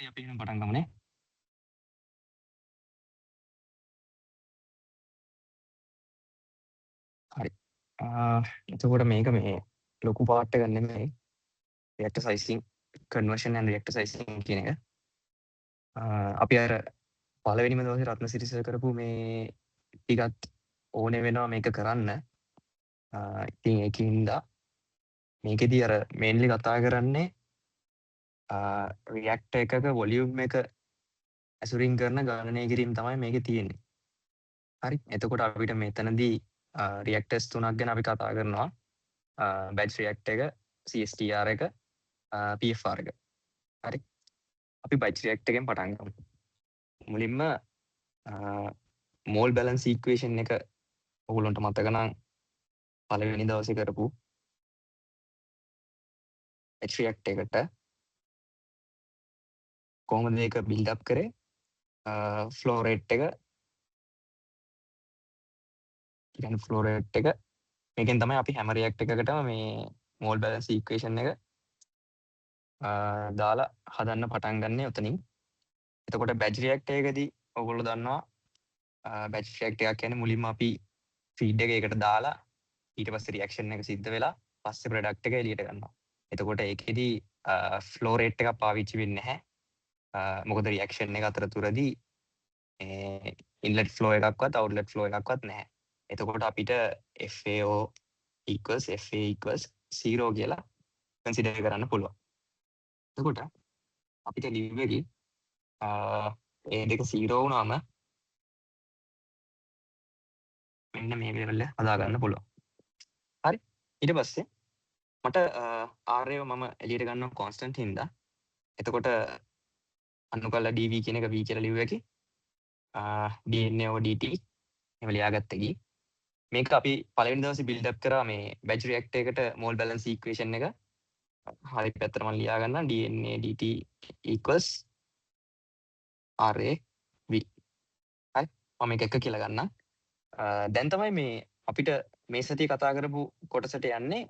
හරි අපි එහෙනම් පටන් ගමුනේ. හරි. එතකොට මේක මේ ලොකු පාර්ට් එකක් නෙමෙයි. reactor sizing conversion and reactor sizing කියන එක. අපි අර පළවෙනිම දවසේ රත්නසිරි සර් කරපු මේ ටිකත් ඕනේ වෙනවා මේක කරන්න. ඉතින් ඒකින්ද මේකෙදී අර මේන්ලි කතා කරන්නේ reactor එකක volume එක ඇසුරින් කරන ගණනය කිරීම තමයි මේකේ තියෙන්නේ. හරි. එතකොට අපිට මෙතනදී reactors තුනක් ගැන අපි කතා කරනවා. batch reactor එක, CSTR එක, PFR එක. හරි. අපි batch reactor එකෙන් පටන් ගමු. මුලින්ම mole balance equation එක ඔයගොල්ලන්ට මතක නම් පළවෙනි දවසේ කරපු batch reactor එකට කොහොමද මේක build up කරේ? flow rate එක කියන්නේ flow rate එක මේකෙන් තමයි අපි හැම reactor එකකටම මේ mole balance equation එක දාලා හදන්න පටන් ගන්න උතනින්. එතකොට batch reactor එකදී ඔයගොල්ලෝ දන්නවා batch reactor එකක් කියන්නේ මුලින්ම අපි feed එක ඒකට දාලා ඊට පස්සේ reaction එක සිද්ධ වෙලා පස්සේ product එක එළියට ගන්නවා. එතකොට ඒකෙදි flow rate එකක් පාවිච්චි වෙන්නේ නැහැ. මොකද reaction එක අතරතුරදී inlet flow එකක්වත් outlet flow එකක්වත් නැහැ. එතකොට අපිට FAO equals FA equals 0 කියලා consider කරන්න පුළුවන්. එතකොට අපිට ලිව්වෙකි ඒ දෙක 0 වුණාම මෙන්න මේ level එක හදා ගන්න පුළුවන්. හරි. ඊට පස්සේ මට R එක මම එළියට ගන්නවා constant හින්දා. එතකොට අනුකල්ලා dv කියන එක v කියලා ලිව්වෙකි. dna over dt එහෙම ලියාගත්ත කි. මේක අපි පළවෙනි දවසේ build up කරා මේ batch reactor එකට mole balance equation එක. හරි පැත්තට මම ලියා ගන්නම් dna dt equals ra v. හරි. මම මේක එක කියලා ගන්නම්. දැන් තමයි මේ අපිට මේ සතිය කතා කරපු කොටසට යන්නේ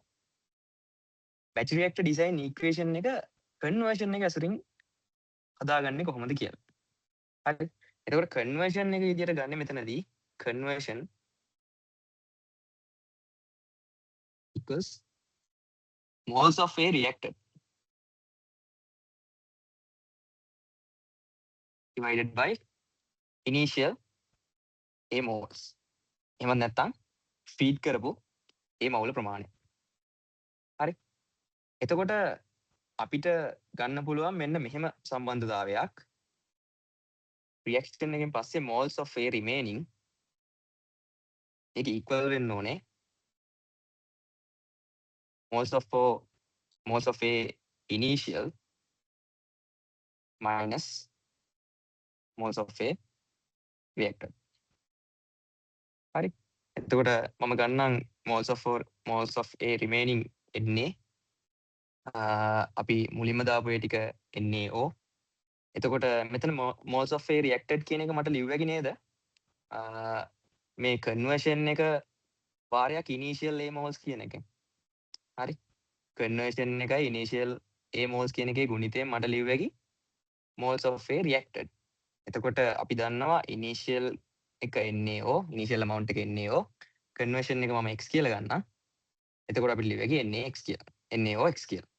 batch reactor design equation එක conversion එක ඇසුරින් හදාගන්නේ කොහොමද කියලා. හරි. එතකොට conversion එක විදියට ගන්න මෙතනදී conversion equals moles of a reactor divided by initial a moles. එහෙම නැත්නම් feed කරපු a මවුල ප්‍රමාණය. හරි. එතකොට අපිට ගන්න පුළුවන් මෙන්න මෙහෙම සම්බන්ධතාවයක්. reaction එකෙන් පස්සේ moles of a remaining ඒක equal වෙන්න ඕනේ moles of a initial minus moles of a reactor. හරි. එතකොට මම ගන්නම් moles of a remaining එන්නේ අපි මුලින්ම දාපු ඒ ටික NaO. එතකොට මෙතන moles of a reacted කියන එක මට ලිව්වගේ නේද? මේ conversion එක වාරයක් initial a moles කියන එකෙන්. හරි. conversion එකයි initial a moles කියන එකේ ගුණිතයෙන් මට ලිව්වගේ moles of a reacted. එතකොට අපි දන්නවා initial එක NaO, initial amount එක NaO, conversion එක මම x කියලා ගන්නම්. එතකොට අපිට ලිව්වගේ NaX කියලා. NaOX කියලා.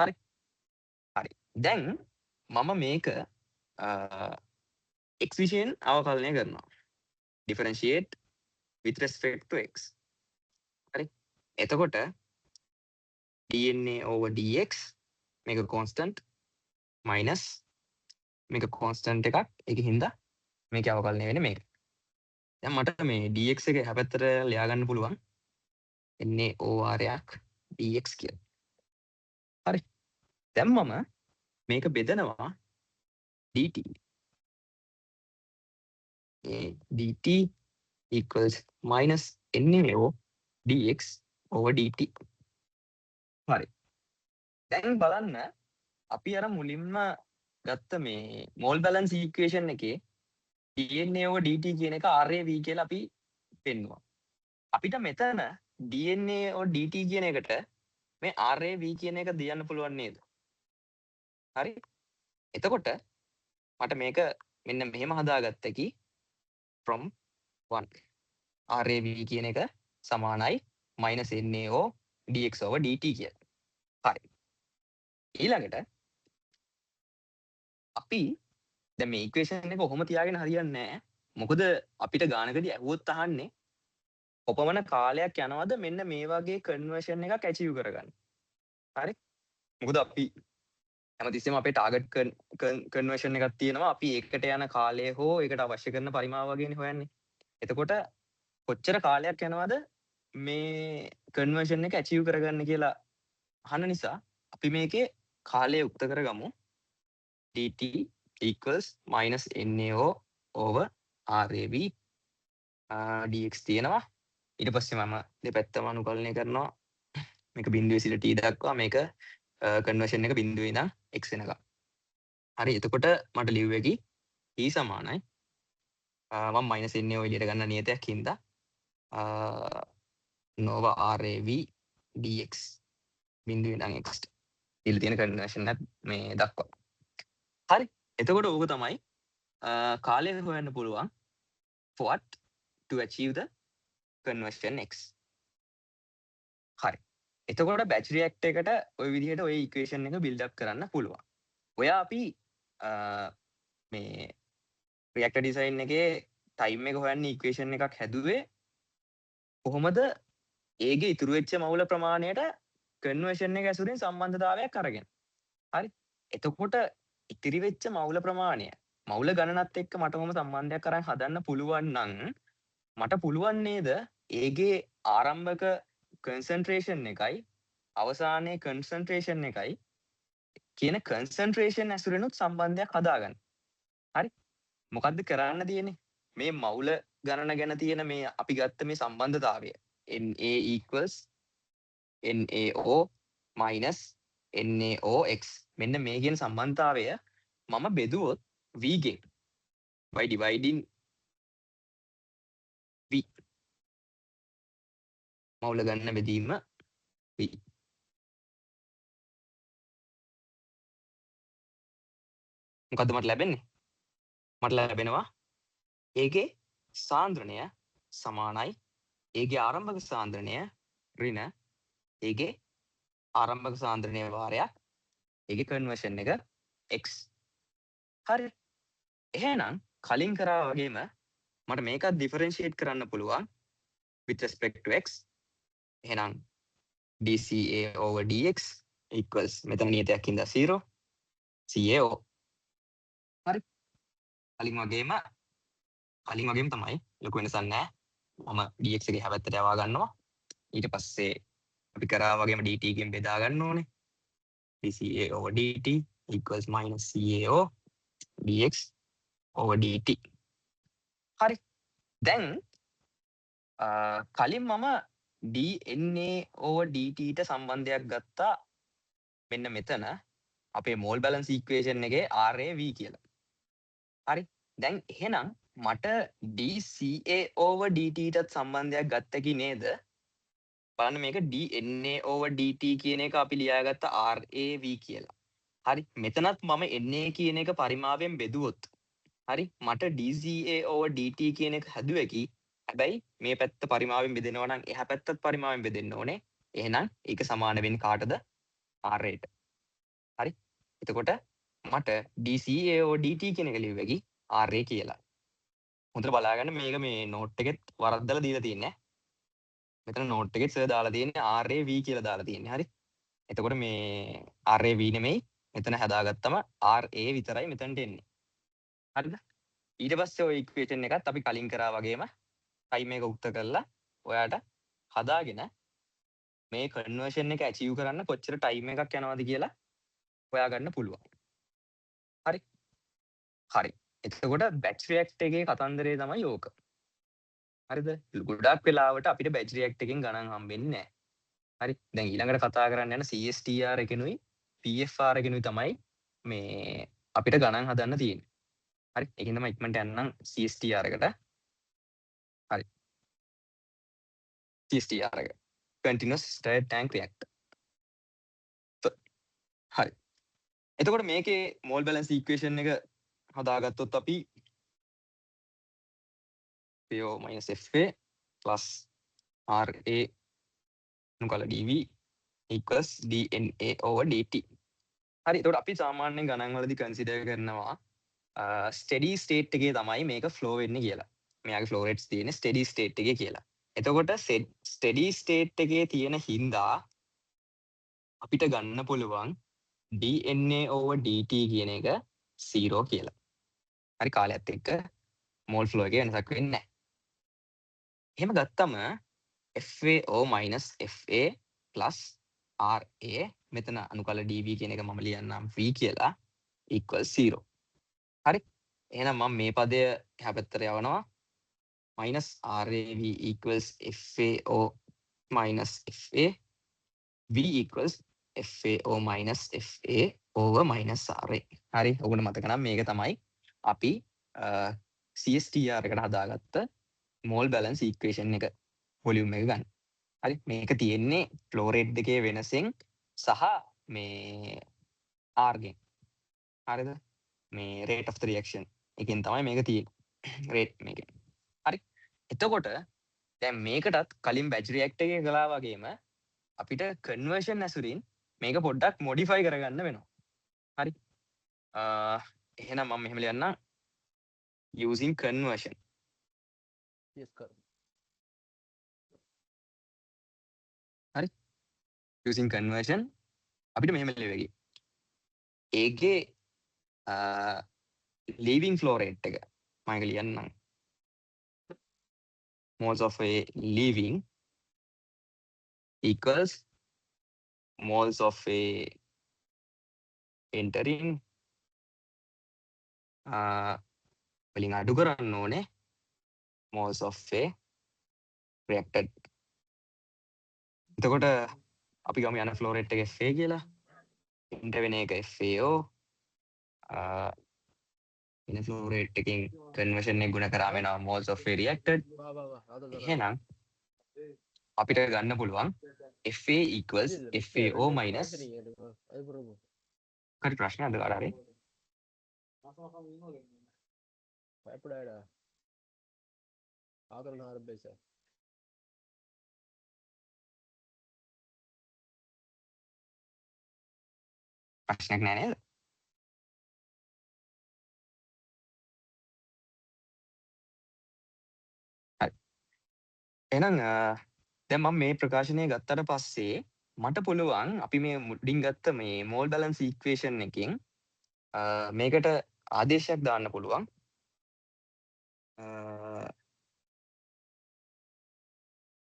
හරි. හරි. දැන් මම මේක x විෂයෙන් අවකලනය කරනවා. differentiate with respect to x. හරි. එතකොට dna over dx මේක constant minus මේක constant එකක්. ඒක හින්දා මේක අවකලනය වෙන්නේ මේක. දැන් මට මේ dx එක එහා පැත්තට ලියා ගන්න පුළුවන් na over යක් dx කියලා. හරි. දැන් මම මේක බෙදනවා dt. dt equals minus NaO dx over dt. හරි. දැන් බලන්න අපි අර මුලින්ම ගත්ත මේ mole balance equation එකේ dna over dt කියන එක RAV කියලා අපි පෙන්නුවා. අපිට මෙතන dna over dt කියන එකට මේ RAV කියන එක දියන්න පුළුවන් නේද? හරි. එතකොට මට මේක මෙන්න මෙහෙම හදාගත්තකි from 1 RAV කියන එක සමානයි -NaO dx/dt කියලා. හරි. ඊළඟට අපි දැන් මේ ඉක්වේෂන් එක කොහොම තියාගෙන හරියන්නේ නැහැ. මොකද අපිට ගානකදී ඇහුවොත් අහන්නේ කොපමණ කාලයක් යනවද මෙන්න මේ වගේ කන්වර්ෂන් එකක් ඇචීව් කරගන්න. හරි. මොකද අපි හැමතිස්සෙම අපේ ටාගට් කන්වර්ෂන් එකක් තියෙනවා. අපි ඒකට යන කාලය හෝ ඒකට අවශ්‍ය කරන පරිමාව වගේනේ හොයන්නේ. එතකොට කොච්චර කාලයක් යනවද මේ කන්වර්ෂන් එක ඇචීව් කරගන්න කියලා අහන නිසා අපි මේකේ කාලය උක්ත කරගමු. dt equals -NaO over RAV dx තියෙනවා. ඊට පස්සේ මම දෙපැත්තම අනුකලනය කරනවා. මේක බිඳුවේ සිට t දක්වා මේක කන්වර්ෂන් එක බිඳුවේ ඉඳන් x වෙනකම්. හරි. එතකොට මට ලිව්වෙකි t සමානයි මම -NaO එළියට ගන්න නියතයක් හින්දා nova RAV dx බිඳුවේ ඉඳන් x ඉල්ල තියෙන කන්වර්ෂන් එක මේ දක්වා. හරි. එතකොට ඕක තමයි කාලය හොයන්න පුළුවන් for what to achieve the conversion x. හරි. එතකොට batch reactor එකට ওই විදිහට ওই equation එක build up කරන්න පුළුවන්. ඔය අපි මේ reactor design එකේ time එක හොයන්න equation එකක් හැදුවේ කොහොමද ඒගේ ඉතුරු වෙච්ච මවුල ප්‍රමාණයට conversion එක ඇසුරින් සම්බන්ධතාවයක් අරගෙන. හරි. එතකොට ඉතිරි වෙච්ච මවුල ප්‍රමාණය මවුල ගණනත් එක්ක මට කොහොම සම්බන්ධයක් අරන් හදන්න පුළුවන් නම් මට පුළුවන් නේද ඒගේ ආරම්භක concentration එකයි අවසානයේ concentration එකයි කියන concentration ඇසුරෙනුත් සම්බන්ධයක් හදාගන්න. හරි. මොකද්ද කරන්න තියෙන්නේ? මේ මවුල ගණන ගැන තියෙන මේ අපි ගත්ත මේ සම්බන්ධතාවය Na equals NaO minus NaOx මෙන්න මේ කියන සම්බන්ධතාවය මම බෙදුවොත් v ගෙන් by dividing v මවුල ගන්න බෙදීම v මොකද්ද මට ලැබෙන්නේ? මට ලැබෙනවා ඒකේ සාන්ද්‍රණය සමානයි ඒගේ ආරම්භක සාන්ද්‍රණය ඍණ ඒගේ ආරම්භක සාන්ද්‍රණය වාරයක් ඒගේ කන්වර්ෂන් එක x. හරි. එහෙනම් කලින් කරා වගේම මට මේකත් ඩිෆරෙන්ෂিয়েට් කරන්න පුළුවන් with respect to x. එහෙනම් dCA over dx equals මෙතන නියතයක් හින්දා 0 CAO. හරි. කලින් වගේම තමයි ලොකු වෙනසක් නැහැ. මම dx එකේ හැබැත්තට යවා ගන්නවා. ඊට පස්සේ අපි කරා වගේම dt ගෙන් බෙදා ගන්න ඕනේ. dCA over dt equals minus CAO dx over dt. හරි. දැන් කලින් මම dNA over dt ට සම්බන්ධයක් ගත්තා මෙන්න මෙතන අපේ මෝල් බැලන්ස් ඉක්වේෂන් එකේ RAV කියලා. හරි. දැන් එහෙනම් මට dCA over dt ටත් සම්බන්ධයක් ගත්තකි නේද? බලන්න මේක dNA over dt කියන එක අපි ලියාගත්ත RAV කියලා. හරි. මෙතනත් මම NA කියන එක පරිමාවෙන් බෙදුවොත් හරි මට dCA over dt කියන එක හැදුවකි. හැබැයි මේ පැත්ත පරිමාවෙන් බෙදෙනවා නම් එහා පැත්තත් පරිමාවෙන් බෙදෙන්න ඕනේ. එහෙනම් ඒක සමාන වෙන්නේ කාටද? RA ට. හරි. එතකොට මට dCA over dt කියන එක ලියුවකි RA කියලා. හොඳට බලාගන්න මේක මේ නෝට් එකෙත් වරද්දලා දීලා තියෙන්නේ. මෙතන නෝට් එකෙත් සර් දාලා තියෙන්නේ RAV කියලා දාලා තියෙන්නේ. හරි. එතකොට මේ RAV නෙමෙයි මෙතන හදාගත්තම RA විතරයි මෙතනට එන්නේ. හරිද? ඊට පස්සේ ওই ඉක්වේෂන් එකත් අපි කලින් කරා වගේම ටයිම් එක උක්ත කරලා ඔයාට හදාගෙන මේ කන්වර්ෂන් එක ඇචීව් කරන්න කොච්චර ටයිම් එකක් යනවද කියලා හොයාගන්න පුළුවන්. හරි. හරි. එතකොට බැච් රියැක්ටර් එකේ කතන්දරේ තමයි ඕක. හරිද? ගොඩක් වෙලාවට අපිට බැච් රියැක්ටර් එකෙන් ගණන් හම්බෙන්නේ නැහැ. හරි. දැන් ඊළඟට කතා කරන්න යන CSTR එකෙනුයි PFR එකෙනුයි තමයි මේ අපිට ගණන් හදන්න තියෙන්නේ. හරි. ඒකෙන් තමයි ඉක්මනට යන්නම් CSTR එකට. හරි. CSTR එක. Continuous Stirred Tank Reactor. හරි. එතකොට මේකේ මෝල් බැලන්ස් ඉක්වේෂන් එක හදාගත්තොත් අපි PO FA plus RA අනුකල DV equals DNA over DT. හරි. එතකොට අපි සාමාන්‍යයෙන් ගණන් වලදී කන්සිඩර් කරනවා ස්ටෙඩි ස්ටේට් එකේ තමයි මේක ෆ්ලෝ වෙන්නේ කියලා. මෙයාගේ ෆ්ලෝ රේට්ස් තියෙන්නේ ස්ටෙඩි ස්ටේට් එකේ කියලා. එතකොට ස්ටෙඩි ස්ටේට් එකේ තියෙන හින්දා අපිට ගන්න පුළුවන් DNA over DT කියන එක 0 කියලා. හරි කාලයත් එක්ක මෝල් ෆ්ලෝ එකේ වෙනසක් වෙන්නේ නැහැ. එහෙම ගත්තම FAO FA plus RA මෙතන අනුකල DV කියන එක මම ලියන්නම් V කියලා equals 0. හරි. එහෙනම් මම මේ පදය එහා පැත්තට යවනවා. minus RAV equals FAO FA. V equals FAO FA over RA. හරි. ඔගොල්ලෝ මතක නම් මේක තමයි අපි CSTR එකට හදාගත්ත මෝල් බැලන්ස් ඉක්වේෂන් එක වොලියුම් එක ගන්න. හරි. මේක තියෙන්නේ ෆ්ලෝ රේට් දෙකේ වෙනසෙන් සහ මේ R ගෙන්. හරිද? මේ rate of the reaction එකෙන් තමයි මේක තියෙන්නේ. rate මේකෙන්. හරි. එතකොට දැන් මේකටත් කලින් batch react එකේ කළා වගේම අපිට conversion ඇසුරින් මේක පොඩ්ඩක් modify කරගන්න වෙනවා. හරි. එහෙනම් මම මෙහෙම ලියන්නම් using conversion. yes කරමු. හරි. using conversion අපිට මෙහෙම ලියවෙයි. ඒකේ leaving flow rate එක මම ඒක ලියන්නම්. moles of a leaving equals moles of a entering වලින් අඩු කරන්න ඕනේ moles of a reacted. එතකොට අපි ගමු යන flow rate එක FA කියලා. enter වෙන එක FAO. ඉන flow rate එකකින් conversion එක ගුණ කරාම එනවා moles of a reacted. එහෙනම් අපිට ගන්න පුළුවන් FA equals FAO minus හරි ප්‍රශ්නයක්ද කාට හරි? பயப்படாதடா ஆதரவு ஆரம்பிச்ச ප්‍රශ්නයක් නෑ නේද? හරි. එහෙනම් දැන් මම මේ ප්‍රකාශනය ගත්තට පස්සේ මට පුළුවන් අපි මේ මුලින් ගත්ත මේ මෝල් බැලන්ස් ඉක්වේෂන් එකෙන් මේකට ආදේශයක් දාන්න පුළුවන්.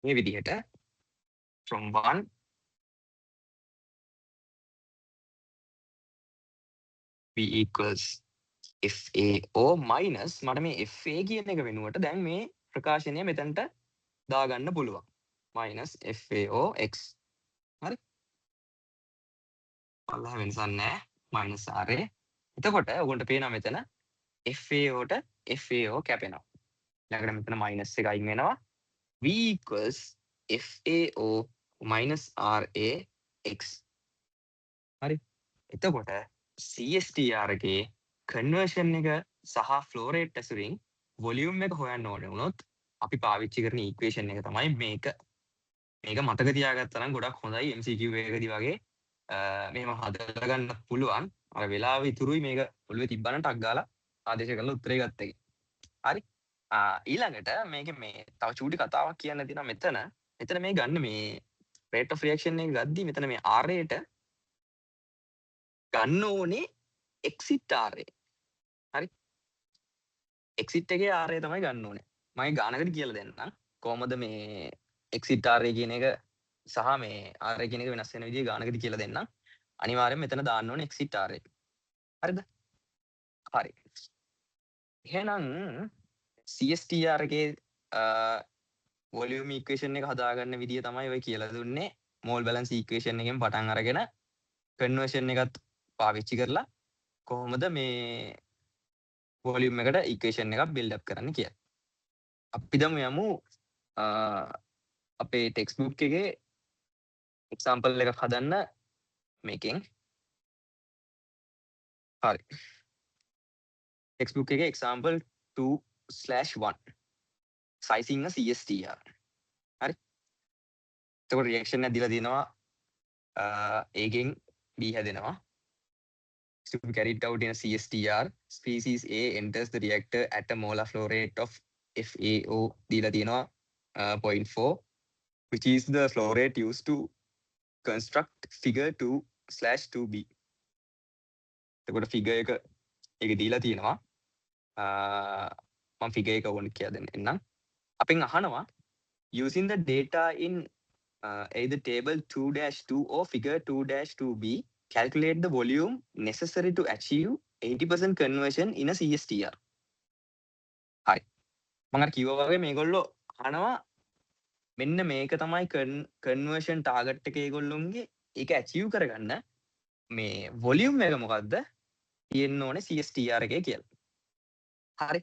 මේ විදිහට from 1 V equals FAO minus මට මේ FA කියන එක වෙනුවට දැන් මේ ප්‍රකාශනය මෙතනට දාගන්න පුළුවන්. minus FAO x. හරි. පල්ලෙහා වෙනසක් නැහැ. minus RA. එතකොට ඔයගොල්ලන්ට පේනවා මෙතන FAO ට FAO කැපෙනවා. ඊළඟට මෙතන minus එක අයින් වෙනවා. V equals FAO minus RA x. හරි. එතකොට CSTR එකේ conversion එක සහ flow rate ඇසුරින් volume එක හොයන්න ඕනේ වුණොත් අපි පාවිච්චි කරන equation එක තමයි මේක. මේක මතක තියාගත්තා නම් ගොඩක් හොඳයි MCQ එකකදී වගේ මෙහෙම හදලා ගන්න පුළුවන්. අර වෙලාව ඉතුරුයි මේක ඔළුවේ තිබ්බනම් ටක් ගාලා ආදේශ කරලා උත්තරේ ගත්ත එක. හරි. ඊළඟට මේකේ මේ තව චූටි කතාවක් කියන්න තියෙනවා මෙතන මේ ගන්න මේ rate of reaction එක ගද්දි මෙතන මේ RA ට ගන්න ඕනේ exit RA. හරි. exit එකේ RA තමයි ගන්න ඕනේ. මම ගානකට කියලා දෙන්නම්. කොහොමද මේ exit RA කියන එක සහ මේ RA කියන එක වෙනස් වෙන විදිය ගානකට කියලා දෙන්නම්. අනිවාර්යෙන් මෙතන දාන්න ඕනේ exit RA. හරිද? හරි. එහෙනම් CSTR එකේ volume equation එක හදාගන්න විදිය තමයි ඔය කියලා දුන්නේ. mole balance equation එකෙන් පටන් අරගෙන conversion එකත් පාවිච්චි කරලා කොහොමද මේ volume එකට equation එකක් build up කරන්න කියලා. අපි දැන් යමු අපේ textbook එකේ example එකක් හදන්න මේකෙන්. හරි. textbook එකේ example 2/1 sizing a CSTR. හරි. එතකොට reaction එක දීලා තියෙනවා ඒකෙන් B හැදෙනවා. to be carried out in a CSTR, species A enters the reactor at a molar flow rate of FAO දීලා තියෙනවා 0.4, which is the flow rate used to construct figure 2/2B. එතකොට figure එක ඒක දීලා තියෙනවා. මම figure එක ඕන කියලා දෙන්නම්. අපෙන් අහනවා using the data in either table 2-2 or figure 2-2B, calculate the volume necessary to achieve 80% conversion in a CSTR. හරි. මම අර කිව්වා වගේ මේගොල්ලෝ අහනවා මෙන්න මේක තමයි conversion target එක ඒගොල්ලොන්ගේ ඒක achieve කරගන්න මේ volume එක මොකද්ද තියෙන්න ඕනේ CSTR එකේ කියලා. හරි.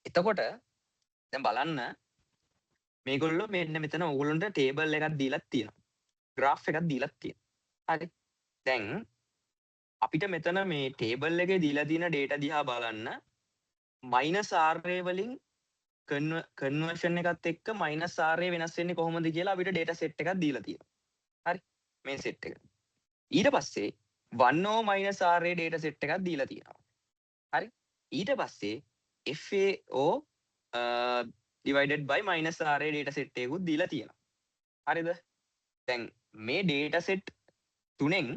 එතකොට දැන් බලන්න මේගොල්ලෝ මෙන්න මෙතන ඕගොල්ලන්ට table එකක් දීලා තියෙනවා. graph එකක් දීලා තියෙනවා. හරි. දැන් අපිට මෙතන මේ table එකේ දීලා තියෙන data දිහා බලන්න -RA වලින් conversion එකත් එක්ක -RA වෙනස් වෙන්නේ කොහොමද කියලා අපිට data set එකක් දීලා තියෙනවා. හරි. මේ set එක. ඊට පස්සේ 1O RA data set එකක් දීලා තියෙනවා. හරි. ඊට පස්සේ FAO divided by -RA data set එකකුත් දීලා තියෙනවා. හරිද? දැන් මේ data set තුනෙන්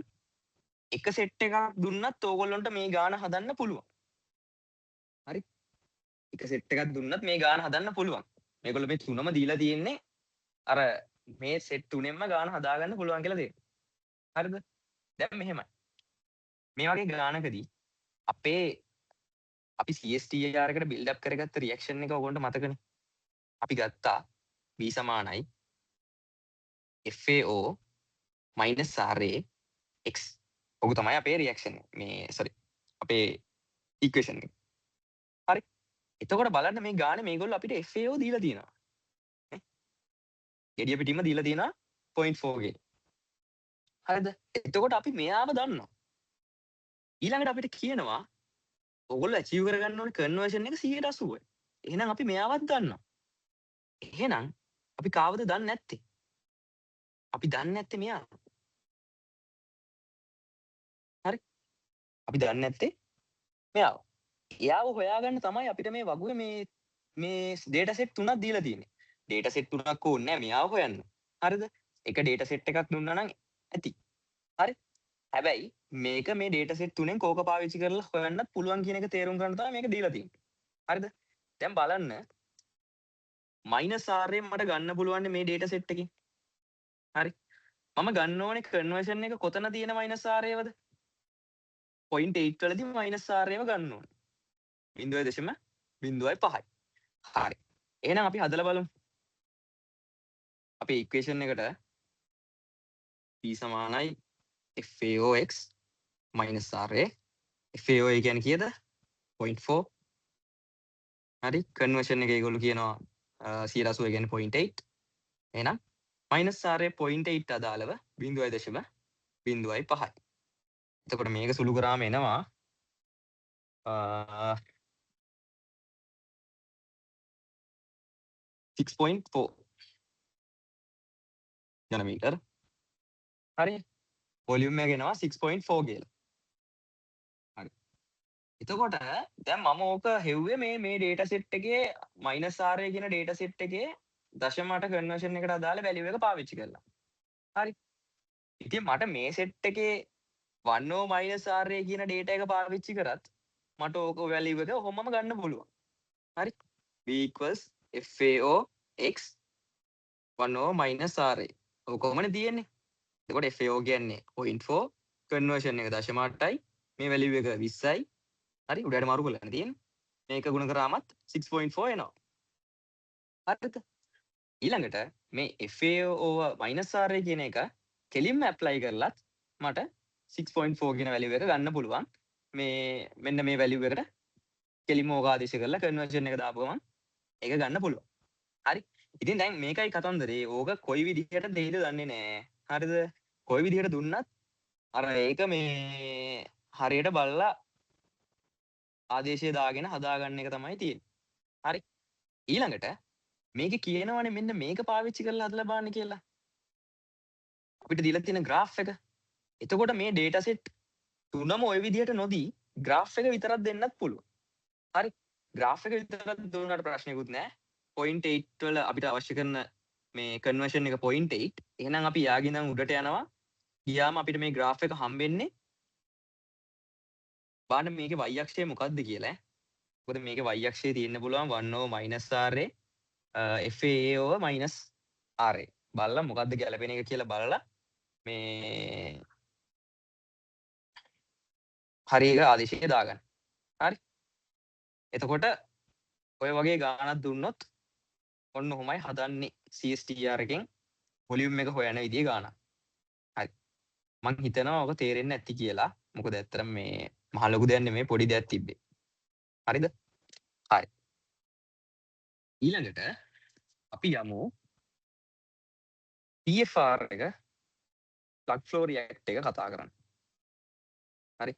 එක set එකක් දුන්නත් ඕගොල්ලන්ට මේ ගාන හදන්න පුළුවන්. හරි. එක set එකක් දුන්නත් මේ ගාන හදන්න පුළුවන්. මේගොල්ලෝ මේ තුනම දීලා තියෙන්නේ අර මේ set තුනෙන්ම ගාන හදාගන්න පුළුවන් කියලා දෙන්න. හරිද? දැන් මෙහෙමයි. මේ වගේ ගානකදී අපි CSTR එකට build up කරගත්ත reaction එක ඕගොල්ලන්ට මතකනේ. අපි ගත්තා B සමානයි FAO -RA x. ඔක තමයි අපේ reaction එක. මේ sorry අපේ equation එක. හරි. එතකොට බලන්න මේ ගානේ මේගොල්ලෝ අපිට FAO දීලා තියෙනවා. නේ? gediya pitima දීලා තියෙනවා 0.4 ගේ. හරිද? එතකොට අපි මෙයාව දන්නවා. ඊළඟට අපිට කියනවා ඔයගොල්ලෝ achieve කරගන්න ඕනේ conversion එක 180යි. එහෙනම් අපි මෙයාවත් දන්නවා. එහෙනම් අපි කාවද දන්නේ නැත්තේ? අපි දන්නේ නැත්තේ මෙයා. හරි. අපි දන්නේ නැත්තේ මෙයාව. එයාව හොයාගන්න තමයි අපිට මේ වගුවේ මේ data set තුනක් දීලා තියෙන්නේ. data set තුනක් ඕනේ නැහැ මෙයාව හොයන්න. හරිද? එක data set එකක් දුන්නා නම් ඇති. හරි. හැබැයි මේක මේ data set තුනෙන් කෝක පාවිච්චි කරලා හොයන්නත් පුළුවන් කියන එක තේරුම් ගන්න තමයි මේක දීලා තියෙන්නේ. හරිද? දැන් බලන්න -RA මට ගන්න පුළුවන් මේ data set එකකින්. හරි. මම ගන්න ඕනේ conversion එක කොතන තියෙන -RA වද? 0.8 වලදී -RA ව ගන්න ඕනේ. 0.05යි. හරි. එහෙනම් අපි හදලා බලමු. අපේ equation එකට P සමානයි FAOx -RA. FAO ඒ කියන්නේ කීයද? 0.4. හරි. conversion එක ඒගොල්ලෝ කියනවා 180 කියන්නේ 0.8. එහෙනම් -RA 0.8 අදාළව 0.05යි. එතකොට මේක සුළු කරාම එනවා 6.4 නanometer. හරි. වොලියුම් එක එනවා 6.4 කියලා. හරි. එතකොට දැන් මම ඕක හෙව්වේ මේ data set එකේ -RA කියන data set එකේ 0.8 conversion එකට අදාළ value එක පාවිච්චි කරලා. හරි. ඉතින් මට මේ set එකේ 1O -RA කියන data එක පාවිච්චි කරත් මට ඕක value එක ඔහොමම ගන්න පුළුවන්. හරි. B equals FAO x 1O -RA. ඕකමනේ තියෙන්නේ. එතකොට FAO කියන්නේ 0.4 conversion එක 0.8යි මේ value එක 20යි. හරි උඩට මාරු කරලා තියෙන්නේ. මේක ගුණ කරාමත් 6.4 එනවා. හරිද? ඊළඟට මේ FAO -RA කියන එක කෙලින්ම apply කරලත් මට 6.4 කියන value එක ගන්න පුළුවන්. මේ මෙන්න මේ value එකට කෙලින්ම ඕක ආදේශ කරලා conversion එක දාපු ගමන් ඒක ගන්න පුළුවන්. හරි. ඉතින් දැන් මේකයි කතන්දරේ. ඕක කොයි විදිහට දෙයිද දන්නේ නැහැ. හරිද? කොයි විදිහට දුන්නත් අර ඒක මේ හරියට බලලා ආදේශය දාගෙන හදාගන්න එක තමයි තියෙන්නේ. හරි. ඊළඟට මේකේ කියනවනේ මෙන්න මේක පාවිච්චි කරලා හදලා බලන්න කියලා. අපිට දීලා තියෙන graph එක. එතකොට මේ data set තුනම ওই විදිහට නොදී graph එක විතරක් දෙන්නත් පුළුවන්. හරි. graph එක විතරක් දුන්නාට ප්‍රශ්නයක්වත් නැහැ. 0.8 වල අපිට අවශ්‍ය කරන මේ conversion එක 0.8. එහෙනම් අපි යාගේ ඉඳන් උඩට යනවා. ගියාම අපිට මේ graph එක හම්බෙන්නේ බලන්න මේකේ y අක්ෂය මොකක්ද කියලා. මොකද මේකේ y අක්ෂයේ තියෙන්න පුළුවන් 1 over minus ra FA over minus ra. බලලා මොකද්ද ගැලපෙන එක කියලා බලලා මේ හරි එක ආදේශය දාගන්න. හරි. එතකොට ඔය වගේ ගානක් දුන්නොත් ඔන්න ඔහොමයි හදන්නේ CSTR එකෙන් වොලියුම් එක හොයන විදිය ගානක්. හරි. මං හිතනවා ඔක තේරෙන්නේ නැති කියලා. මොකද ඇත්තටම මේ මහ ලොකු දෙයක් නෙමෙයි පොඩි දෙයක් තිබ්බේ. හරිද? හරි. ඊළඟට අපි යමු TFR එක plug flow react එක කතා කරන්න. හරි.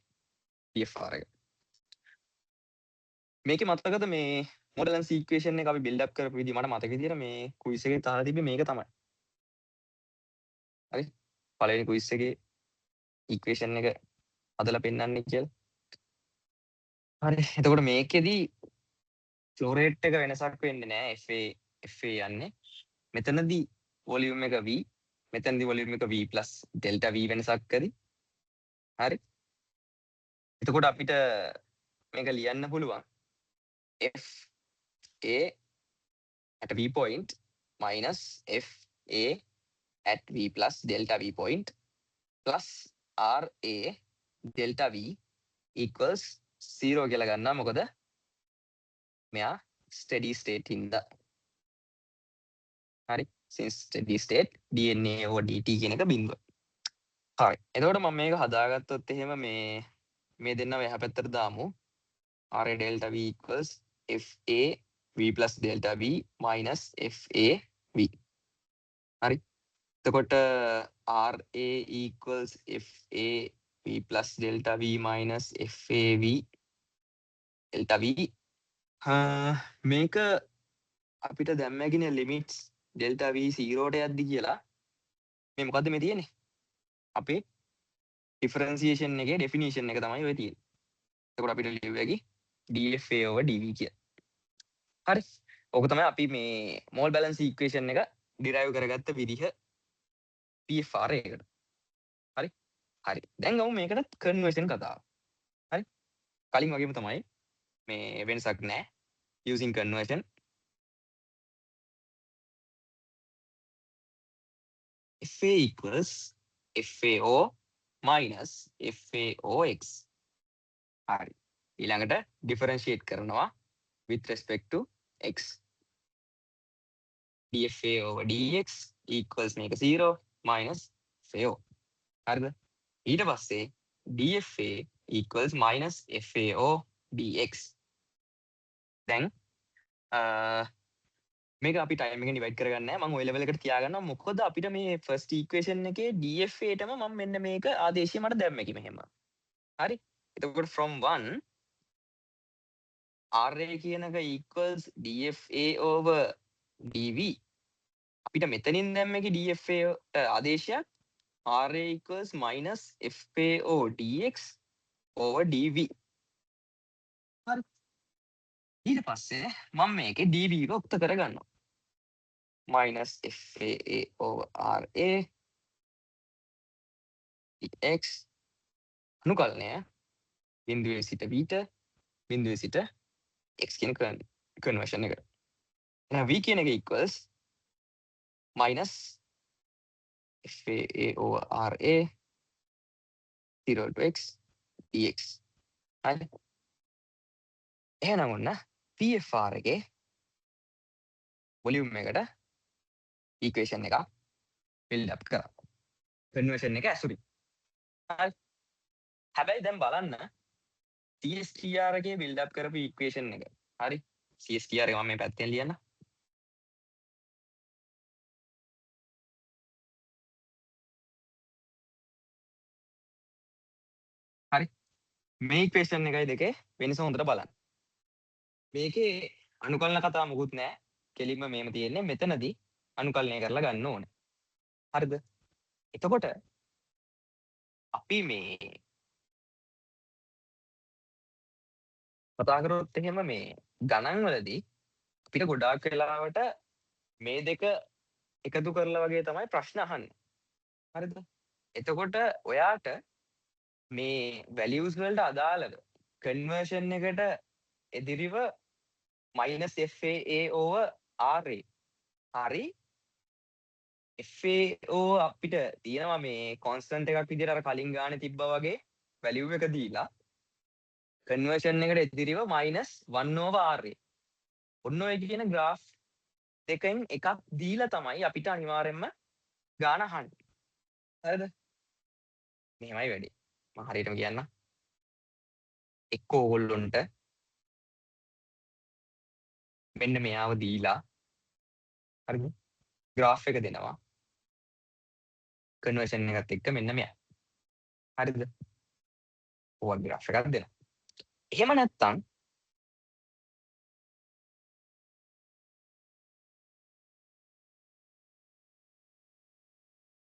TFR එක. මේකේ මතකද මේ මොඩලන්ස් ඉක්වේෂන් එක අපි බිල්ඩ් අප් කරපු විදිහ මට මතක විදිහට මේ ක්විස් එකේ තාලා තිබ්බේ මේක තමයි. හරි. පළවෙනි ක්විස් එකේ ඉක්වේෂන් එක හදලා පෙන්නන්නේ කියලා. හරි. එතකොට මේකෙදි ෆ්ලෝ රේට් එක වෙනසක් වෙන්නේ නැහැ. FA යන්නේ. මෙතනදී වොලියුම් එක V, මෙතනදී වොලියුම් එක V plus delta V වෙනසක් කරි. හරි. එතකොට අපිට මේක ලියන්න පුළුවන් FA at V point minus FA at V plus delta V point plus RA delta V equals 0 කියලා ගන්නවා. මොකද මෙයා steady state හින්දා. හරි. since steady state dna over dt කියන එක බිඳුව. හරි. එතකොට මම මේක හදාගත්තොත් එහෙම මේ දෙන්නම එහා පැත්තට දාමු. RA delta V equals FA V plus delta V minus FA V. හරි. එතකොට RA equals FA V plus delta V minus FA V delta V. මේක අපිට දැම්මගෙන ලිමිට්ස් delta V 0ට යද්දි කියලා මේ මොකද්ද මේ තියෙන්නේ? අපේ ඩිෆරන්සියේෂන් එකේ ඩෙෆිනිෂන් එක තමයි ඔය තියෙන්නේ. එතකොට අපිට ලියුව හැකි dfa over dv කියලා. හරි. ඕක තමයි අපි මේ මෝල් බැලන්ස් ඉක්වේෂන් එක ඩිරයිව් කරගත්ත විදිහ PFR එකට. හරි. හරි. දැන් ගමු මේකට කන්වර්ෂන් කතාව. හරි. කලින් වගේම තමයි මේ වෙනසක් නැහැ. using conversion FA equals FAO minus FAOX. හරි. ඊළඟට differentiate කරනවා with respect to x. dfa over dx equals මේක 0 minus FAO. හරිද? ඊට පස්සේ dfa equals minus FAO dx. දැන් මේක අපි ටයිම් එකෙන් ඩිවයිඩ් කරගන්නේ නැහැ. මම ওই ලෙවල් එකට තියාගන්නවා. මොකද අපිට මේ ෆස්ට් ඉක්වේෂන් එකේ dfa ටම මම මෙන්න මේක ආදේශය මට දැම්මකි මෙහෙම. හරි. එතකොට from 1 RA කියන එක equals dfa over dv. අපිට මෙතනින් දැම්මකි dfa ආදේශයක් RA equals minus FAO dx over dv. හරි. ඊට පස්සේ මම මේකේ dv එක උක්ත කරගන්නවා. minus FAA over RA dx අනුකලනය බිඳුවේ සිට v ට බිඳුවේ සිට x කියන කන්වර්ෂන් එක. එහෙනම් v කියන එක equals minus FAA over RA 0 to x dx. හරි. එහෙනම් ඔන්න PFR එකේ වොලියුම් එකට ඉක්වේෂන් එකක් බිල්ඩ් අප් කරා. කන්වර්ෂන් එක ඇසුරින්. හරි. හැබැයි දැන් බලන්න CSTR එකේ බිල්ඩ් අප් කරපු ඉක්වේෂන් එක. හරි. CSTR එක මම මේ පැත්තෙන් ලියන්න. හරි. මේ ඉක්වේෂන් එකයි දෙකේ වෙනස හොඳට බලන්න. මේකේ අනුකලන කතා මොකුත් නැහැ. කෙලින්ම මේම තියෙන්නේ මෙතනදී අනුකලනය කරලා ගන්න ඕනේ. හරිද? එතකොට අපි මේ කතා කරොත් එහෙම මේ ගණන් වලදී අපිට ගොඩාක් වෙලාවට මේ දෙක එකතු කරලා වගේ තමයි ප්‍රශ්න අහන්නේ. හරිද? එතකොට ඔයාට මේ වැලියුස් වලට අදාළව කන්වර්ෂන් එකට එදිරිව -FAA over RA හරි FAO අපිට තියෙනවා මේ කොන්ස්ටන්ට් එකක් විදිහට අර කලින් ගානේ තිබ්බා වගේ වැලියු එක දීලා කන්වර්ෂන් එකට එදිරිව -1 over RA ඔන්න ඔය කියන graph දෙකෙන් එකක් දීලා තමයි අපිට අනිවාර්යෙන්ම ගාන අහන්නේ. හරිද? මෙහෙමයි වැඩේ. මම හරියටම කියන්නම්. එක්ක ඕගොල්ලොන්ට මෙන්න මෙයාව දීලා හරිද? graph එක දෙනවා. කන්වර්ෂන් එකත් එක්ක මෙන්න මෙයා. හරිද? ඕවා graph එකක් දෙනවා. එහෙම නැත්තම්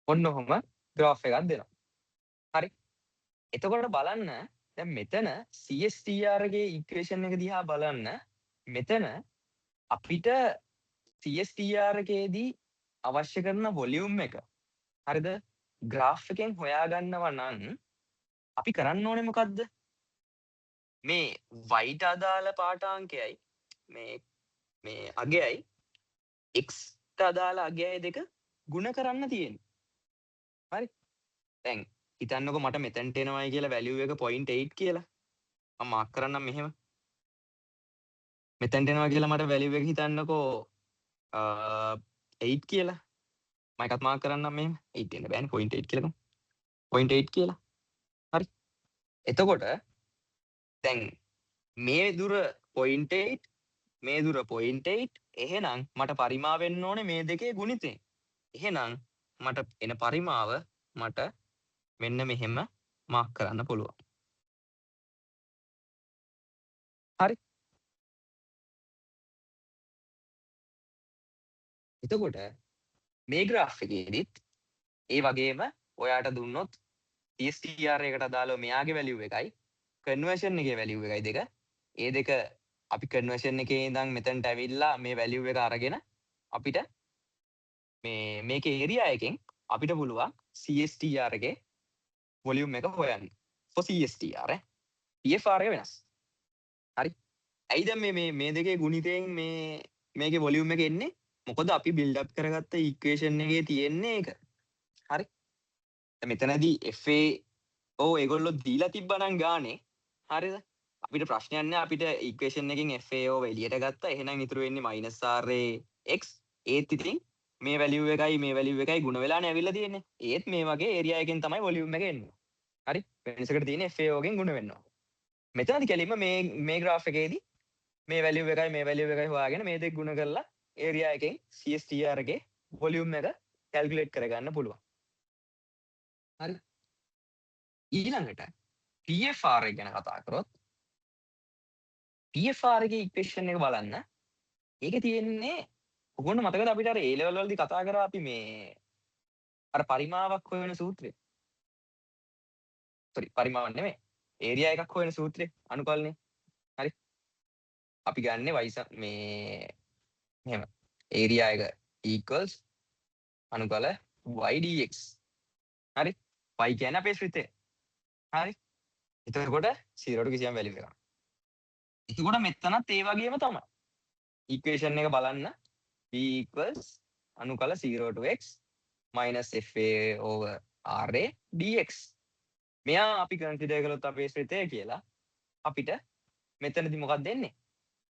ඔන්න ඔහොම graph එකක් දෙනවා. හරි. එතකොට බලන්න දැන් මෙතන CSTR ගේ ඉක්වේෂන් එක දිහා බලන්න මෙතන අපිට CSTR එකේදී අවශ්‍ය කරන වොලියුම් එක හරිද graph එකෙන් හොයාගන්නවා නම් අපි කරන්න ඕනේ මොකද්ද මේ white අදාළ පාඨාංකයයි මේ අගයයි x ට අදාළ අගයයි දෙක ගුණ කරන්න තියෙන්නේ හරි දැන් හිතන්නකෝ මට මෙතනට එනවයි කියලා වැලියු එක 0.8 කියලා මම මාක් කරන්නම් මෙහෙම මෙතනට එනවා කියලා මට වැලියු එක හිතන්නකෝ 8 කියලා මම එකත් මාක් කරන්නම් මෙහෙම 8 එන්න බෑනේ 0.8 කියලාකම 0.8 කියලා හරි එතකොට දැන් මේ දුර 0.8 මේ දුර 0.8 එහෙනම් මට පරිමාව වෙන්න ඕනේ මේ දෙකේ ගුණිතේ එහෙනම් මට එන පරිමාව මට මෙන්න මෙහෙම මාක් කරන්න පුළුවන් හරි එතකොට මේ graph එකේදීත් ඒ වගේම ඔයාට දුන්නොත් CSTR එකට අදාළව මෙයාගේ value එකයි conversion එකේ value එකයි දෙක ඒ දෙක අපි conversion එකේ ඉඳන් මෙතනට ඇවිල්ලා මේ value එක අරගෙන අපිට මේකේ area එකෙන් අපිට පුළුවන් CSTR එකේ volume එක හොයන්න for CSTR TFR එක වෙනස් හරි ඇයි දැන් මේ දෙකේ ගුණිතයෙන් මේකේ volume එක එන්නේ මොකද අපි build up කරගත්ත equation එකේ තියෙන්නේ ඒක හරි මෙතනදී FAO ඒගොල්ලෝ දීලා තිබ්බනම් ගානේ හරිද අපිට ප්‍රශ්නයක් නැහැ අපිට equation එකකින් FAO එළියට ගත්තා එහෙනම් ඉතුරු වෙන්නේ -RAX ඒත් ඉතින් මේ value එකයි ගුණ වෙලානේ ඇවිල්ලා තියෙන්නේ ඒත් මේ වගේ area එකෙන් තමයි volume එක එන්නේ හරි වෙනසකට තියෙන්නේ FAO ගෙන් ගුණ වෙනවා මෙතනදී කෙලින්ම මේ graph එකේදී මේ value එකයි හොයාගෙන මේ දෙක ගුණ කරලා area එකෙන් CSTR එකේ volume එක calculate කරගන්න පුළුවන් හරි ඊළඟට TFR එක ගැන කතා කරොත් TFR එකේ equation එක බලන්න ඒකේ තියෙන්නේ ඔයගොල්ලෝ මතකද අපිට අර A level වලදී කතා කරා අපි මේ අර පරිමාවක් හොයන සූත්‍රය පරිමාවක් නෙමෙයි area එකක් හොයන සූත්‍රය අනුකලනේ හරි අපි ගන්නෙ මේ මෙහෙම area එක equals අනුකල y dx හරි y කියන්නේ අපේ ශ්‍රිතය හරි එතකොට 0 ට කිසියම් වැලියු එකක් එතකොට මෙතනත් ඒ වගේම තමයි equation එක බලන්න b equals අනුකල 0 to x minus fa over ra dx මෙයා අපි කන්සිඩර් කළොත් අපේ ශ්‍රිතය කියලා අපිට මෙතනදී මොකක්ද දෙන්නේ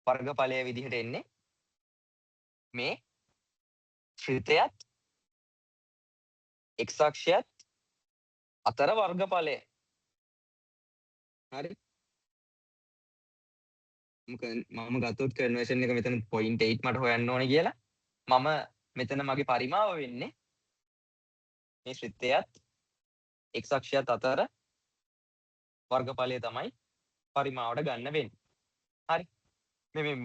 වර්ගඵලය විදිහට එන්නේ මේ ශ්‍රිතයත් x අක්ෂයත් අතර වර්ගඵලය හරි මම ගත්තොත් කන්වර්ෂන් එක මෙතන 0.8 මට හොයන්න ඕනේ කියලා මම මෙතන මගේ පරිමාව වෙන්නේ මේ ශ්‍රිතයත් x අක්ෂයත් අතර වර්ගඵලය තමයි පරිමාවට ගන්න වෙන්නේ. හරි.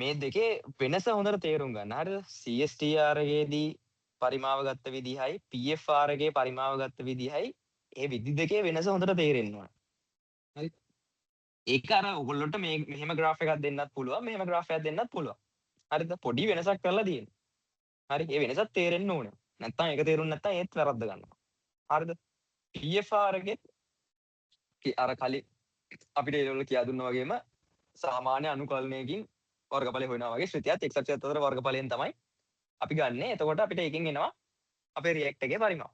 මේ දෙකේ වෙනස හොඳට තේරුම් ගන්න. හරිද? CSTR එකේදී පරිමාව ගත්ත විදිහයි PFR එකේ පරිමාව ගත්ත විදිහයි ඒ විදි දෙකේ වෙනස හොඳට තේරෙන්න ඕන. හරි. ඒක අර ඔයගොල්ලන්ට මේ මෙහෙම graph එකක් දෙන්නත් පුළුවන් මෙහෙම graph එකක් දෙන්නත් පුළුවන්. හරිද? පොඩි වෙනසක් කරලා තියෙනවා. හරි. ඒ වෙනසත් තේරෙන්න ඕනේ. නැත්තම් ඒක තේරුම් නැත්තම් ඒත් වැරද්ද ගන්නවා. හරිද? PFR එකේ අර කලින් අපිට ඒවල කියා දුන්නා වගේම සාමාන්‍ය අනුකලනයකින් වර්ගඵලය හොයනවා වගේ ශ්‍රිතයත් එක් අක්ෂයත් අතර වර්ගඵලයෙන් තමයි අපි ගන්න. එතකොට අපිට ඒකෙන් එනවා අපේ රියැක්ට් එකේ පරිමාව.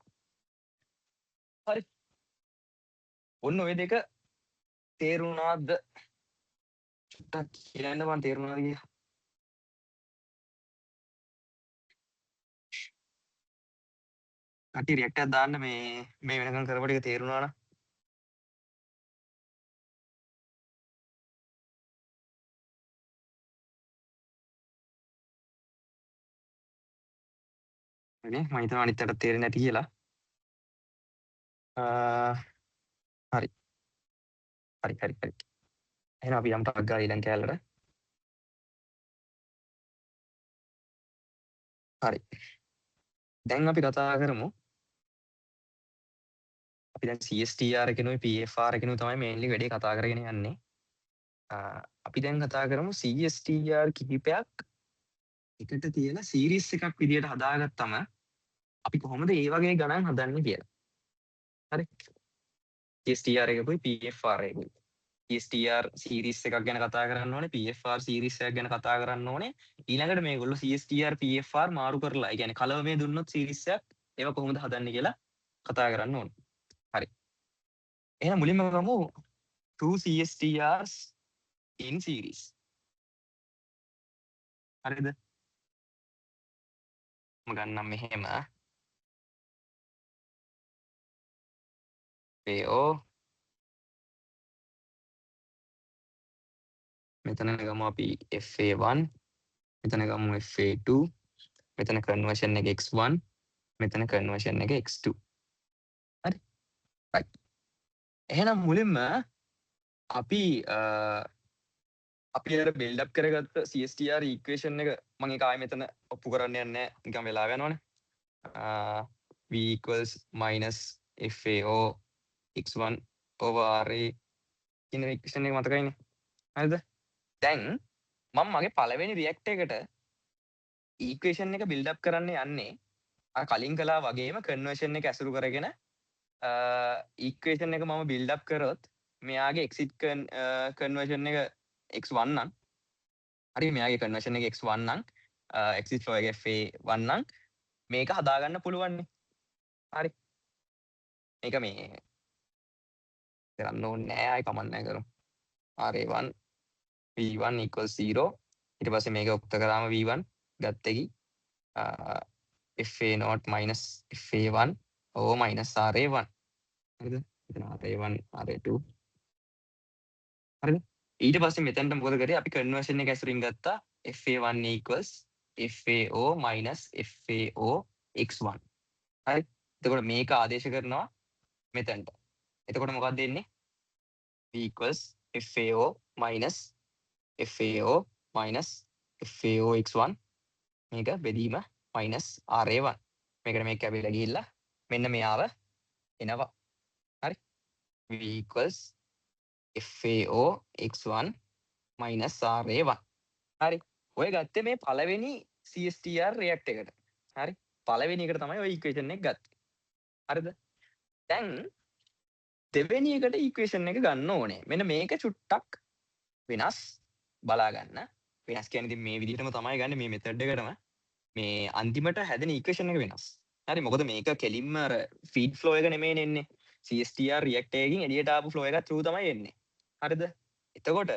හරි. ඔන්න ඔය දෙක තේරුණාද? චුට්ටක් කියන්න මම තේරුණාද කියලා. කටි රියැක්ට් එකක් දාන්න මේ වෙනකන් කරපු ටික තේරුණා නම්. හරි මම හිතනවා අනිත් අයට තේරෙන්නේ නැති කියලා. හරි. හරි. එහෙනම් අපි යමු ටක් ගාලා ඊළඟ කැලලට. හරි. දැන් අපි කතා කරමු. අපි දැන් CSTR එකනොයි PFR එකනොයි තමයි මේන්ලි වැඩේ කතා කරගෙන යන්නේ. අපි දැන් කතා කරමු CSTR කිහිපයක් එකට තියලා සීරීස් එකක් විදියට හදාගත්තම අපි කොහොමද ඒ වගේ ගණන් හදන්නේ කියලා. හරි. CSTR එකකුයි PFR එකකුයි. CSTR සීරීස් එකක් ගැන කතා කරන්න ඕනේ, PFR සීරීස් එකක් ගැන කතා කරන්න ඕනේ. ඊළඟට මේගොල්ලෝ CSTR PFR මාරු කරලා, ඒ කියන්නේ කලවමේ දුන්නොත් සීරීස් එකක් ඒව කොහොමද හදන්නේ කියලා කතා කරන්න ඕනේ. හරි. එහෙනම් මුලින්ම ගමු 2 CSTRs in series. හරිද? මම ගන්නම් මෙහෙම FAO මෙතන ගමු අපි FA1 මෙතන ගමු FA2 මෙතන කන්වර්ෂන් එක x1 මෙතන කන්වර්ෂන් එක x2. හරි. right. එහෙනම් මුලින්ම අපි අර බිල්ඩ් අප් කරගත්ත CSTR ඉක්වේෂන් එක මම ඒක ආයෙ මෙතන ඔප්පු කරන්න යන්නේ නැහැ. නිකන් වෙලාව යනවනේ. v equals minus FAO x1 over RA කියන ඉක්වේෂන් එක මතකයිනේ. හරිද? දැන් මම මගේ පළවෙනි රියැක්ට් එකට ඉක්වේෂන් එක බිල්ඩ් අප් කරන්න යන්නේ අර කලින් කළා වගේම කන්වර්ෂන් එක ඇසුරු කරගෙන ඉක්වේෂන් එක මම බිල්ඩ් අප් කරොත් මෙයාගේ එක්සිට් කන්වර්ෂන් එක x1 නම් හරි මෙයාගේ කන්වර්ෂන් එක x1 නම් එක්සිට් ෆ්ලෝ එක FA1 නම් මේක හදාගන්න පුළුවන් නේ. හරි. මේක මේ කරන්න ඕනේ නෑ ආයි කමක් නෑ කරමු. RA1 V1 equals 0 ඊට පස්සේ මේක උක්ත කරාම V1 ගත්තකි FA0 minus FA1 over minus RA1 හරිද? එතන RA1 RA2 හරිද? ඊට පස්සේ මෙතනට මොකද කරේ අපි කන්වර්ෂන් එක ඇසුරින් ගත්තා FA1 equals FAO minus FAO x1 හරි. එතකොට මේක ආදේශ කරනවා මෙතනට. එතකොට මොකක්ද දෙන්නේ? v equals FAO minus FAO minus FAO x1 මේක බෙදීම minus RA1 මේකට මේක කැපිලා ගිහිල්ලා මෙන්න මෙයාව එනවා. හරි. v equals FAO x1 minus RA1 හරි. ඔය ගත්තේ මේ පළවෙනි CSTR රියැක්ට් එකට. හරි. පළවෙනි එකට තමයි ඔය ඉක්වේෂන් එක ගත්තේ. හරිද? දැන් දෙවෙනි එකට ඉක්වේෂන් එක ගන්න ඕනේ. මෙන්න මේක චුට්ටක් වෙනස් බලා ගන්න. වෙනස් කියන්නේ ඉතින් මේ විදිහටම තමයි ගන්න මේ මෙතඩ් එකටම. මේ අන්තිමට හැදෙන ඉක්වේෂන් එක වෙනස්. හරි. මොකද මේක කෙලින්ම අර ෆීඩ් ෆ්ලෝ එක නෙමෙයි එන්නේ. CSTR රියැක්ට් එකකින් එළියට ආපු ෆ්ලෝ එකක් through තමයි එන්නේ. හරිද? එතකොට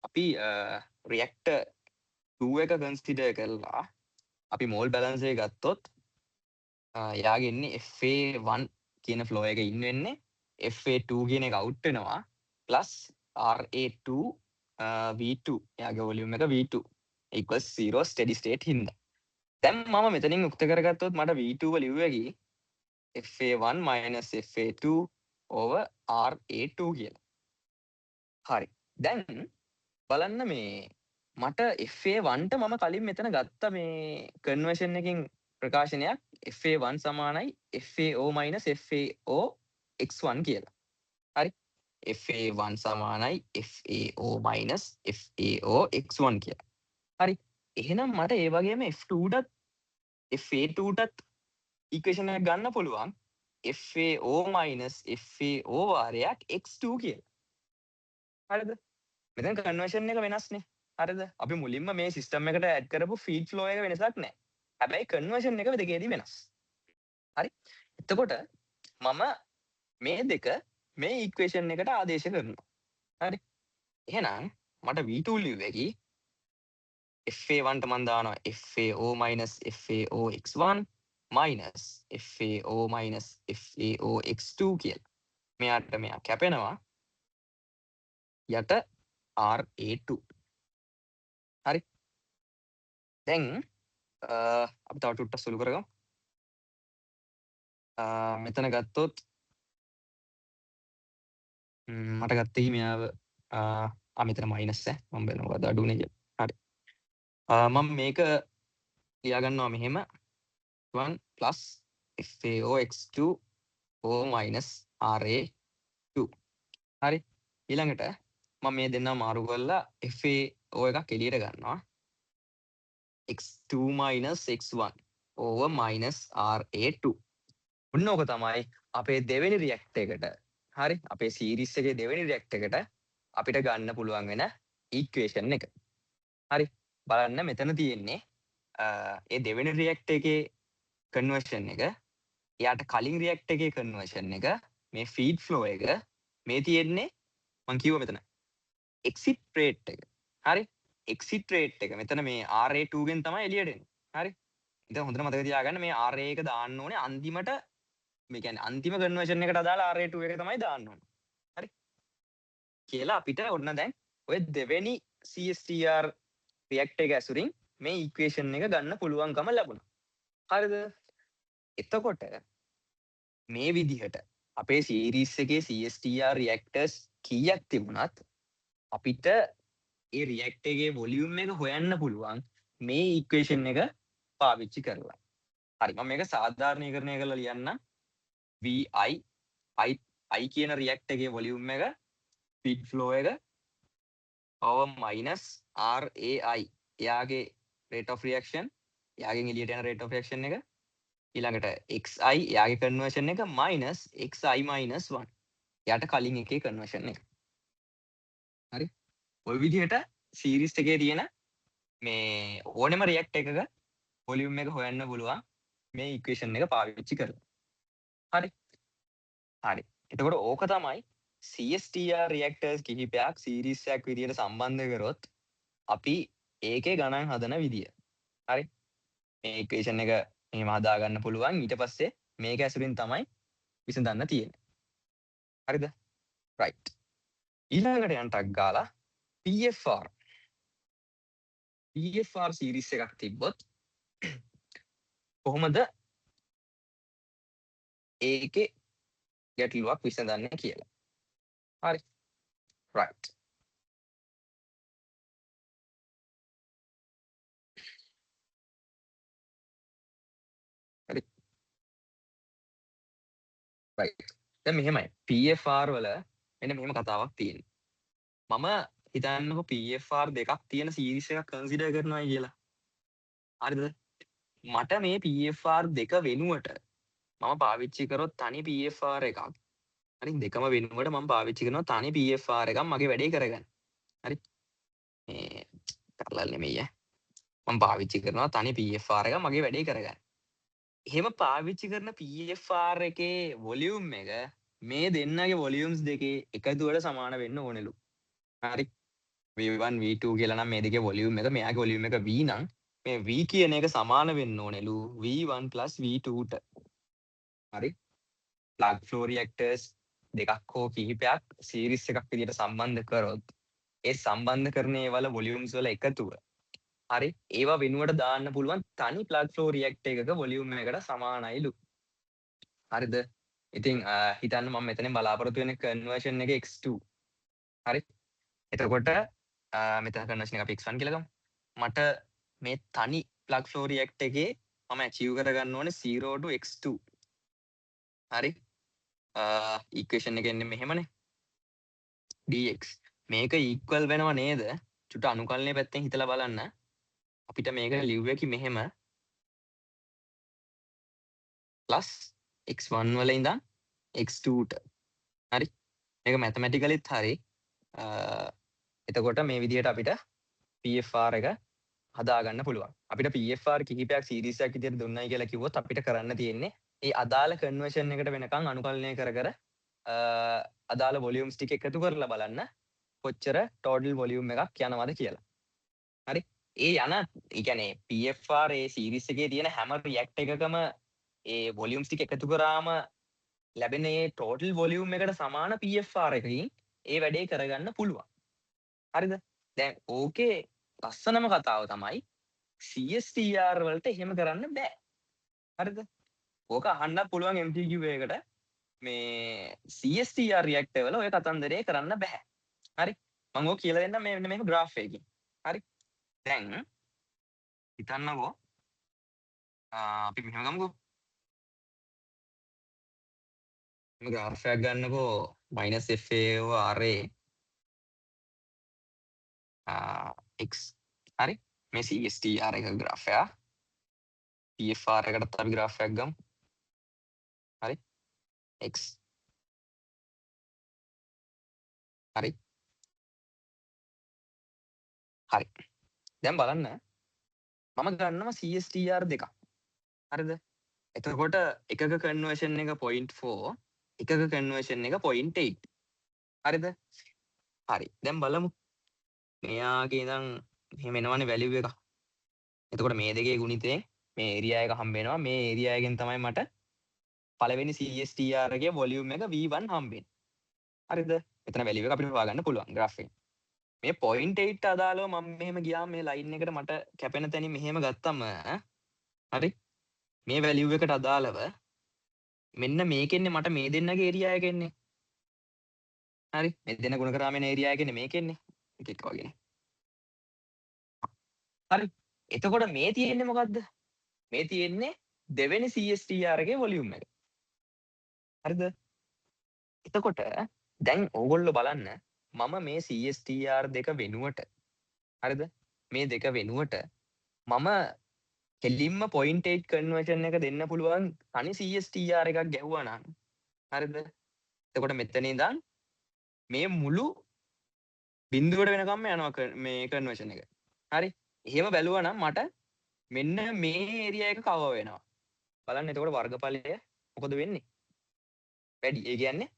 අපි රියැක්ටර් 2 එක කන්සිඩර් කරලා අපි මෝල් බැලන්ස් එක ගත්තොත් එයාගේ ඉන්නේ FA1 කියන ෆ්ලෝ එකේ ඉන්න වෙන්නේ FA2 කියන එක අවුට් වෙනවා ප්ලස් RA2 V2 එයාගේ වොලියුම් එක V2 equals 0 steady state හින්දා. දැන් මම මෙතනින් උක්ත කරගත්තොත් මට V2 ව ලිව්ව හැකි FA1 minus FA2 over RA2 කියලා. හරි. දැන් බලන්න මේ මට FA1ට මම කලින් මෙතන ගත්ත මේ කන්වර්ෂන් එකකින් ප්‍රකාශනයක් FA1 සමානයි FAO FAO x1 කියලා. හරි. FA1 සමානයි FAO FAO x1 කියලා. හරි. එහෙනම් මට ඒ වගේම F2ටත් FA2ටත් ඉක්වේෂන් එක ගන්න පුළුවන් FAO FAO වාරයක් x2 කියලා. හරිද? මෙතන කන්වර්ෂන් එක වෙනස්නේ. හරිද? අපි මුලින්ම මේ සිස්ටම් එකට ඇඩ් කරපු ෆීඩ් ෆ්ලෝ එක වෙනසක් නැහැ. හැබැයි කන්වර්ෂන් එක දෙකේදී වෙනස්. හරි? එතකොට මම මේ දෙක මේ ඉක්වේෂන් එකට ආදේශ කරනවා. හරි? එහෙනම් මට V2 ලිව්වෙකි FA1ට මම දානවා FAO FAO x1 FAO FAO x2 කියලා. මෙයාට මෙයා කැපෙනවා යට RA2. හරි. දැන් අපි තව ටුට්ටක් සුළු කරගමු. මෙතන ගත්තොත් මට ගත්තේ මෙයාව මෙතන මයිනස් මම බලනවා මොකද අඩුනේ කියලා. හරි. මම මේක ලියා ගන්නවා මෙහෙම 1 plus FAO x2 O minus RA2. හරි. ඊළඟට මම මේ දෙන්නා මාරු කරලා FAO එකක් එළියට ගන්නවා. x2 minus x1 over minus RA2. ඔන්න ඕක තමයි අපේ දෙවෙනි රියැක්ට් එකට. හරි. අපේ සීරීස් එකේ දෙවෙනි රියැක්ට් එකට අපිට ගන්න පුළුවන් වෙන ඉක්වේෂන් එක. හරි. බලන්න මෙතන තියෙන්නේ ඒ දෙවෙනි රියැක්ට් එකේ කන්වර්ෂන් එක එයාට කලින් රියැක්ට් එකේ කන්වර්ෂන් එක මේ ෆීඩ් ෆ්ලෝ එක මේ තියෙන්නේ මම කිව්වා මෙතන එක්සිට් රේට් එක. හරි. එක්සිට් රේට් එක මෙතන මේ RA2 ගෙන් තමයි එළියට එන්නේ. හරි. ඉතින් හොඳට මතක තියාගන්න මේ RA එක දාන්න ඕනේ අන්තිමට මේ කියන්නේ අන්තිම කන්වර්ෂන් එකට අදාළ RA2 එක තමයි දාන්න ඕනේ. හරි. කියලා අපිට ඔන්න දැන් ඔය දෙවෙනි CSTR රියැක්ට් එක ඇසුරින් මේ ඉක්වේෂන් එක ගන්න පුළුවන්කම ලැබුණා. හරිද? එතකොට මේ විදිහට අපේ සීරීස් එකේ CSTR රියැක්ටර්ස් කීයක් තිබුණත් අපිට ඒ රියැක්ට් එකේ වොලියුම් එක හොයන්න පුළුවන් මේ ඉක්වේෂන් එක පාවිච්චි කරලා. හරි. මම මේක සාධාරණීකරණය කරලා ලියන්න. vi I කියන රියැක්ට් එකේ වොලියුම් එක feed flow එක over minus RAI එයාගේ rate of reaction එයාගෙන් එළියට යන rate of reaction එක ඊළඟට xi එයාගේ conversion එක minus xi minus 1 එයාට කලින් එකේ conversion එක. හරි. ඔය විදිහට series එකේ තියෙන මේ ඕනෙම react එකක volume එක හොයන්න පුළුවන් මේ equation එක පාවිච්චි කරලා. හරි. හරි. එතකොට ඕක තමයි CSTR reactors කිහිපයක් series එකක් විදිහට සම්බන්ධ කරොත් අපි ඒකේ ගණන් හදන විදිය. හරි. මේ equation එක මෙහෙම හදා ගන්න පුළුවන්. ඊට පස්සේ මේක ඇසුරින් තමයි විසඳන්න තියෙන්නේ. හරිද? right. ඊළඟට යන්න ටක් ගාලා PFR series එකක් තිබ්බොත් කොහොමද ඒකේ ගැටලුවක් විසඳන්නේ කියලා. හරි. right. හරි. right. දැන් මෙහෙමයි. PFR වල මෙන්න මෙහෙම කතාවක් තියෙනවා. මම හිතන්නකො PFR දෙකක් තියෙන සීරීස් එකක් කන්සිඩර් කරනවා කියලා. හරිද? මට මේ PFR දෙක වෙනුවට මම පාවිච්චි කරොත් තනි PFR එකක්. හරි දෙකම වෙනුවට මම පාවිච්චි කරනවා තනි PFR එකක් මගේ වැඩේ කරගන්න. හරි. මේ කරලා නෙමෙයි මම පාවිච්චි කරනවා තනි PFR එකක් මගේ වැඩේ කරගන්න. එහෙම පාවිච්චි කරන PFR එකේ වොලියුම් එක මේ දෙන්නගේ වොලියුම්ස් දෙකේ එකතුවට සමාන වෙන්න ඕනෙලු. හරි. V1 V2 කියලා නම් මේ දෙකේ වොලියුම් එක මෙයාගේ වොලියුම් එක V නම් මේ V කියන එක සමාන වෙන්න ඕනෙලු V1 V2ට. හරි. plug flow reactors දෙකක් හෝ කිහිපයක් සීරීස් එකක් විදිහට සම්බන්ධ කරොත් ඒ සම්බන්ධ කරන ඒවල වොලියුම්ස් වල එකතුව හරි ඒවා වෙනුවට දාන්න පුළුවන් තනි plug flow reactor එකක වොලියුම් එකට සමානයිලු. හරිද? ඉතින් හිතන්න මම මෙතනින් බලාපොරොත්තු වෙන කන්වර්ෂන් එක x2. හරි. එතකොට මෙතන කන්වර්ෂන් එක අපි x1 කියලා ගමු. මට මේ තනි plug flow react එකේ මම achieve කරගන්න ඕනේ 0 to x2. හරි? equation එක එන්නේ මෙහෙමනේ. dx මේක equal වෙනව නේද? චුට්ට අනුකලනයේ පැත්තෙන් හිතලා බලන්න. අපිට මේක ලිව්වේ කි මෙහෙම plus x1 වල ඉඳන් x2 ට. හරි? මේක mathematicallyත් හරි. එතකොට මේ විදිහට අපිට PFR එක හදාගන්න පුළුවන්. අපිට PFR කිහිපයක් සීරීස් එකක් විදිහට දුන්නයි කියලා කිව්වොත් අපිට කරන්න තියෙන්නේ ඒ අදාළ කන්වර්ෂන් එකට වෙනකන් අනුකලනය කර කර අදාළ වොලියුම්ස් ටික එකතු කරලා බලන්න කොච්චර ටෝටල් වොලියුම් එකක් යනවද කියලා. හරි? ඒ යන ඒ කියන්නේ PFR ඒ සීරීස් එකේ තියෙන හැම රියැක්ට් එකකම ඒ වොලියුම්ස් ටික එකතු කරාම ලැබෙන ඒ ටෝටල් වොලියුම් එකට සමාන PFR එකකින් ඒ වැඩේ කරගන්න පුළුවන්. හරිද? දැන් ඕකේ ලස්සනම කතාව තමයි CSTR වලට එහෙම කරන්න බෑ. හරිද? ඕක අහන්න පුළුවන් MTQ එකකට මේ CSTR reactor වල ඔය කතන්දරේ කරන්න බෑ. හරි? මම ඕක කියලා දෙන්නම් මෙන්න මේක graph එකකින්. හරි? දැන් හිතන්නකෝ අපි මෙහෙම ගමුකෝ. මේ graph එකක් ගන්නකෝ -FA RA x. හරි? මේ CSTR එක graph එක. PFR එකටත් අපි graph එකක් ගමු. හරි? x. හරි? හරි. දැන් බලන්න මම ගන්නවා CSTR දෙකක්. හරිද? එතකොට එකක කන්වර්ෂන් එක 0.4 එකක කන්වර්ෂන් එක 0.8. හරිද? හරි. දැන් බලමු. මෙයාගේ ඉඳන් මෙහෙම එනවනේ වැලියු එක. එතකොට මේ දෙකේ ගුණිතයෙන් මේ ඒරියා එක හම්බ වෙනවා. මේ ඒරියා එකෙන් තමයි මට පළවෙනි CSTR එකේ වොලියුම් එක V1 හම්බෙන්නේ. හරිද? මෙතන වැලියු එක අපිට හොයාගන්න පුළුවන් graph එකෙන්. මේ 0.8 අදාළව මම මෙහෙම ගියාම මේ ලයින් එකට මට කැපෙන තැනින් මෙහෙම ගත්තම හරි? මේ වැලියු එකට අදාළව මෙන්න මේකෙන්නේ මට මේ දෙන්නගේ ඒරියා එක එන්නේ. හරි? මේ දෙන්න ගුණ කරාම එන ඒරියා එක එන්නේ මේකෙන්නේ. එකක් වගේ. හරි? එතකොට මේ තියෙන්නේ මොකද්ද? මේ තියෙන්නේ දෙවෙනි CSTR එකේ වොලියුම් එක. හරිද? එතකොට දැන් ඕගොල්ලෝ බලන්න මම මේ CSTR දෙක වෙනුවට හරිද? මේ දෙක වෙනුවට මම කෙලින්ම 0.8 කන්වර්ෂන් එක දෙන්න පුළුවන් තනි CSTR එකක් ගැහුවා නම් හරිද? එතකොට මෙතන ඉඳන් මේ මුළු බිඳුවට වෙනකම්ම යනවා මේ කන්වර්ෂන් එක. හරි? එහෙම බැලුවා නම් මට මෙන්න මේ ඒරියා එක කවර් වෙනවා. බලන්න එතකොට වර්ගඵලය මොකද වෙන්නේ? වැඩි. ඒ කියන්නේ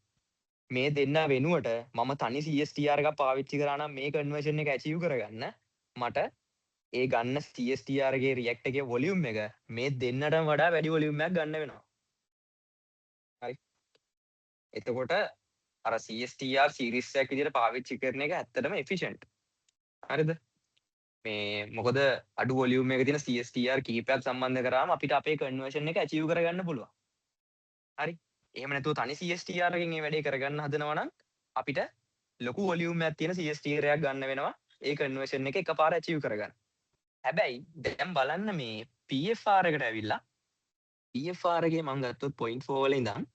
මේ දෙන්න වෙනුවට මම තනි CSTR එකක් පාවිච්චි කරා නම් මේ කන්වර්ෂන් එක achieve කරගන්න මට ඒ ගන්න CSTR එකේ react එකේ වොලියුම් එක මේ දෙන්නටම වඩා වැඩි වොලියුම් එකක් ගන්න වෙනවා. හරි. එතකොට අර CSTR series එකක් විදිහට පාවිච්චි කරන එක ඇත්තටම efficient. හරිද? මේ මොකද අඩු වොලියුම් එකක තියෙන CSTR කීපයක් සම්බන්ධ කරාම අපිට අපේ කන්වර්ෂන් එක achieve කරගන්න පුළුවන්. හරි? එහෙම නැතුව තනි CSTR එකකින් මේ වැඩේ කරගන්න හදනවා නම් අපිට ලොකු වොලියුම් එකක් තියෙන CSTR එකක් ගන්න වෙනවා ඒ කන්වර්ෂන් එක එකපාර achieve කරගන්න. හැබැයි දැන් බලන්න මේ PFR එකට ඇවිල්ලා PFR එකේ මම ගත්තොත් 0.4 වල ඉඳන්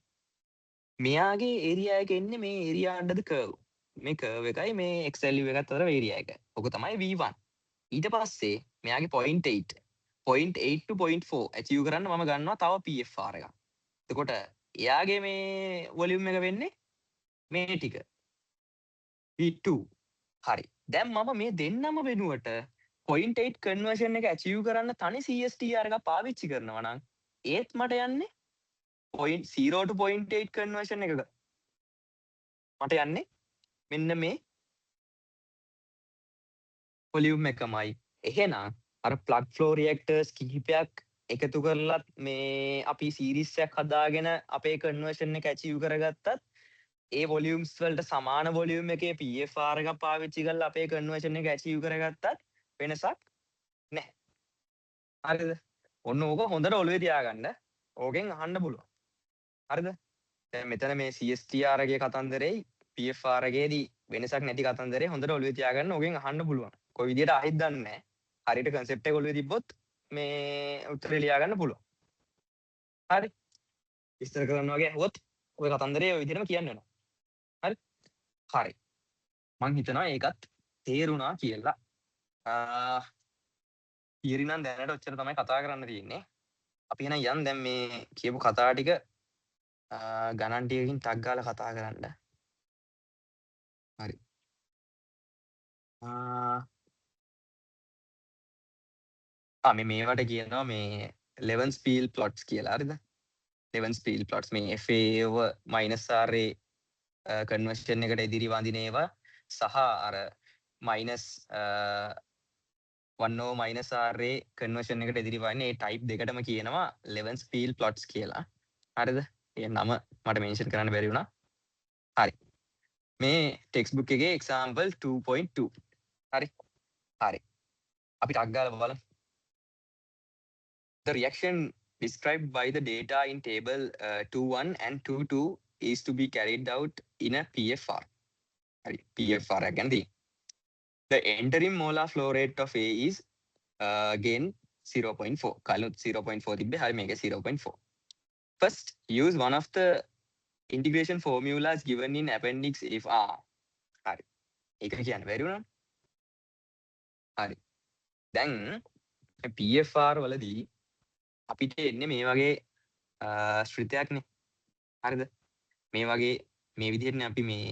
මෙයාගේ ඒරියා එක එන්නේ මේ ඒරියා under the curve. මේ curve එකයි මේ x value එකත් අතර ඒරියා එක. ඔක තමයි V1. ඊට පස්සේ මෙයාගේ 0.8 0.8 to 0.4 achieve කරන්න මම ගන්නවා තව PFR එකක්. එතකොට එයාගේ මේ වොලියුම් එක වෙන්නේ මේ ටික. V2. හරි. දැන් මම මේ දෙන්නම වෙනුවට 0.8 කන්වර්ෂන් එක achieve කරන්න තනි CSTR එකක් පාවිච්චි කරනවා නම් ඒත් මට යන්නේ 0 to 0.8 කන්වර්ෂන් එකක. මට යන්නේ මෙන්න මේ වොලියුම් එකමයි. එහෙනම් අර plug flow reactors කිහිපයක් එකතු කරලා මේ අපි සීරීස් එකක් හදාගෙන අපේ කන්වර්ෂන් එක achieve කරගත්තත් ඒ වොලියුම්ස් වලට සමාන වොලියුම් එකේ PFR එකක් පාවිච්චි කරලා අපේ කන්වර්ෂන් එක achieve කරගත්තත් වෙනසක් නැහැ. හරිද? ඔන්න ඕක හොඳට ඔළුවේ තියාගන්න. ඕකෙන් අහන්න පුළුවන්. හරිද? දැන් මෙතන මේ CSTR එකේ කතන්දරේ PFR එකේදී වෙනසක් නැති කතන්දරේ හොඳට ඔළුවේ තියාගන්න ඕකෙන් අහන්න පුළුවන්. කොයි විදියට ආයිත් දන්නේ නැහැ. හරියට concept එක ඔළුවේ තිබ්බොත් මේ උත්තරේ ලියා ගන්න පුළුවන්. හරි. විස්තර කරන්න වගේ ඇහුවොත් ඔය කතන්දරේ ඔය විදිහටම කියන්න වෙනවා. හරි. හරි. මං හිතනවා ඒකත් තේරුණා කියලා. තියරි නම් දැනට ඔච්චර තමයි කතා කරන්න තියෙන්නේ. අපි එහෙනම් යන් දැන් මේ කියපු කතා ටික ගණන් ටිකකින් ටක් ගාලා කතා කරන්න. හරි. මේ මේවට කියනවා මේ ලෙවන්ස් පීල් ප්ලොට්ස් කියලා. හරිද? ලෙවන්ස් පීල් ප්ලොට්ස් මේ FAව -RA කන්වර්ෂන් එකට ඉදිරි වඳින ඒවා සහ අර -1 -RA කන්වර්ෂන් එකට ඉදිරි වන්නේ ඒ ටයිප් දෙකටම කියනවා ලෙවන්ස් පීල් ප්ලොට්ස් කියලා. හරිද? ඒ නම මට මෙන්ෂන් කරන්න බැරි වුණා. හරි. මේ ටෙක්ස්ට් බුක් එකේ example 2.2. හරි. හරි. අපි ටක් ගාලා බලමු. The reaction described by the data in table 2.1 and 2.2 is to be carried out in a PFR. Right, PFR again. The entering molar flow rate of A is again 0.4. Kalut 0.4 tibbe hari mege 0.4. First, use one of the integration formulas given in appendix if R. Hari. Eka kiyanne bari unna. Hari. Then PFR වලදී අපිට එන්නේ මේ වගේ ශ්‍රිතයක්නේ. හරිද? මේ වගේ මේ විදිහටනේ අපි මේ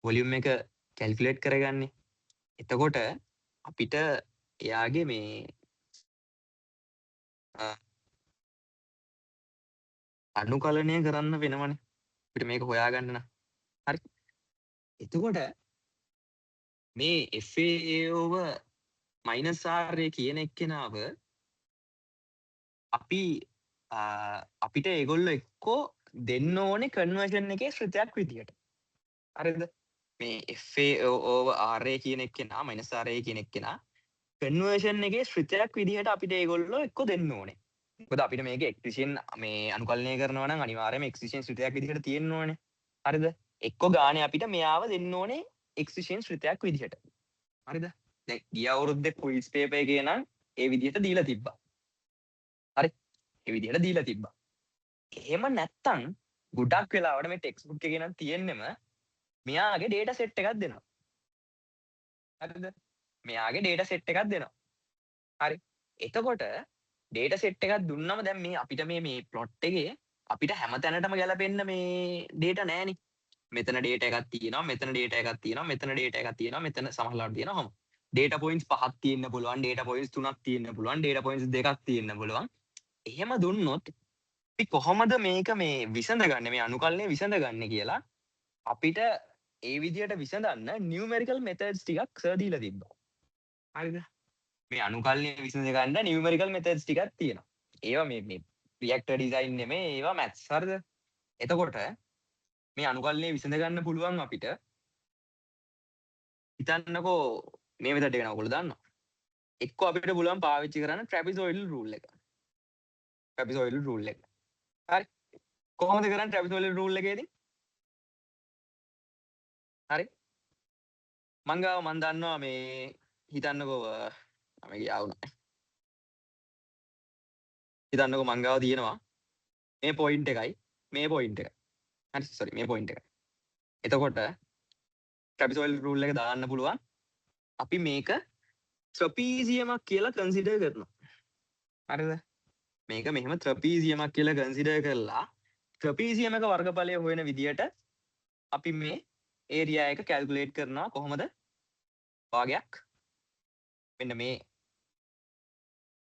වොලියුම් එක කැල්කියුලේට් කරගන්නේ. එතකොට අපිට එයාගේ මේ අනුකලනය කරන්න වෙනවනේ. අපිට මේක හොයාගන්න නම්. හරි. එතකොට මේ FAAව -RA කියන එක්කෙනාව අපිට ඒගොල්ලෝ එක්කෝ දෙන්න ඕනේ කන්වර්ෂන් එකේ ශ්‍රිතයක් විදියට. හරිද? මේ FAOR කියන එක්කෙනා -RA කියන එක්කෙනා කන්වර්ෂන් එකේ ශ්‍රිතයක් විදිහට අපිට ඒගොල්ලෝ එක්කෝ දෙන්න ඕනේ. මොකද අපිට මේක එක්සිෂන් මේ අනුකලනය කරනවා නම් අනිවාර්යයෙන්ම එක්සිෂන් ශ්‍රිතයක් විදිහට තියෙන්න ඕනේ. හරිද? එක්කෝ ගානේ අපිට මෙයාව දෙන්න ඕනේ එක්සිෂන් ශ්‍රිතයක් විදිහට. හරිද? දැන් ගිය අවුරුද්දේ ක්විස් පේපර් එකේ නම් ඒ විදිහට දීලා තිබ්බා. හරි. ඒ විදිහට දීලා තිබ්බා. එහෙම නැත්තම් ගොඩක් වෙලාවට මේ ටෙක්ස්ට් බුක් එකේ නම් තියෙන්නෙම මෙයාගේ ඩේටා සෙට් එකක් දෙනවා. හරිද? මෙයාගේ ඩේටා සෙට් එකක් දෙනවා. හරි. එතකොට ඩේටා සෙට් එකක් දුන්නම දැන් මේ අපිට මේ ප්ලොට් එකේ අපිට හැම තැනටම ගැලපෙන්න මේ ඩේටා නෑනේ. මෙතන ඩේටා එකක් තියෙනවා, මෙතන ඩේටා එකක් තියෙනවා, මෙතන ඩේටා එකක් තියෙනවා, මෙතන සමහරවිට තියෙනවා හැම. ඩේටා පොයින්ට්ස් 5ක් තියෙන්න පුළුවන්, ඩේටා පොයින්ට්ස් 3ක් තියෙන්න පුළුවන්, ඩේටා පොයින්ට්ස් 2ක් තියෙන්න පුළුවන්. එහෙම දුන්නොත් අපි කොහොමද මේක මේ විසඳගන්නේ, මේ අනුකලනය විසඳගන්නේ කියලා අපිට ඒ විදිහට විසඳන්න නියුමරිකල් මෙතඩ්ස් ටිකක් සර් දීලා තිබ්බා. හරිද? මේ අනුකලනය විසඳ ගන්න නියුමරිකල් මෙතඩ්ස් ටිකක් තියෙනවා. ඒවා මේ රියැක්ටර් ඩිසයින් නෙමෙයි, ඒවා මැත්ස්. හරිද? එතකොට මේ අනුකලනය විසඳ ගන්න පුළුවන් අපිට. හිතන්නකෝ මේ මෙතඩ් එක නම් ඔයගොල්ලෝ දන්නවා. එක්කෝ අපිට පුළුවන් පාවිච්චි කරන්න ට්‍රැපිසොයිඩල් රූල් එක. ට්‍රැපිසොයිඩල් රූල් එක. හරි. කොහොමද කරන්නේ ට්‍රැපිසොයිඩල් රූල් එකේදී? හරි. මං දන්නවා මේ හිතන්නකෝ මම ගියාවුණා. හිතන්නකෝ මං ගාව තියෙනවා මේ පොයින්ට් එකයි මේ පොයින්ට් එකයි. හරි සෝරි මේ පොයින්ට් එකයි. එතකොට ට්‍රැපිසොයිඩල් රූල් එක දාන්න පුළුවන්. අපි මේක ට්‍රපීසියමක් කියලා කන්සිඩර් කරනවා. හරිද? මේක මෙහෙම ට්‍රපීසියමක් කියලා කන්සිඩර් කරලා ට්‍රපීසියමක වර්ගඵලය හොයන විදියට අපි මේ ඒරියා එක කැල්කියුලේට් කරනවා කොහොමද? භාගයක් මෙන්න මේ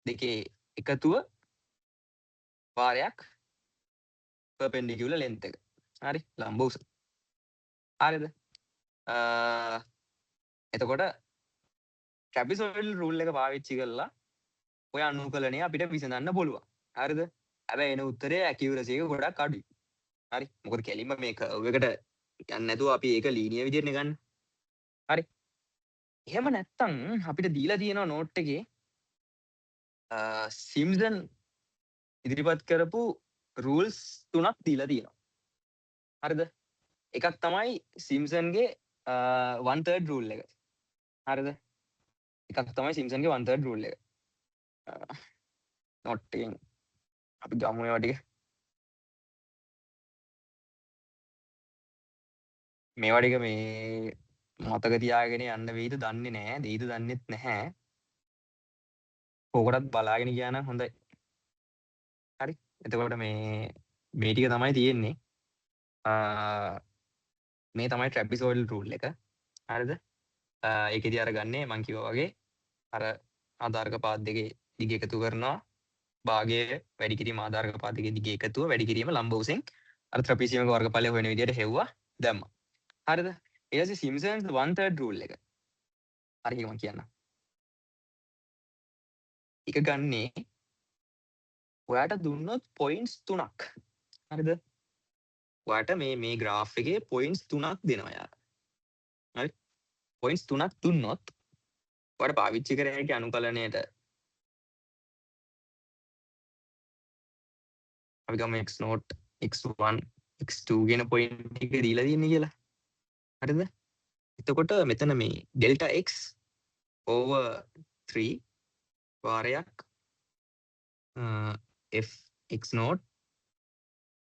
දෙකේ එකතුව වාරයක් perpendicular length එක. හරි? ලම්බ උස. හරිද? එතකොට ට්‍රැපිසොයිඩල් රූල් එක පාවිච්චි කරලා ඔය අනුකලනය අපිට විසඳන්න පුළුවන්. හරිද? හැබැයි එන උත්තරේ ඇකියුරසි එක ගොඩක් අඩුයි. හරි? මොකද කෙලින්ම මේ කර්ව් එකට යන්නේ නැතුව අපි ඒක ලීනියර් විදිහට නේ ගන්න. හරි? එහෙම නැත්තම් අපිට දීලා තියෙනවා නෝට් එකේ සිම්සන් ඉදිරිපත් කරපු රූල්ස් 3ක් දීලා තියෙනවා. හරිද? එකක් තමයි සිම්සන්ගේ 1/3 රූල් එක. හරිද? එකක් තමයි සිම්සන්ගේ 1/3 රූල් එක. නෝට් එකෙන් අපි ගමු ඒවා ටික. මේවා ටික මේ මතක තියාගෙන යන්න වෙයිද දන්නේ නැහැ. දෙයිද දන්නෙත් නැහැ. ඕකටත් බලාගෙන ගියා නම් හොඳයි. හරි. එතකොට මේ ටික තමයි තියෙන්නේ. මේ තමයි ට්‍රැපිසෝයිඩල් රූල් එක. හරිද? ඒකෙදි අර ගන්නේ මං කිව්වා වගේ අර ආධාරක පාත් දෙකේ දිග එකතු කරනවා. භාගය වැඩි කිරීම ආධාරක පාත් දෙකේ දිග එකතුව වැඩි කිරීම ලම්බ උසෙන් අර ත්‍රපීසියමක වර්ගඵලය හොයන විදිහට හෙව්වා දැම්මා. හරිද? ඊට පස්සේ සිම්සන්ස් 1/3 රූල් එක. හරි මම කියන්නම්. එක ගන්නේ ඔයාට දුන්නොත් පොයින්ට්ස් 3ක්. හරිද? ඔයාට මේ graph එකේ පොයින්ට්ස් 3ක් දෙනවා යාර. හරි? පොයින්ට්ස් 3ක් දුන්නොත් ඔයාට පාවිච්චි කර හැකි අනුකලනයට අපි ගමු x0 x1 x2 කියන පොයින්ට් ටික දීලා තියෙන්නේ කියලා. හරිද? එතකොට මෙතන මේ delta x over 3 වාරයක් f x0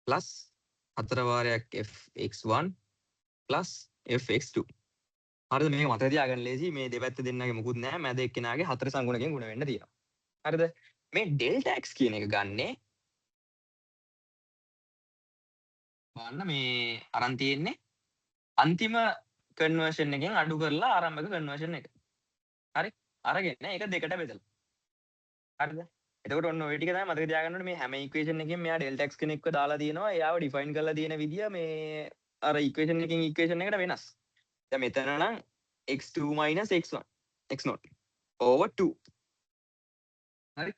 plus 4 වාරයක් f x1 plus f x2. හරිද? මේක මතක තියාගන්න ලේසි. මේ දෙපැත්ත දෙන්නගේ මුකුත් නැහැ. මැද එක්කෙනාගේ 4 සංගුණකෙන් ගුණ වෙන්න තියෙනවා. හරිද? මේ delta x කියන එක ගන්නේ බලන්න මේ අරන් තියෙන්නේ අන්තිම කන්වර්ෂන් එකෙන් අඩු කරලා ආරම්භක කන්වර්ෂන් එක. හරි? අරගෙන ඒක දෙකට බෙදලා. හරිද? එතකොට ඔන්න ඔය ටික තමයි මතක තියාගන්න ඕනේ. මේ හැම ඉක්වේෂන් එකකින් මෙයා ඩෙල්ටා x කෙනෙක්ව දාලා තියෙනවා. එයාව ඩිෆයින් කරලා තියෙන විදිය මේ අර ඉක්වේෂන් එකකින් ඉක්වේෂන් එකට වෙනස්. දැන් මෙතන නම් x2 x1 x0 over 2. හරි?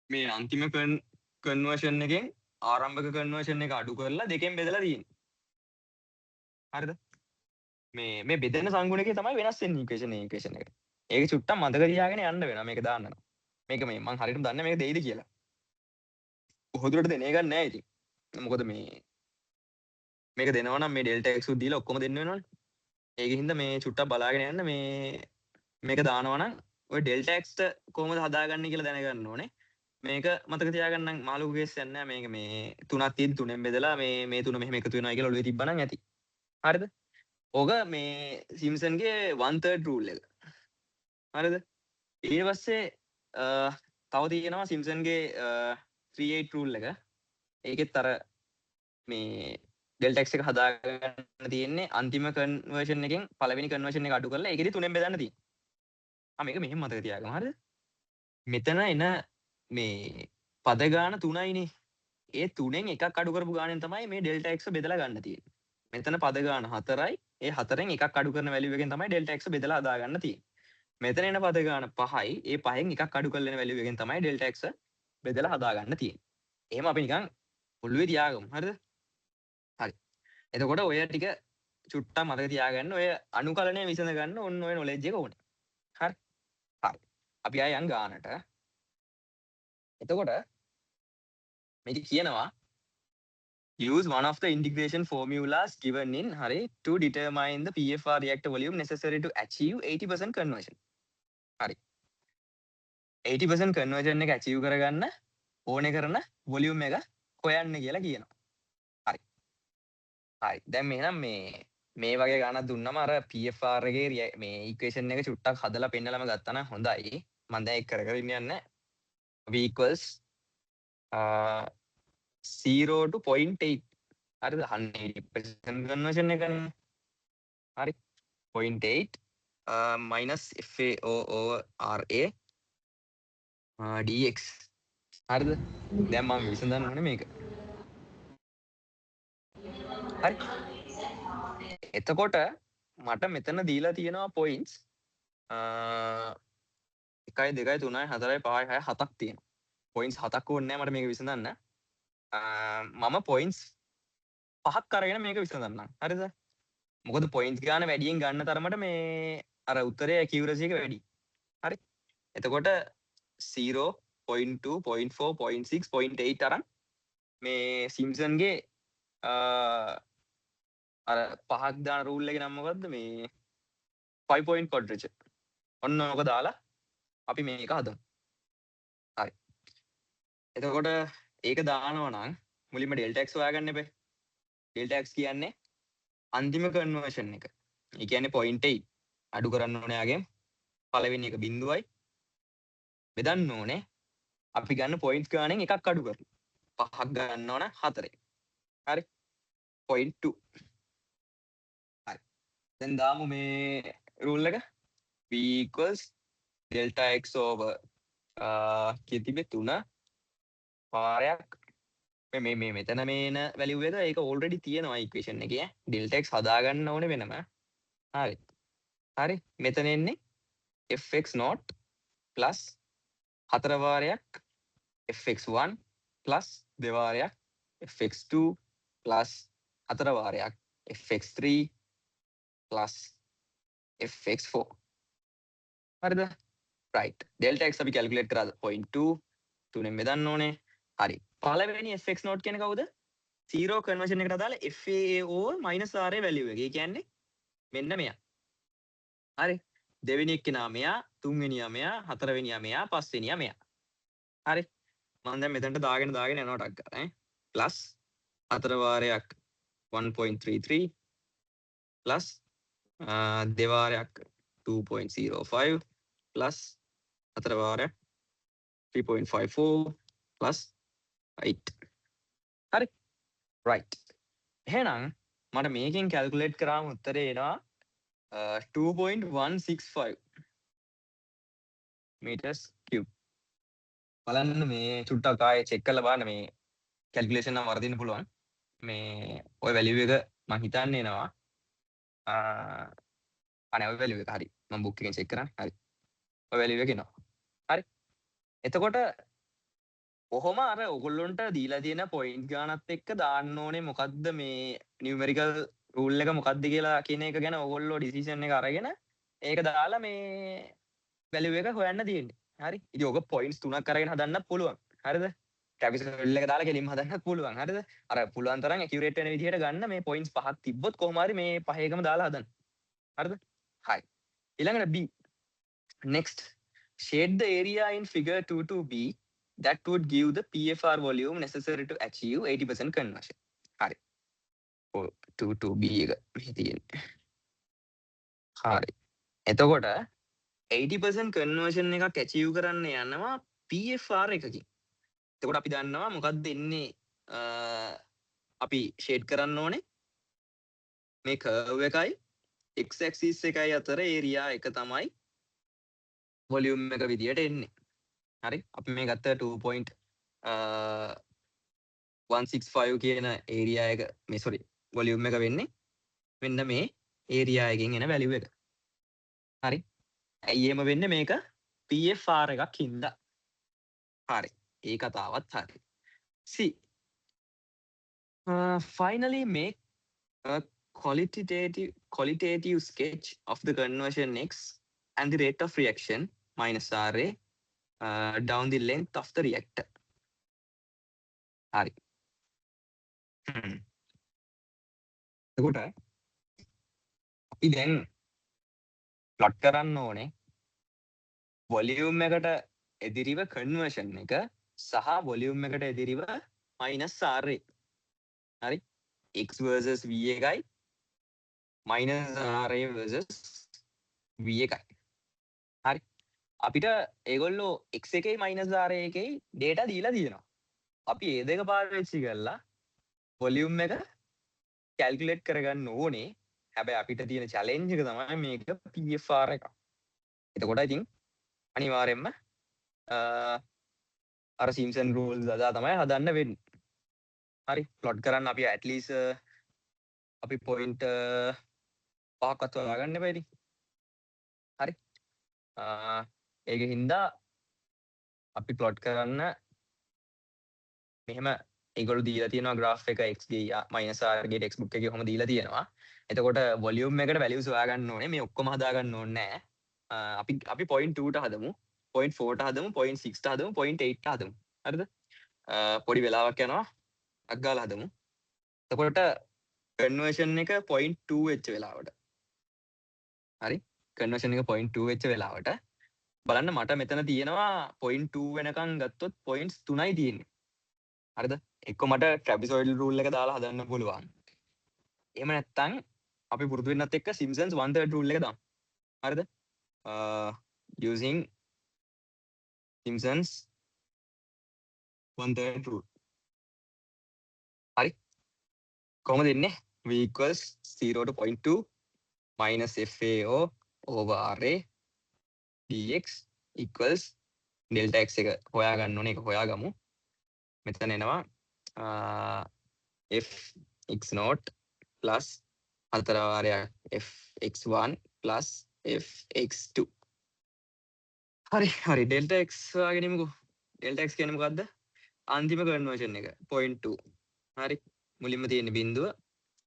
මේ අන්තිම කන්වර්ෂන් එකෙන් ආරම්භක කන්වර්ෂන් එක අඩු කරලා දෙකෙන් බෙදලා තියෙන්නේ. හරිද? මේ බෙදෙන සංගුණකේ තමයි වෙනස් වෙන්නේ ඉක්වේෂන් එක. ඒක චුට්ටක් මතක තියාගෙන යන්න වෙනවා මේක දාන්න නම්. මේක මේ මං හරියටම දන්නේ මේක දෙයිද කියලා. කොහොදුරට දෙන එකක් නෑ ඉතින්. මොකද මේක දෙනවා නම් මේ ඩෙල්ටා x උත් දීලා ඔක්කොම දෙන්න වෙනවනේ. ඒකින් හින්දා මේ චුට්ටක් බලාගෙන යන්න මේක දානවා නම් ඔය ඩෙල්ටා x කොහොමද හදාගන්නේ කියලා දැනගන්න ඕනේ. මේක මතක තියාගන්න මාළුකු කේස් යන්නේ නැහැ. මේක මේ තුනක් තියෙද්දි තුනෙන් බෙදලා මේ තුන මෙහෙම එකතු වෙනවා කියලා ඔළුවේ තිබ්බනම් ඇති. හරිද? ඕක මේ සිම්සන්ගේ 1/3 රූල් එක. හරිද? ඊට පස්සේ තව තියෙනවා සිම්සන්ගේ 3/8 රූල් එක. ඒකෙත් අර මේ ඩෙල්ටා x එක හදාගන්න තියෙන්නේ අන්තිම කන්වර්ෂන් එකෙන් පළවෙනි කන්වර්ෂන් එක අඩු කරලා ඒකෙදි තුනෙන් බෙදන්න තියෙන්නේ. මේක මෙහෙම මතක තියාගමු. හරිද? මෙතන එන මේ පද ගාන 3යිනේ. ඒ 3න් එකක් අඩු කරපු ගානෙන් තමයි මේ ඩෙල්ටා x බෙදලා ගන්න තියෙන්නේ. මෙතන පද ගාන 4යි. ඒ 4න් එකක් අඩු කරන වැලියු එකෙන් තමයි ඩෙල්ටා x බෙදලා හදා ගන්න තියෙන්නේ. මෙතන එන පද ගාන 5යි. ඒ 5න් එකක් අඩු කරලා එන වැලියු එකෙන් තමයි ඩෙල්ටා x බෙදලා හදා ගන්න තියෙන්නේ. එහෙම අපි නිකන් ඔළුවේ තියාගමු. හරිද? හරි. එතකොට ඔය ටික චුට්ටක් මතක තියාගන්න. ඔය අනුකලනය විසඳ ගන්න ඔන්න ඔය නොලෙජ් එක ඕනේ. හරි. හරි. අපි ආය යන් ගානට. එතකොට මේක කියනවා use one of the integration formulas given in හරි to determine the PFR reactor volume necessary to achieve 80% conversion. හරි. 80% conversion එක achieve කරගන්න ඕනේ කරන volume එක හොයන්න කියලා කියනවා. හරි. හරි. දැන් මෙහෙනම් මේ වගේ ගානක් දුන්නම අර PFR එකේ මේ equation එක චුට්ටක් හදලා පෙන්නලම ගත්තා නම් හොඳයි. මම දැන් ඒක කරගෙන යන්නේ v equals 0 to 0.8. හරිද? 180% conversion එකනේ. හරි. 0.8 minus FAO over RA dx. හරිද? දැන් මම විසඳන්න ඕනේ මේක. හරි. එතකොට මට මෙතන දීලා තියෙනවා points 1 2 3 4 5 6 7ක් තියෙනවා. points 7ක් ඕනේ නැහැ මට මේක විසඳන්න. මම points 5ක් අරගෙන මේක විසඳන්නම්. හරිද? මොකද points ගාන වැඩියෙන් ගන්න තරමට මේ අර උත්තරයේ accuracy එක වැඩි. හරි? එතකොට 0 0.2 0.4 0.6 0.8 අරන් මේ සිම්සන්ගේ අර පහක් දාන රූල් එකේ නම මොකද්ද මේ 5 point quadrature. ඔන්න ඕක දාලා අපි මේක හදමු. හරි. එතකොට ඒක දානවා නම් මුලින්ම delta x හොයාගන්න එපේ. delta x කියන්නේ අන්තිම කන්වර්ෂන් එක. ඒ කියන්නේ 0.8 අඩු කරන්න ඕනේ යාගෙන් පළවෙනි එක බිඳුවයි බෙදන්න ඕනේ අපි ගන්න පොයින්ට්ස් ගානෙන් එකක් අඩු කරලා. පහක් ගන්න ඕන 4. හරි. 0.2. හරි. දැන් දාමු මේ රූල් එක v equals delta x over කී තිබේ 3 පාරයක් මේ මෙතන මේන වැලියු එක ඒක ඕල්රෙඩි තියෙනවා ඉක්වේෂන් එකේ delta x හදාගන්න ඕනේ වෙනම. හරි. හරි. මෙතන එන්නේ fx not plus 4 වාරයක් fx1 plus 2 වාරයක් fx2 plus 4 වාරයක් fx3 plus fx4. හරිද? right. delta x අපි calculate කරාද 0.2 තුනෙන් බෙදන්න ඕනේ. හරි. පළවෙනි fx not කියන්නේ කවුද? 0 conversion එකට අදාළ FAO -RA value එක. ඒ කියන්නේ මෙන්න මෙයා. හරි. දෙවෙනි එක්කෙනා මෙයා, තුන්වෙනියා මෙයා, හතරවෙනියා මෙයා, පස්වෙනියා මෙයා. හරි. මම දැන් මෙතනට දාගෙන යනවා ටක් ගාලා ඈ. ප්ලස් 4 වාරයක් 1.33 ප්ලස් 2 වාරයක් 2.05 ප්ලස් 4 වාරයක් 3.54 ප්ලස් 8. හරි. right. එහෙනම් මට මේකෙන් කැල්කියුලේට් කරාම උත්තරේ එනවා 2.165 meters cube. බලන්න මේ චුට්ටක් ආයේ චෙක් කරලා බලන්න මේ කැල්කියුලේෂන් නම් වරදින්න පුළුවන්. මේ ඔය වැලියු එක මම හිතන්නේ එනවා අනේ ඔය වැලියු එක හරි. මම බුක් එකෙන් චෙක් කරන්නේ. හරි. ඔය වැලියු එක එනවා. හරි. එතකොට කොහොම අර ඔයගොල්ලොන්ට දීලා තියෙන පොයින්ට් ගානත් එක්ක දාන්න ඕනේ මොකද්ද මේ නියුමරිකල් රූල් එක මොකද්ද කියලා කියන එක ගැන ඔයගොල්ලෝ ඩිසිෂන් එක අරගෙන ඒක දාලා මේ වැලියු එක හොයන්න තියෙන්නේ. හරි. ඉතින් ඔක පොයින්ට්ස් 3ක් අරගෙන හදන්නත් පුළුවන්. හරිද? කැපිටල් එක දාලා කෙලින්ම හදන්නත් පුළුවන්. හරිද? අර පුළුවන් තරම් ඇකියුරේට් වෙන විදිහට ගන්න මේ පොයින්ට්ස් පහක් තිබ්බොත් කොහොම හරි මේ පහ එකම දාලා හදන්න. හරිද? හරි. ඊළඟට B. Next, shade the area in figure 22B that would give the PFR volume necessary to achieve 80% conversion. හරි. ඔය 22B එක මෙහි තියෙන්නේ. හරි. එතකොට 80% conversion එකක් achieve කරන්න යනවා PFR එකකින්. එතකොට අපි දන්නවා මොකක්ද එන්නේ අපි shade කරන්න ඕනේ මේ curve එකයි x axis එකයි අතර area එක තමයි volume එක විදියට එන්නේ. හරි. අපි මේ ගත්ත 2.165 කියන area එක මේ sorry volume එක වෙන්නේ මෙන්න මේ area එකෙන් එන value එක. හරි. ඇයි එහෙම වෙන්නේ මේක PFR එකක් හින්දා. හරි. ඒ කතාවත් හරි. See. Finally make a qualitative sketch of the conversion x and the rate of reaction minus RA down the length of the reactor. හරි. එතකොට අපි දැන් plot කරන්න ඕනේ volume එකට එදිරිව conversion එක සහ volume එකට එදිරිව minus RA. හරි. x versus v එකයි minus RA versus v එකයි. හරි. අපිට ඒගොල්ලෝ x එකේ minus RA එකේ data දීලා තියෙනවා. අපි ඒ දෙක පාවිච්චි කරලා volume එක calculate කරගන්න ඕනේ. හැබැයි අපිට තියෙන challenge එක තමයි මේක PFR එක. එතකොට ඉතින් අනිවාර්යයෙන්ම අර Simpson rules දාලා තමයි හදන්න වෙන්නේ. හරි. plot කරන්න අපි at least අපි point පහක්වත් හොයාගන්න එපා ඉතින්. හරි. ඒක හින්දා අපි plot කරන්න මෙහෙම ඒගොල්ලෝ දීලා තියෙනවා graph එක x ගේ minus r ගේ textbook එකේ කොහොම දීලා තියෙනවා. එතකොට volume එකට values හොයාගන්න ඕනේ. මේ ඔක්කොම හදාගන්න ඕනේ නැහැ. අපි 0.2 ට හදමු. 0.4 ට හදමු. 0.6 ට හදමු. 0.8 ට හදමු. හරිද? පොඩි වෙලාවක් යනවා. අක් ගාලා හදමු. එතකොට කන්වර්ෂන් එක 0.2 වෙච්ච වෙලාවට හරි කන්වර්ෂන් එක 0.2 වෙච්ච වෙලාවට බලන්න මට මෙතන තියෙනවා 0.2 වෙනකන් ගත්තොත් පොයින්ට්ස් 3යි තියෙන්නේ හරිද එක්ක මට ට්‍රැපිසොයිඩල් රූල් එක දාලා හදන්න පුළුවන් එහෙම නැත්නම් අපි පුරුදු වෙන්නත් එක්ක සිම්ප්සන්ස් 1/3 රූල් එක දාමු හරිද using Simpsons 1/3 rule හරි කොහොමද එන්නේ v equals 0 to 0.2 minus FAO over RA dx equals delta x එක හොයාගන්න ඕනේ ඒක හොයාගමු මෙතන එනවා f x naught plus හතර වාරයක් f x1 plus f x2 හරි delta x හොයාගෙනමුකෝ delta x කියන්නේ මොකද්ද අන්තිම කන්වර්ෂන් එක 0.2 හරි මුලින්ම තියෙන බිඳුව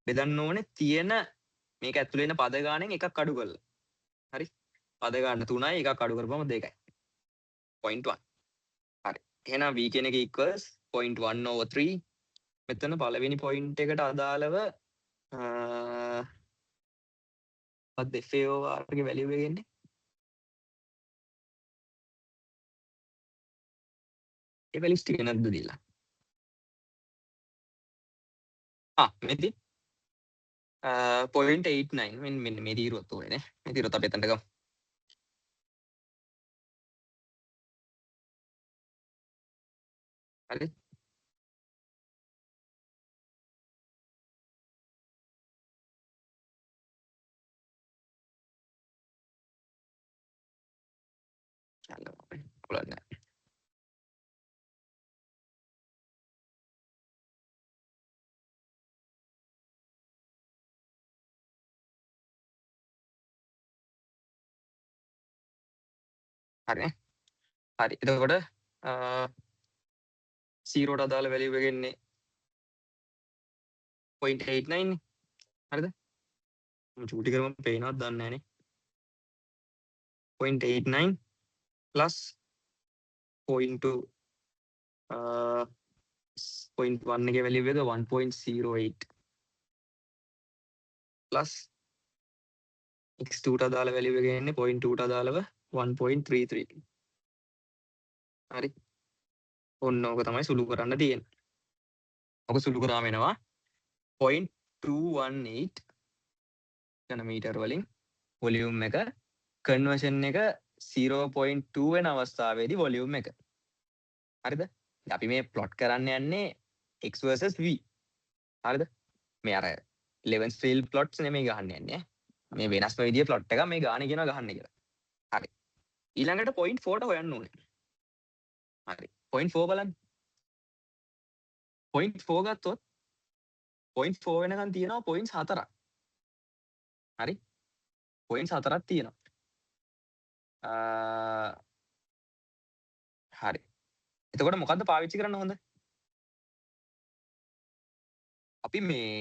බෙදන්න ඕනේ තියෙන මේක ඇතුළේ ඉන්න පද ගානෙන් එකක් අඩු කරලා හරි පද ගන්න 3යි එකක් අඩු කරපුවම 2යි 0.1 හරි එහෙනම් v කියන එක equals 0.1 over 3 මෙතන පළවෙනි පොයින්ට් එකට අදාළව මොකක්ද FAOR ගේ වැලියු එක එන්නේ ඒ වැලියුස් ටික නැද්ද දීලා මෙතන 0.89 මෙන්න මේ තීරුවත් ඕනේ නේ මේ තීරුවත් අපි එතනට ගමු හරි බලන්න හරිනේ හරි එතකොට 0ට අදාළ වැලියු එක එන්නේ 0.89 නේ හරිද මම චූටි කරමු පේනවද දන්නේ නැහනේ 0.89 plus 0.2 0.1 එකේ වැලියු එක 1.08 plus x2 ට අදාළ වැලියු එක එන්නේ 0.2 ට අදාළව 1.33 හරි ඔන්න ඕක තමයි සුළු කරන්න තියෙන්නේ ඔක සුළු කරාම එනවා 0.218 ඝන මීටර් වලින් වොලියුම් එක කන්වර්ෂන් එක 0.2 වෙන අවස්ථාවේදී වොලියුම් එක හරිද අපි මේ ප්ලොට් කරන්න යන්නේ x versus v හරිද මේ අර ලෙවන්ස් ෆීල්ඩ් ප්ලොට්ස් නෙමෙයි ගහන්න යන්නේ මේ වෙනස්ම විදිය ප්ලොට් එක මේ ගාන කියනවා ගහන්න කියලා හරි ඊළඟට 0.4 ට හොයන්න ඕනේ හරි 0.4 බලන්න 0.4 ගත්තොත් 0.4 වෙනකන් තියෙනවා 0.4ක් හරි 0.4ක් තියෙනවා හරි එතකොට මොකද්ද පාවිච්චි කරන්න හොඳ අපි මේ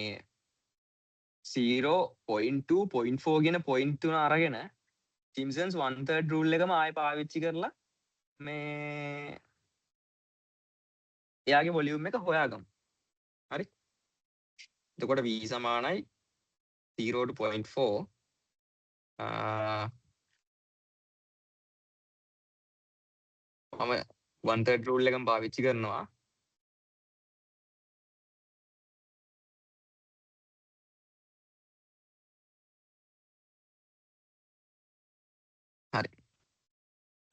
0.2 0.4 කියන පොයින්ට් තුන අරගෙන සිම්ප්සන්ස් 1/3 රූල් එකම ආයෙ පාවිච්චි කරලා මේ එයාගේ වොලියුම් එක හොයාගමු හරි එතකොට v සමානයි 0 to 0.4 මම 1/3 රූල් එකම පාවිච්චි කරනවා හරි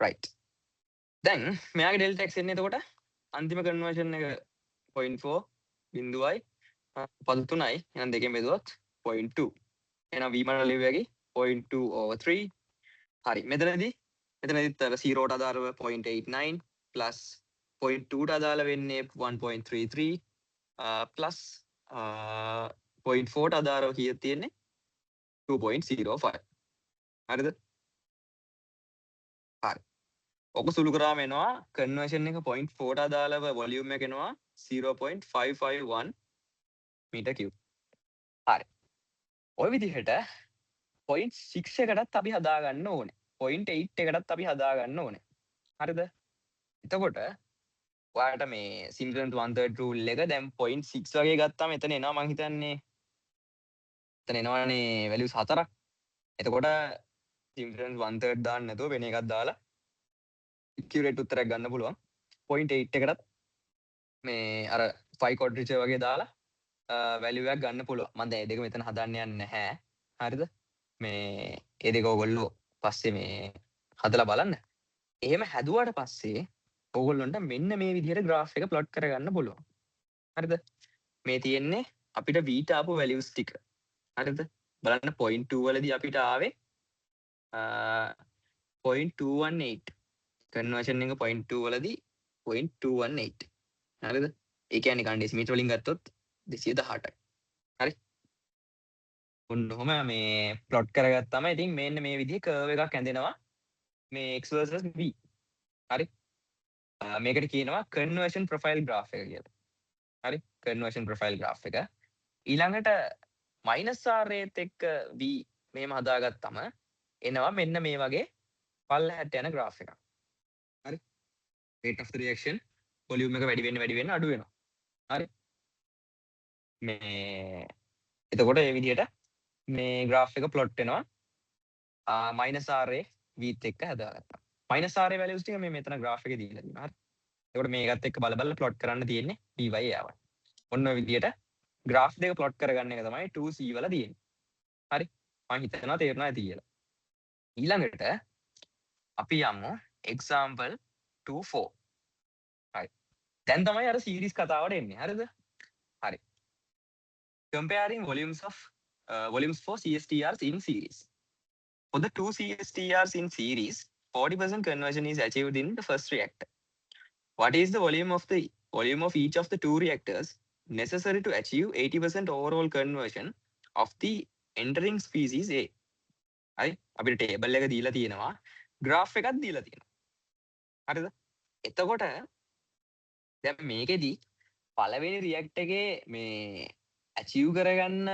රයිට් දැන් මෙයාගේ ඩෙල්ටා x එන්නේ එතකොට අන්තිම කන්වර්ෂන් එක 0.4 බිඳුවයි පද 3යි එහෙනම් දෙකෙන් බෙදුවොත් 0.2 එහෙනම් v මන ලිව්වගේ 0.2 over 3 හරි මෙතනදිත් අර 0ට අදාළව 0.89 plus 0.2ට අදාළ වෙන්නේ 1.33 plus 0.4ට අදාළව කීයක් තියෙන්නේ 2.05 හරිද හරි ඔක සුළු කරාම එනවා කන්වර්ෂන් එක 0.4ට අදාළව වොලියුම් එක එනවා 0.551 මීටර් කියුබ් හරි ඔය විදිහට 0.6 එකටත් අපි හදාගන්න ඕනේ 0.8 එකටත් අපි හදාගන්න ඕනේ හරිද එතකොට ඔයාලට මේ සිම්ප්සන්ස් 1/3 රූල් එක දැන් 0.6 වගේ ගත්තාම එතන එනවා මං හිතන්නේ එතන එනවනේ වැලියුස් 4ක්. එතකොට සිම්ප්ටන්ස් 1/3 දාන්න නැතුව වෙන එකක් දාලා කියුරේට් උත්තරයක් ගන්න පුළුවන්. 0.8 එකටත් මේ අර 5 quadrature වගේ දාලා වැලියු එකක් ගන්න පුළුවන්. මම දැන් මේ දෙක මෙතන හදන්න යන්නේ නැහැ. හරිද? මේ ඒ දෙක ඕගොල්ලෝ පස්සේ මේ හදලා බලන්න. එහෙම හැදුවාට පස්සේ ඕගොල්ලොන්ට මෙන්න මේ විදිහට graph එක plot කරගන්න පුළුවන්. හරිද? මේ තියෙන්නේ අපිට v ට ආපු values ටික. හරිද? බලන්න 0.2 වලදී අපිට ආවේ 0.218 conversion එක 0.2 වලදී 0.218. හරිද? ඒ කියන්නේ නිකන් ඩෙසිමීටර් වලින් ගත්තොත් 218යි. හරි? ඔන්න ඔහම මේ plot කරගත්තාම ඉතින් මෙන්න මේ විදිහේ curve එකක් ඇඳෙනවා මේ x versus v. හරි? මේකට කියනවා conversion profile graph එක කියලා. හරි? conversion profile graph එක. ඊළඟට -r එකත් එක්ක v මෙහෙම හදාගත්තම එනවා මෙන්න මේ වගේ පල්ලෙහාට යන graph එකක්. හරි? rate of the reaction volume එක වැඩි වෙන්න අඩු වෙනවා. හරි? මේ එතකොට මේ විදිහට මේ graph එක plot වෙනවා. -r vත් එක්ක හදාගත්තා. -r values ටික මේ මෙතන graph එකේ දීලා තියෙනවා. හරි? එතකොට මේකත් එක්ක බල plot කරන්න තියෙන්නේ dy ආවයි. ඔන්න ඔය විදිහට graph දෙක plot කරගන්න එක තමයි 2c වල තියෙන්නේ. හරි? මම හිතනවා තේරුණා ඇති කියලා. ඊළඟට අපි යමු example 2.4. හරි. දැන් තමයි අර series කතාවට එන්නේ. හරිද? හරි. Comparing volumes for CSTRs in series. For the two CSTRs in series, 40% conversion is achieved in the first reactor. What is the volume of each of the two reactors necessary to achieve 80% overall conversion of the entering species A? හරි අපිට table එක දීලා තියෙනවා graph එකක් දීලා තියෙනවා. හරිද? එතකොට දැන් මේකෙදි පළවෙනි react එකේ මේ achieve කරගන්න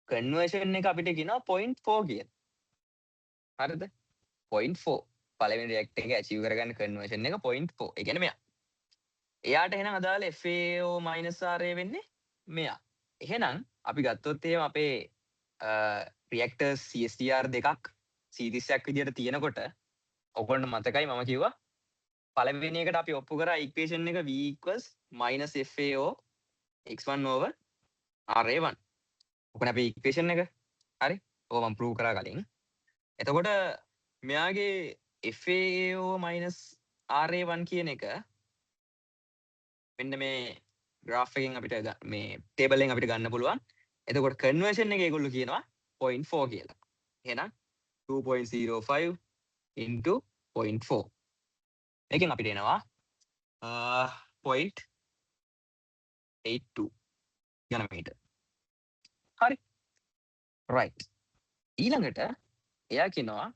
conversion එක අපිට කියනවා 0.4 කියලා. හරිද? 0.4 පළවෙනි react එකේ achieve කරගන්න conversion එක 0.4. ඒ කියන්නේ මෙයා. එයාට එහෙනම් අදාළ FAO -RA වෙන්නේ මෙයා. එහෙනම් අපි ගත්තොත් එහෙම අපේ reactors CSTR දෙකක් series එකක් විදිහට තියෙනකොට ඔයගොල්ලන්ට මතකයි මම කිව්වා පළවෙනි එකට අපි ඔප්පු කරා equation එක v equals -FAO x1 over RA1. ඔකනේ අපේ equation එක. හරි? ඔක මම prove කරා කලින්. එතකොට මෙයාගේ FAO -RA1 කියන එක මෙන්න මේ graph එකෙන් අපිට මේ table එකෙන් අපිට ගන්න පුළුවන්. එතකොට conversion එක ඒගොල්ලෝ කියනවා 0.4 කියලා. එහෙනම් 2.05 into 0.4. මේකෙන් අපිට එනවා 0.82 ඝන මීටර. හරි. right. ඊළඟට එයා කියනවා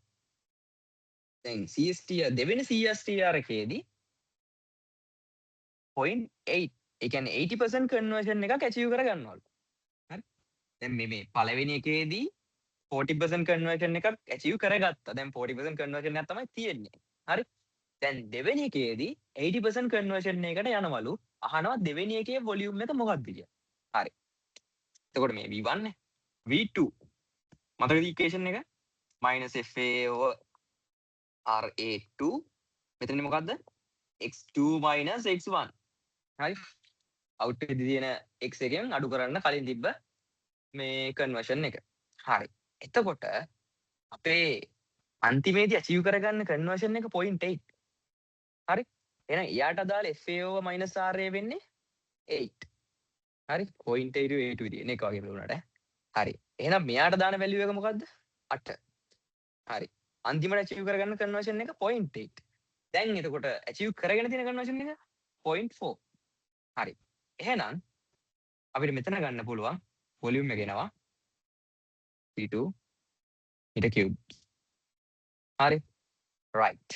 දැන් CSTR දෙවෙනි CSTR එකේදී 0.8 ඒ කියන්නේ 80% conversion එකක් achieve කරගන්නවලු. හරි. දැන් මේ පළවෙනි එකේදී 40% conversion එකක් achieve කරගත්තා. දැන් 40% conversion එකක් තමයි තියෙන්නේ. හරි. දැන් දෙවෙනි එකේදී 80% conversion එකකට යනවලු. අහනවා දෙවෙනි එකේ volume එක මොකක්ද කියලා. හරි. එතකොට මේ V1 නේ. V2 මතකද equation එක? -FAO RA2 මෙතන මොකද්ද? x2 x1. හරි. out එකේ තියෙන x එකෙන් අඩු කරන්න කලින් තිබ්බ මේ conversion එක. හරි. එතකොට අපේ අන්තිමේදී achieve කරගන්න conversion එක 0.8. හරි. එහෙනම් එයාට අදාළ FAO -RA වෙන්නේ 8. හරි. 0.8 විදිහේ එක වගේ බලුණාට. හරි. එහෙනම් මෙයාට දාන value එක මොකද්ද? 8. හරි. අන්තිමට achieve කරගන්න conversion එක 0.8. දැන් එතකොට achieve කරගෙන තියෙන conversion එක 0.4. හරි. එහෙනම් අපිට මෙතන ගන්න පුළුවන් volume එක එනවා C2 meter cube. හරි. right.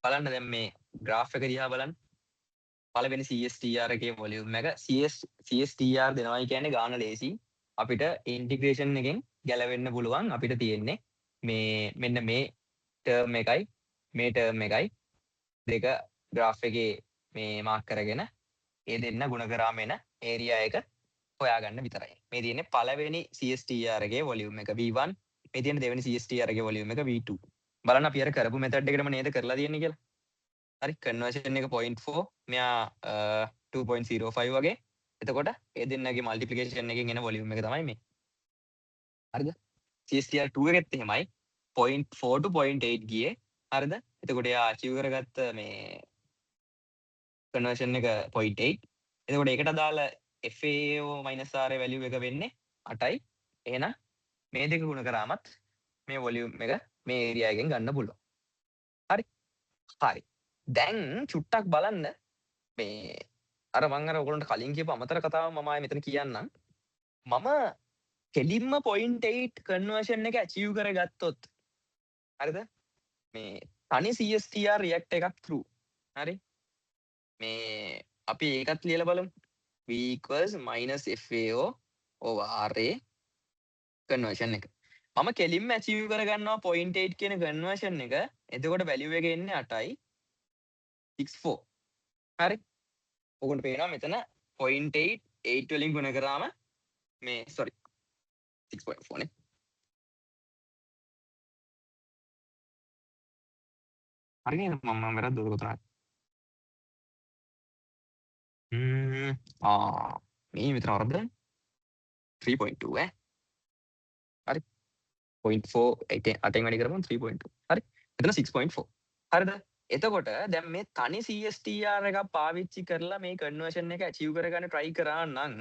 බලන්න දැන් මේ graph එක දිහා බලන්න. පළවෙනි CSTR එකේ volume එක CSTR දෙනවයි කියන්නේ ගාන ලේසි. අපිට integration එකෙන් ගැලවෙන්න පුළුවන්. අපිට තියෙන්නේ මේ මෙන්න මේ term එකයි මේ term එකයි දෙක graph එකේ මේ mark කරගෙන ඒ දෙන්න ගුණ කරාම එන area එක හොයාගන්න විතරයි. මේ තියෙන්නේ පළවෙනි CSTR එකේ වොලියුම් එක V1, මේ තියෙන දෙවෙනි CSTR එකේ වොලියුම් එක V2. බලන්න අපි අර කරපු මෙතඩ් එකටම නේද කරලා තියෙන්නේ කියලා. හරි කන්වර්ෂන් එක 0.4 මෙයා 2.05 වගේ. එතකොට ඒ දෙන්නගේ මල්ටිප්ලිකේෂන් එකෙන් එන වොලියුම් එක තමයි මේ. හරිද? CSTR 2 එකෙත් එහෙමයි 0.4 to 0.8 ගියේ. හරිද? එතකොට එයා අචීව් කරගත්ත මේ කන්වර්ෂන් එක 0.8. එතකොට ඒකට අදාළ FAO -R වැලියු එක වෙන්නේ 8යි. එහෙනම් මේ දෙක ගුණ කරාමත් මේ වොලියුම් එක මේ ඒරියා එකෙන් ගන්න පුළුවන්. හරි? හරි. දැන් චුට්ටක් බලන්න මේ අර මං අර ඔයගොල්ලන්ට කලින් කියපු අමතර කතාව මම ආයෙ මෙතන කියන්නම්. මම කෙලින්ම 0.8 කන්වර්ෂන් එක අචීව් කරගත්තොත් හරිද? මේ තනි CSTR රියැක්ට් එකක් through. හරි? මේ අපි ඒකත් ලියලා බලමු. V equals minus FAO over RA conversion එක. මම කෙලින්ම achieve කරගන්නවා 0.8 කියන කන්වර්ෂන් එක. එතකොට value එක එන්නේ 8යි 64. හරි? ඔයගොල්ලන්ට පේනවා මෙතන 0.8 8 වලින් ගුණ කරාම මේ sorry 6.4 නේ. හරි නේද? මම වැරද්දද කොතනද? මේ මෙතන වරද්ද 3.2 ඈ. හරි 0.4 8ෙන් වැඩි කරපුවම 3.2. හරි. මෙතන 6.4. හරිද? එතකොට දැන් මේ තනි CSTR එකක් පාවිච්චි කරලා මේ කන්වර්ෂන් එක achieve කරගන්න try කරා නම්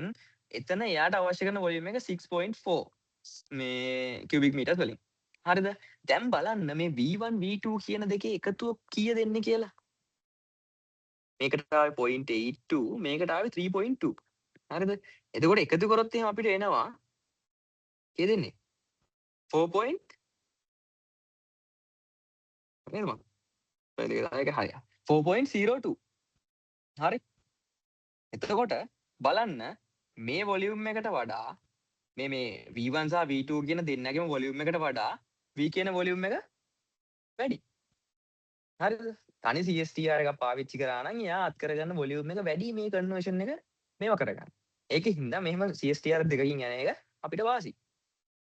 එතන එයාට අවශ්‍ය කරන වොලියුම් එක 6.4 මේ cubic meters වලින්. හරිද? දැන් බලන්න මේ V1 V2 කියන දෙකේ එකතුව කීය දෙන්නේ කියලා. මේකට ආවේ 0.82 මේකට ආවේ 3.2. හරිද? එතකොට එකතු කරොත් එහෙනම් අපිට එනවා කී දෙන්නේ? 4. නේද මම? ඒක හරිය. 4.02. හරි. එතකොට බලන්න මේ වොලියුම් එකට වඩා මේ V1 සහ V2 කියන දෙන්නගේම වොලියුම් එකට වඩා V කියන වොලියුම් එක වැඩි. හරිද? තනි CSTR එකක් පාවිච්චි කරා නම් එයා අත් කරගන්න වොලියුම් එක වැඩි මේ කන්වර්ෂන් එක මේව කරගන්න. ඒකින්ද මෙහෙම CSTR දෙකකින් යන එක අපිට වාසි.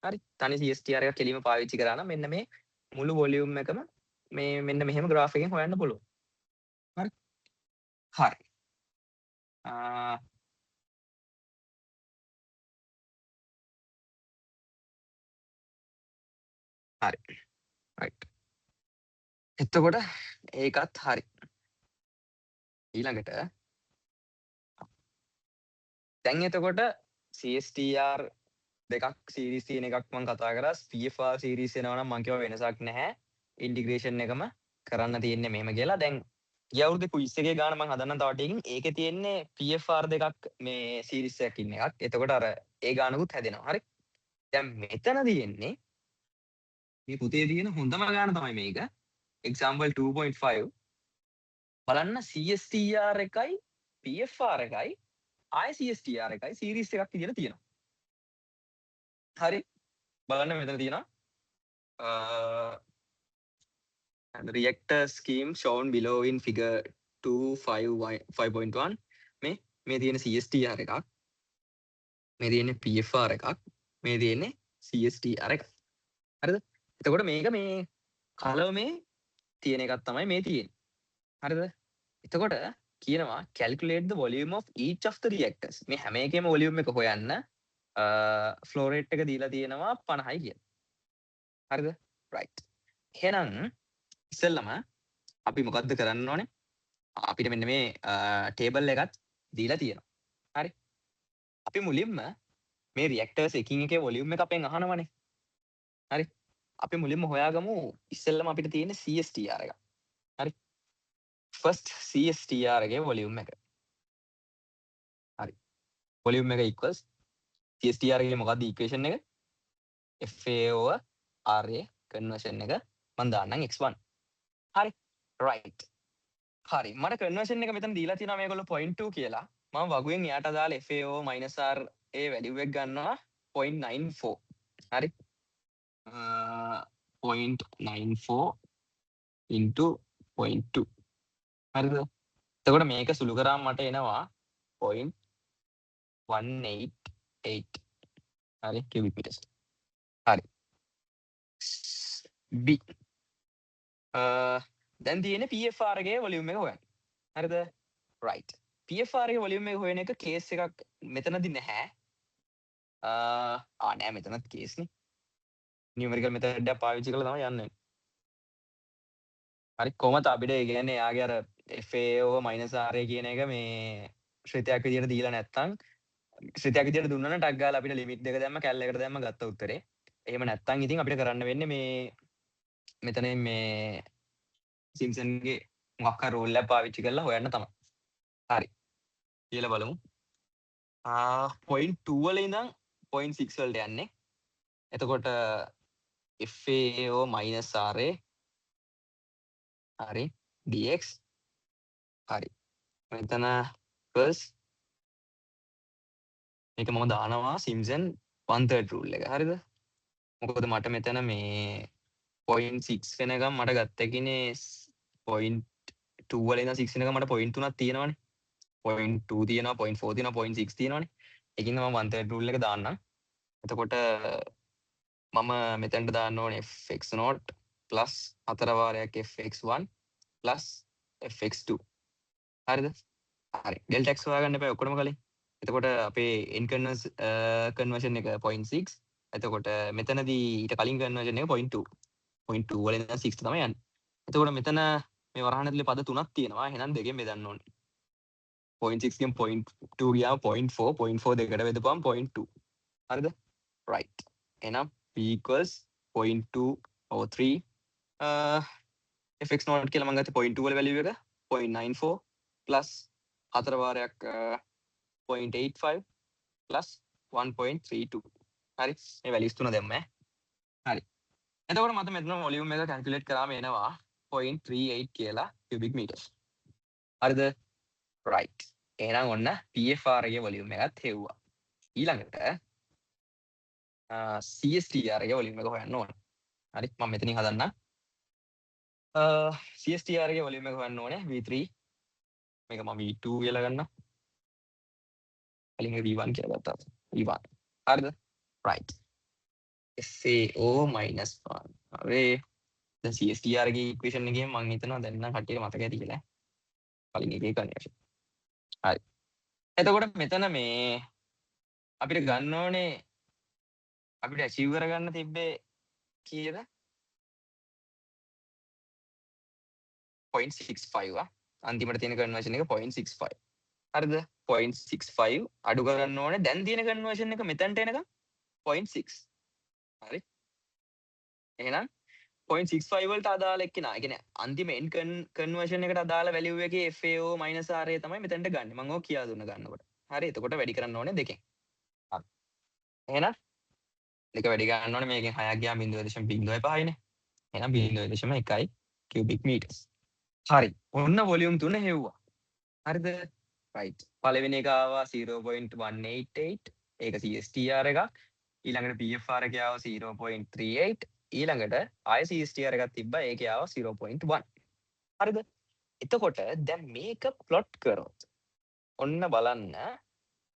හරි? තනි CSTR එකක් කෙලිම පාවිච්චි කරා නම් මෙන්න මේ මුළු වොලියුම් එකම මේ මෙන්න මෙහෙම graph එකෙන් හොයන්න පුළුවන්. හරි? හරි. හරි. right. එතකොට ඒකත් හරි. ඊළඟට දැන් එතකොට CSTR දෙකක් සීරීස් තියෙන එකක් මම කතා කරා. PFR සීරීස් එනවා නම් මම කියව වෙනසක් නැහැ. ඉන්ටිග්‍රේෂන් එකම කරන්න තියෙන්නේ මෙහෙම කියලා. දැන් ගිය අවුරුද්දේ ක්විස් එකේ ගාන මම හදන්න තව ටිකකින් ඒකේ තියෙන්නේ PFR දෙකක් මේ සීරීස් එකක් ඉන්න එකක්. එතකොට අර ඒ ගානකුත් හැදෙනවා. හරි. දැන් මෙතන තියෙන්නේ මේ පුතේ තියෙන හොඳම ගාන තමයි මේක. example 2.5 බලන්න CSTR එකයි PFR එකයි ICSTR එකයි සීරීස් එකක් විදිහට තියෙනවා. හරි. බලන්න මෙතන තියෙනවා the reactor scheme shown below in figure 2.5.1 මේ තියෙන CSTR එකක් මේ තියෙන්නේ PFR එකක් මේ තියෙන්නේ CSTR එකක්. හරිද? එතකොට මේක මේ කලවමේ තියෙන එකක් තමයි මේ තියෙන්නේ. හරිද? එතකොට කියනවා calculate the volume of each of the reactors. මේ හැම එකේම වොලියුම් එක හොයන්න flow rate එක දීලා තියෙනවා 50යි කියලා. හරිද? right. එහෙනම් ඉස්සෙල්ලම අපි මොකද්ද කරන්න ඕනේ? අපිට මෙන්න මේ ටේබල් එකත් දීලා තියෙනවා. හරි? අපි මුලින්ම මේ reactors එකින් එකේ වොලියුම් එක අපෙන් අහනවනේ. හරි? අපි මුලින්ම හොයාගමු ඉස්සෙල්ලම අපිට තියෙන CSTR එක. හරි? first CSTR එකේ වොලියුම් එක. හරි. වොලියුම් එක equals CSTR එකේ මොකක්ද equation එක? FAO RA conversion එක මම දාන්නම් x1. හරි. right. හරි. මට conversion එක මෙතන දීලා තියෙනවා මේගොල්ලෝ 0.2 කියලා. මම වගුවෙන් එයාට දාලා FAO -RA value එක ගන්නවා 0.94. හරි. 0.94 into 0.2. හරිද? එතකොට මේක සුළු කරාම මට එනවා 188 හරි cubic meters. හරි. B දැන් තියෙන්නේ PFR එකේ volume එක හොයන්න. හරිද? right. PFR එකේ volume එක හොයන එක case එකක් මෙතනදී නැහැ. නෑ මෙතනත් case නේ. numerical method එක පාවිච්චි කරලා තමයි යන්නේ. හරි කොහොමද අපිට ඒ කියන්නේ යාගේ අර FAO -RA කියන එක මේ ශ්‍රිතයක් විදියට දීලා නැත්තම් ශ්‍රිතයක් විදියට දුන්නා නම් ටක් ගාලා අපිට ලිමිට් දෙක දැම්ම කැල් එකට දැම්ම ගත්ත උත්තරේ. එහෙම නැත්තම් ඉතින් අපිට කරන්න වෙන්නේ මේ මෙතන මේ සිම්සන්ගේ මොකක් හරි රූල් එකක් පාවිච්චි කරලා හොයන්න තමයි. හරි. කියලා බලමු. 0.2 වල ඉඳන් 0.6 වලට යන්නේ. එතකොට FAO -RA හරි dx හරි. මෙතන first මේක මම දානවා සිම්සන් 1/3 රූල් එක. හරිද? මොකද මට මෙතන මේ 0.6 වෙනකම් මට ගත්ත එකනේ 0.2 වල ඉඳන් 6 වෙනකම් මට 0.3ක් තියෙනවනේ. 0.2 තියෙනවා 0.4 තියෙනවා 0.6 තියෙනවනේ. ඒකින්ද මම 1/3 රූල් එක දාන්නම්. එතකොට මම මෙතනට දාන්න ඕනේ fx0 plus 4 වාරයක් fx1 plus fx2. හරිද? හරි. delta x හොයාගන්න එපා ඔක්කොම කලින්. එතකොට අපේ n conversion එක 0.6. එතකොට මෙතනදී ඊට කලින් conversion එක 0.2. 0.2 වලින් ඉඳන් 6 තමයි යන්නේ. එතකොට මෙතන මේ වරහන් ඇතුලේ පද තුනක් තියෙනවා. එහෙනම් දෙකෙන් බෙදන්න ඕනේ. 0.6 ගෙන් 0.2 ගියාම 0.4 0.4 දෙකට බෙදපුවම 0.2. හරිද? right. එහෙනම් p equals 0.203 fx0 කියලා මම ගත්තේ 0.2 වල value එක 0.94 plus 4 වාරයක් 0.85 plus 1.32. හරි. මේ values තුන දැම්මේ. හරි. එතකොට මට මෙතන volume එක calculate කරාම එනවා 0.38 කියලා cubic meters. හරිද? right. එහෙනම් ඔන්න PFR එකේ volume එකත් හෙව්වා. ඊළඟට CSTR එකේ volume එක හොයන්න ඕනේ. හරි. මම මෙතනින් හදන්නම්. CSTR එකේ volume එක හොයන්න ඕනේ V3. මේක මම V2 කියලා ගන්නම්. කලින් V1 කියලා ගත්තා. V1. හරිද? right. FAO -1. හරි. දැන් CSTR එකේ equation එකෙන් මම හිතනවා දැන් නම් කට්ටියට මතක ඇති කියලා. කලින් එකේ conversion. හරි. එතකොට මෙතන මේ අපිට ගන්න ඕනේ අපිට achieve කරගන්න තිබ්බේ කීයද? 0.65 අන්තිමට තියෙන conversion එක 0.65. හරිද? 0.65 අඩු කරන්න ඕනේ. දැන් තියෙන conversion එක මෙතනට එනකම් 0.6. හරි. එහෙනම් 0.65 වලට අදාළ එක්කෙනා. ඒ කියන්නේ අන්තිම end conversion එකට අදාළ value එකේ FAO -RA තමයි මෙතනට ගන්න. මම ඕක කියා දුන්න ගන්නකොට. හරි. එතකොට වැඩි කරන්න ඕනේ දෙකෙන්. හරි. එහෙනම් දෙක වැඩි ගන්න ඕනේ. මේකෙන් 6ක් ගියාම 0.05 නේ. එහෙනම් 0.1 cubic meters. හරි. ඔන්න volume 3 හෙව්වා. හරිද? right. පළවෙනි එක ආවා 0.188. ඒක CSTR එකක්. ඊළඟට PFR එක ආවා 0.38. ඊළඟට ආය CSTR එකක් තිබ්බා. ඒකේ ආවා 0.1. හරිද? එතකොට දැන් මේක plot කරොත් ඔන්න බලන්න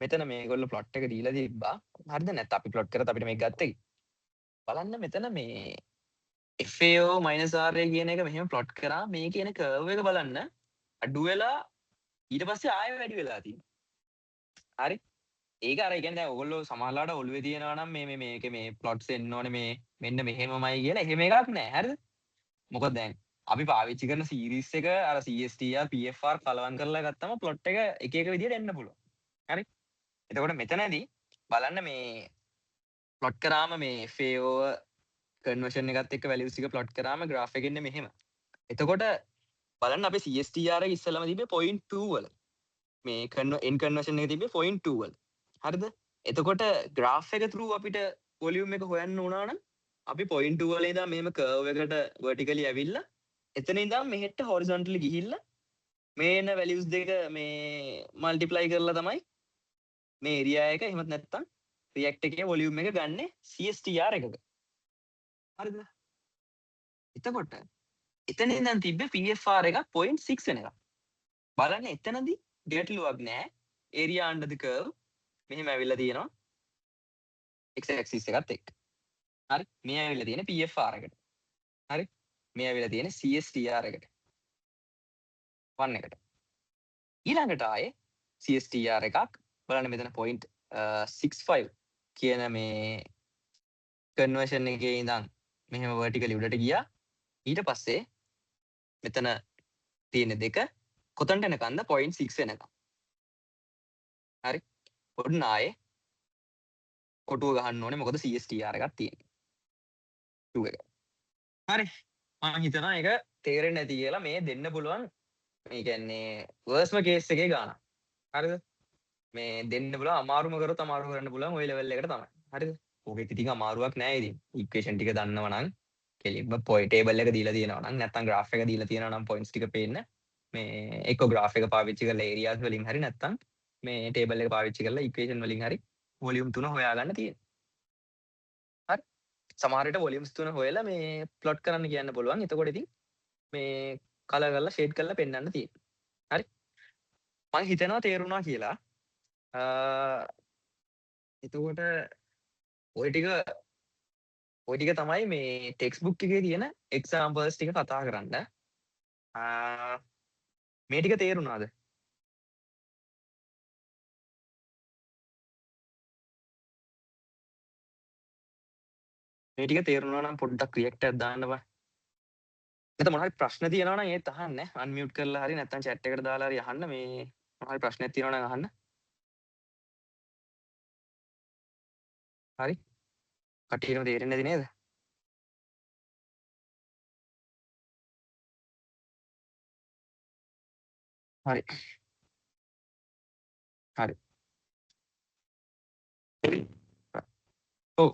මෙතන මේගොල්ලෝ plot එක දීලා තිබ්බා. හරිද? නැත්නම් අපි plot කරත් අපිට මේක ගත්තේ. බලන්න මෙතන මේ FAO -RA කියන එක මෙහෙම plot කරා මේ කියන curve එක බලන්න අඩු වෙලා ඊට පස්සේ ආයෙ වැඩි වෙලා තියෙනවා. හරි? ඒක අර කියන්නේ දැන් ඔයගොල්ලෝ සමහරලාට ඔළුවේ තියනවා නම් මේ මේකේ මේ plots එන්න ඕනේ මේ මෙන්න මෙහෙමමයි කියලා එහෙම එකක් නැහැ. හරිද? මොකද දැන් අපි පාවිච්චි කරන සීරීස් එක අර CSTR PFR කලවම් කරලා ගත්තම plot එක එක එක විදිහට එන්න පුළුවන්. හරි? එතකොට මෙතනදී බලන්න මේ plot කරාම මේ FAO conversion එකත් එක්ක values ටික plot කරාම graph එක එන්නේ මෙහෙම. එතකොට බලන්න අපේ CSTR එක ඉස්සෙල්ලාම තිබ්බේ 0.2 වල. මේ n conversion එක තිබ්බේ 0.2 වල. හරිද? එතකොට graph එක through අපිට volume එක හොයන්න උනා නම් අපි 0.2 වල ඉඳන් මෙහෙම curve එකට vertically ඇවිල්ලා එතන ඉඳන් මෙහෙට horizontally ගිහිල්ලා මේ එන values දෙක මේ multiply කරලා තමයි මේ area එක එහෙමත් නැත්නම් react එකේ volume එක ගන්නෙ CSTR එකක. හරිද? එතකොට එතන ඉඳන් තිබ්බේ PFR එක 0.6 වෙනකම්. බලන්න එතනදී ගැටලුවක් නැහැ. area under the curve මෙහෙම ඇවිල්ලා තියෙනවා x axis එකත් එක්ක. හරි. මේ ඇවිල්ලා තියෙන PFR එකට. හරි. මේ ඇවිල්ලා තියෙන CSTR එකට. 1 එකට. ඊළඟට ආයේ CSTR එකක් බලන්න මෙතන point 65 කියන මේ කන්වර්ෂන් එකේ ඉඳන් මෙහෙම vertically උඩට ගියා. ඊට පස්සේ මෙතන තියෙන දෙක කොතනට එනකන්ද 0.6 එනකම්. හරි. ඔන්න ආයේ කොටුව ගහන්න ඕනේ මොකද CSTR එකක් තියෙන්නේ. 2 එක. හරි. මම හිතනවා ඒක තේරෙන්නේ නැති කියලා මේ දෙන්න පුළුවන් මේ කියන්නේ worst case එකේ ගානක්. හරිද? මේ දෙන්න පුළුවන් අමාරුම කරොත් අමාරු කරන්න පුළුවන් ওই level එකට තමයි. හරිද? ඕකෙත් ඉතින් අමාරුවක් නෑ ඉතින්. equation ටික දන්නවා නම් කෙලින්ම point table එක දීලා තියෙනවා නම් නැත්නම් graph එක දීලා තියෙනවා නම් points ටික පේන්න මේ එක්ක graph එක පාවිච්චි කරලා areas වලින් හරි නැත්නම් මේ table එක පාවිච්චි කරලා equation වලින් හරි volume 3 හොයාගන්න තියෙනවා. හරි. සමහර විට volumes 3 හොයලා මේ plot කරන්න කියන්න පුළුවන්. එතකොට ඉතින් මේ color කරලා shade කරලා පෙන්වන්න තියෙනවා. හරි. මම හිතනවා තේරුණා කියලා. එතකොට ඔය ටික තමයි මේ ටෙක්ස්ට් බුක් එකේ තියෙන එක්සැම්පල්ස් ටික කතා කරන්න. මේ ටික තේරුණාද? මේ ටික තේරුණා නම් පොඩ්ඩක් රියැක්ට් එකක් දාන්න බෑ. නැත්නම් මොනවා හරි ප්‍රශ්න තියෙනවා නම් ඒත් අහන්න. අන්මියුට් කරලා හරි නැත්නම් chat එකට දාලා හරි අහන්න. මේ මොනවා හරි ප්‍රශ්නයක් තියෙනවා නම් අහන්න. හරි. කටියටම තේරෙන්නේ නැති නේද? හරි. හරි. ඔව්.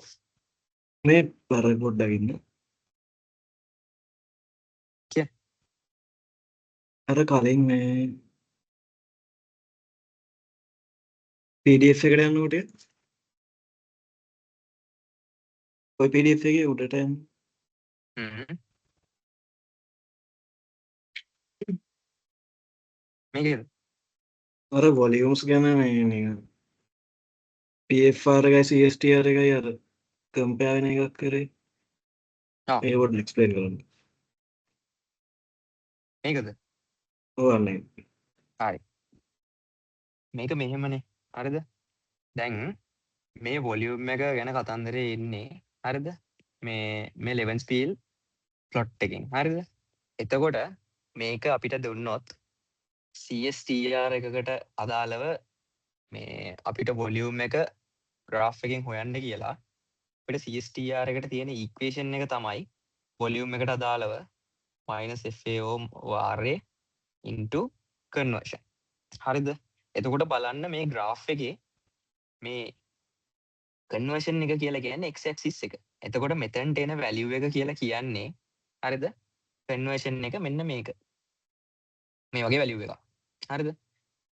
මේ බර පොඩ්ඩක් ඉන්න. කියන්න. අර කලින් මේ PDF එකට යන්නකොට ඔය PDF එකේ උඩට යන්න. මේකද? අර වොලියුම්ස් ගැන මේ නිකන් PFR එකයි CSTR එකයි අර කම්පෙයාර් වෙන එකක් කරේ. ආ. ඒක පොඩ්ඩක් එක්ස්ප්ලেইন කරන්න. මේකද? ඔව් අනේ. හරි. මේක මෙහෙමනේ. හරිද? දැන් මේ වොලියුම් එක ගැන කතන්දරේ එන්නේ. හරිද? මේ ලෙවන්ස්පීල් ප්ලොට් එකෙන්. හරිද? එතකොට මේක අපිට දුන්නොත් CSTR එකකට අදාළව මේ අපිට වොලියුම් එක graph එකෙන් හොයන්න කියලා අපිට CSTR එකට තියෙන equation එක තමයි වොලියුම් එකට අදාළව -FAO RA into conversion. හරිද? එතකොට බලන්න මේ graph එකේ මේ conversion එක කියලා කියන්නේ x axis එක. එතකොට මෙතනට එන value එක කියලා කියන්නේ හරිද? conversion එක මෙන්න මේක. මේ වගේ value එකක්. හරිද?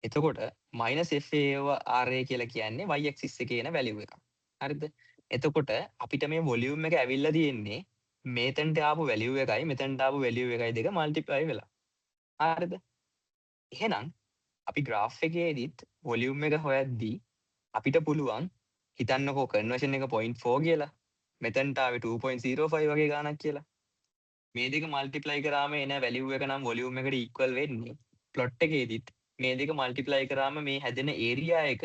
එතකොට -FAO RA කියලා කියන්නේ y axis එකේ එන value එකක්. හරිද? එතකොට අපිට මේ volume එක ඇවිල්ලා තියෙන්නේ මේතනට ආපු value එකයි මෙතනට ආපු value එකයි දෙක multiply වෙලා. හරිද? එහෙනම් අපි graph එකේදීත් volume එක හොයද්දී අපිට පුළුවන් හිතන්නකෝ conversion එක 0.4 කියලා. මෙතනට ආවේ 2.05 වගේ ගාණක් කියලා. මේ දෙක multiply කරාම එන value එක නම් volume එකට equal වෙන්නේ plot එකේදීත් මේ දෙක multiply කරාම මේ හැදෙන area එක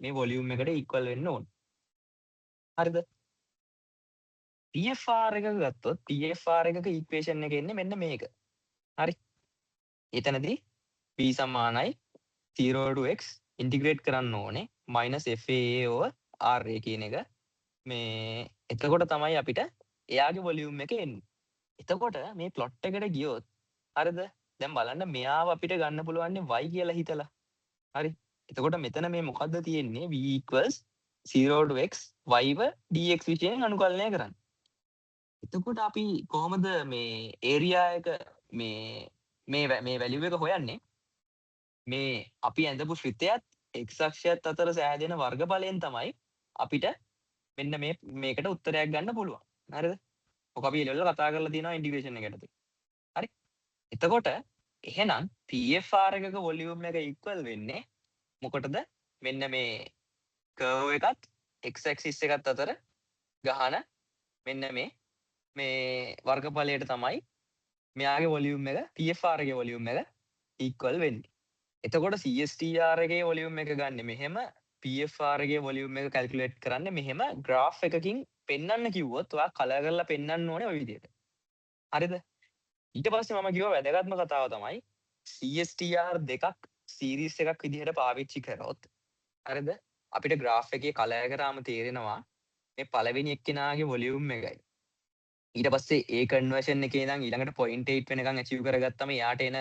මේ volume එකට equal වෙන්න ඕන. හරිද? PFR එක ගත්තොත් PFR එකක equation එක එන්නේ මෙන්න මේක. හරි. එතනදී p සමානයි 0 to x integrate කරන්න ඕනේ -FAA over RA කියන එක. මේ එතකොට තමයි අපිට එයාගේ volume එක එන්නේ. එතකොට මේ plot එකට ගියොත් හරිද? දැන් බලන්න මෙයාව අපිට ගන්න පුළුවන් y කියලා හිතලා. හරි. එතකොට මෙතන මේ මොකද්ද තියෙන්නේ? v equals 0 to x y ව dx විශයෙන් අනුකලනය කරන්න. එතකොට අපි කොහොමද මේ area එක මේ value එක හොයන්නේ? මේ අපි ඇඳපු ශ්‍රිතයත් x අක්ෂයත් අතර සෑදෙන වර්ගඵලයෙන් තමයි අපිට මෙන්න මේකට උත්තරයක් ගන්න පුළුවන්. හරිද? ඔක අපි ඊළඟට කතා කරලා තියෙනවා ඉන්ටිග්‍රේෂන් එකටදී. හරි? එතකොට එහෙනම් PFR එකක වොලියුම් එක ඉක්වල් වෙන්නේ මොකටද? මෙන්න මේ කර්ව් එකත් x ඇක්සිස් එකත් අතර ගහන මෙන්න මේ වර්ගඵලයට තමයි මෙයාගේ වොලියුම් එක PFR ගේ වොලියුම් එක ඉක්වල් වෙන්නේ. එතකොට CSTR එකේ වොලියුම් එක ගන්න මෙහෙම PFR ගේ වොලියුම් එක කැල්කියුලේට් කරන්න මෙහෙම ග්‍රාෆ් එකකින් පෙන්වන්න කිව්වොත් ඔයා කලර් කරලා පෙන්වන්න ඕනේ ওই විදිහට. හරිද? ඊට පස්සේ මම කිව්වා වැදගත්ම කතාව තමයි CSTR දෙකක් සීරීස් එකක් විදිහට පාවිච්චි කරොත් හරිද? අපිට ග්‍රාෆ් එකේ කලර් කරාම තේරෙනවා මේ පළවෙනි එක්කෙනාගේ වොලියුම් එකයි. ඊට පස්සේ ඒ කන්වර්ෂන් එකේ ඉඳන් ඊළඟට 0.8 වෙනකන් අචීව් කරගත්තම යාට එන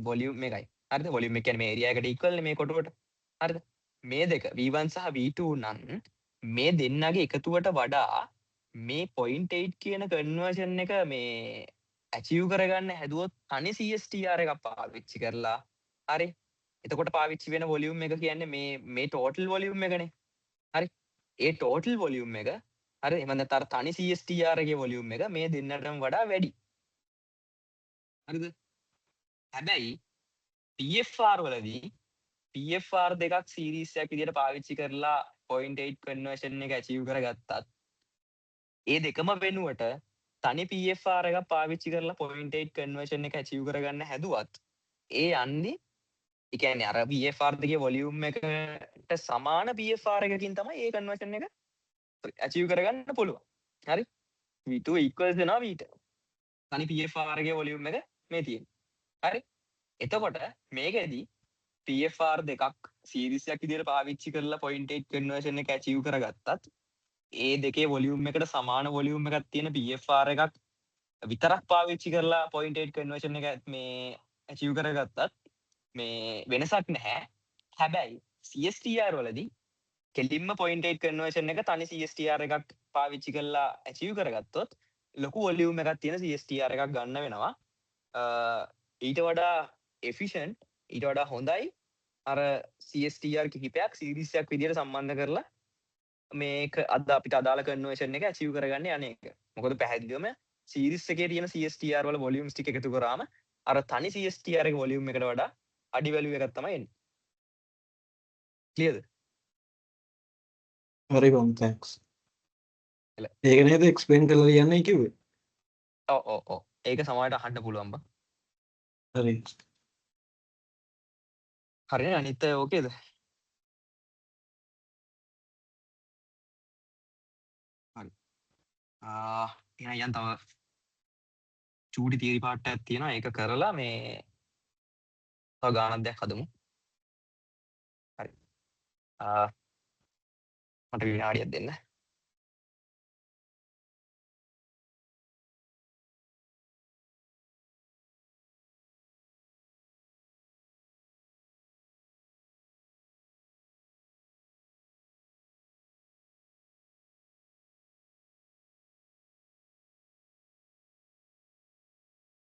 වොලියුම් එකයි. හරිද? වොලියුම් එක කියන්නේ මේ ඒරියා එකට ඉක්වල් නේ මේ කොටුවට. හරිද? මේ දෙක V1 සහ V2 නම් මේ දෙන්නගේ එකතුවට වඩා මේ 0.8 කියන කන්වර්ෂන් එක මේ ඇචීව් කරගන්න හැදුවොත් තනි CSTR එකක් පාවිච්චි කරලා හරි. එතකොට පාවිච්චි වෙන වොලියුම් එක කියන්නේ මේ ටෝටල් වොලියුම් එකනේ. හරි. ඒ ටෝටල් වොලියුම් එක හරි එහෙම නැත්නම් අර තනි CSTR එකේ වොලියුම් එක මේ දෙන්නටම වඩා වැඩි. හරිද? හැබැයි PFR වලදී PFR දෙකක් සීරීස් එකක් විදිහට පාවිච්චි කරලා 0.8 කන්වර්ෂන් එක ඇචීව් කරගත්තත් ඒ දෙකම වෙනුවට තනි PFR එකක් පාවිච්චි කරලා 0.8 කන්වර්ෂන් එක ඇචීව් කරගන්න හැදුවත් ඒ යන්නේ ඒ කියන්නේ අර PFR දෙකේ වොලියුම් එකට සමාන PFR එකකින් තමයි ඒ කන්වර්ෂන් එක ඇචීව් කරගන්න පුළුවන්. හරි? V2 equals වෙනවා V1. තනි PFR එකේ වොලියුම් එක මේ තියෙන්නේ. හරි? එතකොට මේකෙදි PFR දෙකක් සීරීස් එකක් විදිහට පාවිච්චි කරලා 0.8 කන්වර්ෂන් එක ඇචීව් කරගත්තත් ඒ දෙකේ වොලියුම් එකට සමාන වොලියුම් එකක් තියෙන PFR එකක් විතරක් පාවිච්චි කරලා 0.8 කන්වර්ෂන් එක මේ ඇචීව් කරගත්තත් මේ වෙනසක් නැහැ. හැබැයි CSTR වලදී කෙලින්ම 0.8 කන්වර්ෂන් එක තනි CSTR එකක් පාවිච්චි කරලා ඇචීව් කරගත්තොත් ලොකු වොලියුම් එකක් තියෙන CSTR එකක් ගන්න වෙනවා. ඊට වඩා efficient ඊට වඩා හොඳයි අර CSTR කිහිපයක් සීරීස් එකක් විදිහට සම්බන්ධ කරලා මේක අද අපිට අදාළ කන්වර්ෂන් එක ඇචීව් කරගන්න යන්නේ එක. මොකද පැහැදිලිවම සීරීස් එකේ තියෙන CSTR වල වොලියුම්ස් ටික එකතු කරාම අර තනි CSTR එකේ වොලියුම් එකට වඩා අඩි වැලියු එකක් තමයි එන්නේ. ක්ලියර්ද? හරි බම් තැන්ක්ස්. එල. ඒක නේද එක්ස්ප්ලේන් කරලා ලියන්නයි කිව්වේ? ඔව්. ඒක සමහරට අහන්න පුළුවන් බං. හරි. හරිනේ අනිත් අය ඕකේද? හරි. එහෙනම් යන් තව චූටි තියරි පාර්ට් එකක් තියෙනවා. ඒක කරලා මේ තව ගානක් දෙයක් හදමු. හරි. මට විනාඩියක් දෙන්න.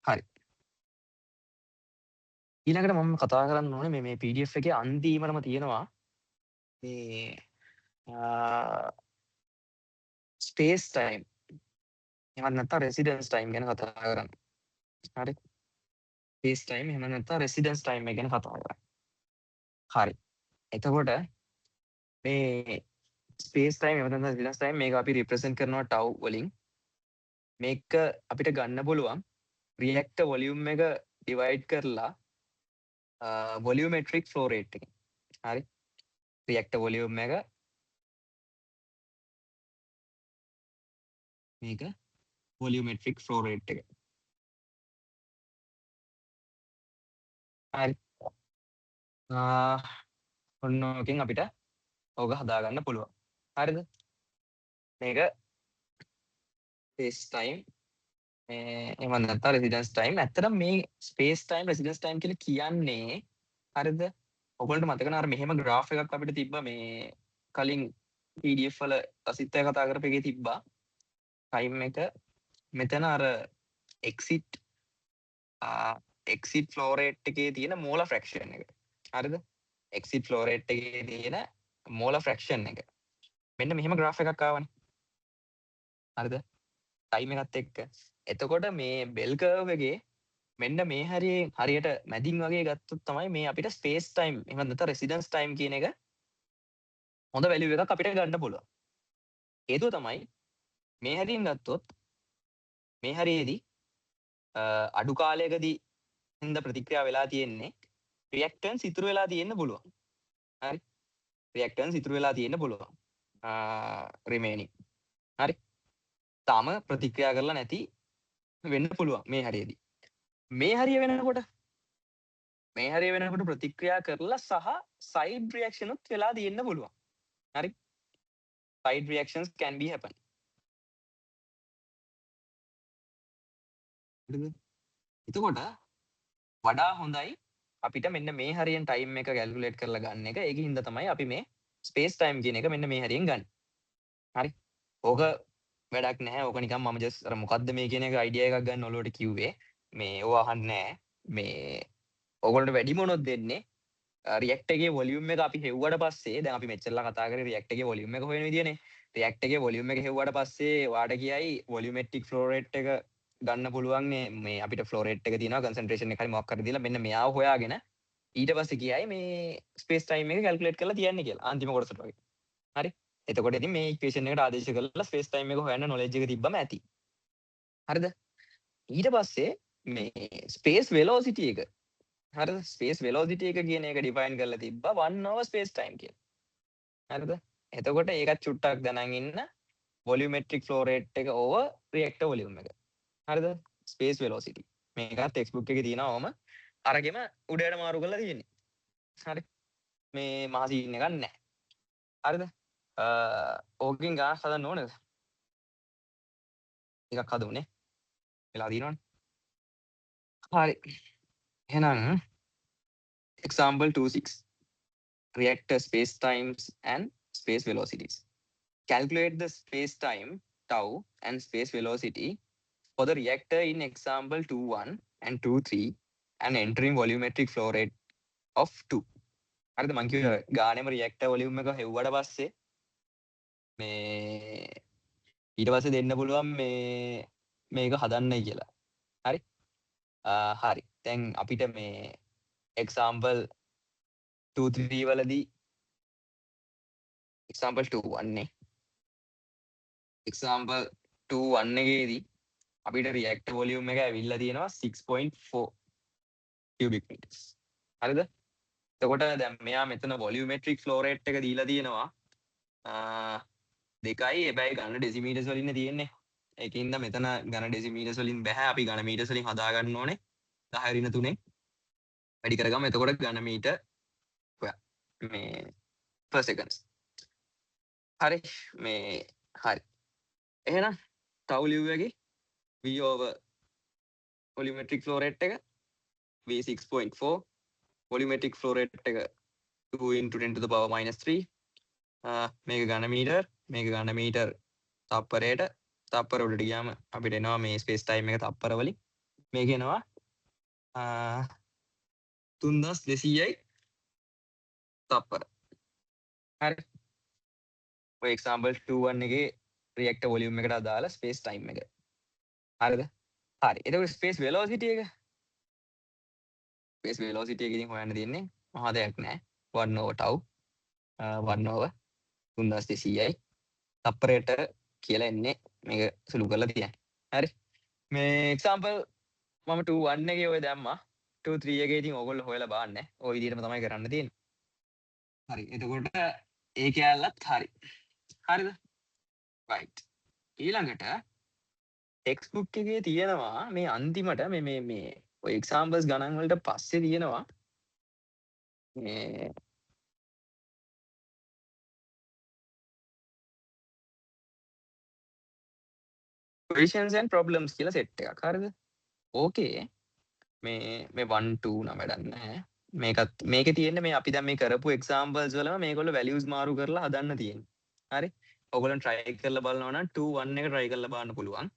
හරි. ඊළඟට මම කතා කරන්න ඕනේ මේ PDF එකේ අන්තිමටම තියෙනවා මේ ස්පේස් ටයිම් එහෙම නැත්නම් රෙසිඩන්ස් ටයිම් ගැන කතා කරන්න. හරි. ස්පේස් ටයිම් එහෙම නැත්නම් රෙසිඩන්ස් ටයිම් එක ගැන කතා කරන්න. හරි. එතකොට මේ ස්පේස් ටයිම් එහෙම නැත්නම් රෙසිඩන්ස් ටයිම් මේක අපි රිප්‍රසන්ට් කරනවා tau වලින්. මේක අපිට ගන්න පුළුවන් රියැක්ටර් වොලියුම් එක ඩිවයිඩ් කරලා වොලියුමෙට්‍රික් ෆ්ලෝ රේට් එකෙන්. හරි. රියැක්ටර් වොලියුම් එක මේක වොලියුමෙට්‍රික් ෆ්ලෝ රේට් එක. හරි. ඔන්න ඕකෙන් අපිට ඕක හදාගන්න පුළුවන්. හරිද? මේක ස්පේස් ටයිම් එහෙම නැත්නම් රෙසිඩන්ස් ටයිම්. ඇත්තටම මේ ස්පේස් ටයිම් රෙසිඩන්ස් ටයිම් කියලා කියන්නේ හරිද? ඔයගොල්ලන්ට මතක නා අර මෙහෙම graph එකක් අපිට තිබ්බා මේ කලින් PDF වල අසිත් අය කතා කරපු එකේ තිබ්බා. ටයිම් එක මෙතන අර exit flow rate එකේ තියෙන මෝල ෆ්‍රැක්ෂන් එක. හරිද? exit flow rate එකේ තියෙන මෝල ෆ්‍රැක්ෂන් එක. මෙන්න මෙහෙම graph එකක් ආවනේ. හරිද? ටයිම් එකත් එක්ක. එතකොට මේ බෙල් කර්ව් එකේ මෙන්න මේ හරියට මැදින් වගේ ගත්තොත් තමයි මේ අපිට ස්පේස් ටයිම් එහෙම නැත්නම් රෙසිඩන්ස් ටයිම් කියන එක හොඳ වැලියු එකක් අපිට ගන්න පුළුවන්. හේතුව තමයි මේ හැරියෙන් ගත්තොත් මේ හරියේදී අඩු කාලයකදී හින්දා ප්‍රතික්‍රියා වෙලා තියෙන්නේ රියැක්ටන්ස් ඉතුරු වෙලා තියෙන්න පුළුවන්. හරි. රියැක්ටන්ස් ඉතුරු වෙලා තියෙන්න පුළුවන්. රිමේනින්. හරි. තාම ප්‍රතික්‍රියා කරලා නැති වෙන්න පුළුවන් මේ හරියේදී. මේ හරිය වෙනකොට ප්‍රතික්‍රියා කරලා සහ සයිඩ් රියැක්ෂන් උත් වෙලා තියෙන්න පුළුවන්. හරි. side reactions can be happen. එතකොට වඩා හොඳයි අපිට මෙන්න මේ හරියෙන් ටයිම් එක කැල්කියුලේට් කරලා ගන්න එක. ඒකින් හින්දා තමයි අපි මේ ස්පේස් ටයිම් කියන එක මෙන්න මේ හරියෙන් ගන්න. හරි. ඕක වැඩක් නැහැ. ඕක නිකන් මම ජස්ට් අර මොකද්ද මේ කියන එක අයිඩියා එකක් ගන්න ඔලුවට කිව්වේ. මේ ඕව අහන්නේ නැහැ. මේ ඕගොල්ලන්ට වැඩි මොනොත් දෙන්නේ රියැක්ට් එකේ වොලියුම් එක අපි හෙව්වට පස්සේ දැන් අපි මෙච්චරලා කතා කරේ රියැක්ට් එකේ වොලියුම් එක හොයන විදියනේ. රියැක්ට් එකේ වොලියුම් එක හෙව්වට පස්සේ වාට කියයි වොලියුමෙට්‍රික් ෆ්ලෝ රේට් එක ගන්න පුළුවන් මේ අපිට ෆ්ලෝ රේට් එක තියෙනවා කන්සන්ට්‍රේෂන් එක හරි මොකක් හරි දීලා මෙන්න මෙයාව හොයාගෙන ඊට පස්සේ කියයි මේ ස්පේස් ටයිම් එක කැල්කියුලේට් කරලා තියන්නේ කියලා අන්තිම කොටසට වගේ. හරි. එතකොට ඉතින් මේ ඉක්වේෂන් එකට ආදේශ කරලා ස්පේස් ටයිම් එක හොයන්න නොලෙජ් එක තිබ්බම ඇති. හරිද? ඊට පස්සේ මේ ස්පේස් වෙලොසිටි එක හරිද? ස්පේස් වෙලොසිටි එක කියන එක ඩිෆයින් කරලා තිබ්බා 1 ස්පේස් ටයිම් කියලා. හරිද? එතකොට ඒකත් චුට්ටක් දැනන් ඉන්න වොලියුමෙට්‍රික් ෆ්ලෝ රේට් එක ඕවර් රියැක්ටර් වොලියුම් එක. හරිද? ස්පේස් වෙලොසිටි. මේකත් ටෙක්ස්ට් එකේ තියෙනවා ඔම අරගෙම උඩයට මාරු කරලා තියෙන්නේ. හරි. මේ මහ සීන් එකක් නැහැ. හරිද? ඕකෙන් ගානක් හදන්න ඕනේද? එකක් හදුනේ. වෙලා දිනවනේ. හරි. එහෙනම් example 26 reactor space times and space velocities. Calculate the space time tau and space velocity for the reactor in example 2.1 and 2.3 and entering volumetric flow rate of 2. හරිද? මං කිව්වේ ගානෙම reactor volume එක හෙව්වට පස්සේ මේ ඊට පස්සේ දෙන්න පුළුවන් මේක හදන්නයි කියලා. හරි? හරි. දැන් අපිට මේ example 2.3 වලදී example 2.1 නේ. example 2.1 එකේදී අපිට reactor volume එක ඇවිල්ලා තියෙනවා 6.4 cubic meters. හරිද? එතකොට දැන් මෙයා මෙතන volumetric flow rate එක දීලා තියෙනවා 2යි. හැබැයි ඝන ඩෙසිමීටර්ස් වලින් තියෙන්නේ. ඒකින්ද මෙතන ඝන ඩෙසිමීටර්ස් වලින් බෑ. අපි ඝන මීටර්ස් වලින් හදා ගන්න ඕනේ. 10 ඍණ 3ෙන් වැඩි කරගමු. එතකොට ඝන මීටර් මේ per seconds. හරි. මේ හරි. එහෙනම් tau liu එකේ v over volumetric flow rate එක v 6.4 volumetric flow rate එක 2 into 10 to the power minus 3 මේක ඝන මීටර් මේක ඝන මීටර් තප්පරයට තප්පර උඩට ගියාම අපිට එනවා මේ ස්පේස් ටයිම් එක තප්පර වලින් මේක එනවා 3200යි තප්පර. හරි. ඔය example 2.1 එකේ reactor volume එකට අදාළ space time එක. හරිද? හරි. එතකොට space velocity එක space velocity එක ඉතින් හොයන්න තියෙන්නේ මහා දෙයක් නෑ. 1 over tau 1 over 3200යි තප්පරයට කියලා එන්නේ මේක සුළු කරලා තියන්නේ. හරි. මේ example මම 2.1 එකේ ඔය දැම්මා. 2.3 එකේ ඉතින් ඕගොල්ලෝ හොයලා බලන්න. ওই විදිහටම තමයි කරන්න තියෙන්නේ. හරි. එතකොට ඒ කැලලත් හරි. හරිද? right. ඊළඟට ටෙක්ස්ට් බුක් එකේ තියෙනවා මේ අන්තිමට මේ ඔය එක්සැම්පල්ස් ගණන් වලට පස්සේ තියෙනවා මේ questions and problems කියලා සෙට් එකක්. හරිද? ඕකේ මේ 1 2 නම් වැඩක් නැහැ. මේකේ තියෙන්නේ මේ අපි දැන් මේ කරපු එක්සැම්පල්ස් වලම මේගොල්ලෝ values මාරු කරලා හදන්න තියෙන්නේ. හරි? ඔයගොල්ලන් try කරලා බලනවා නම් 2 1 එක try කරලා බලන්න පුළුවන්.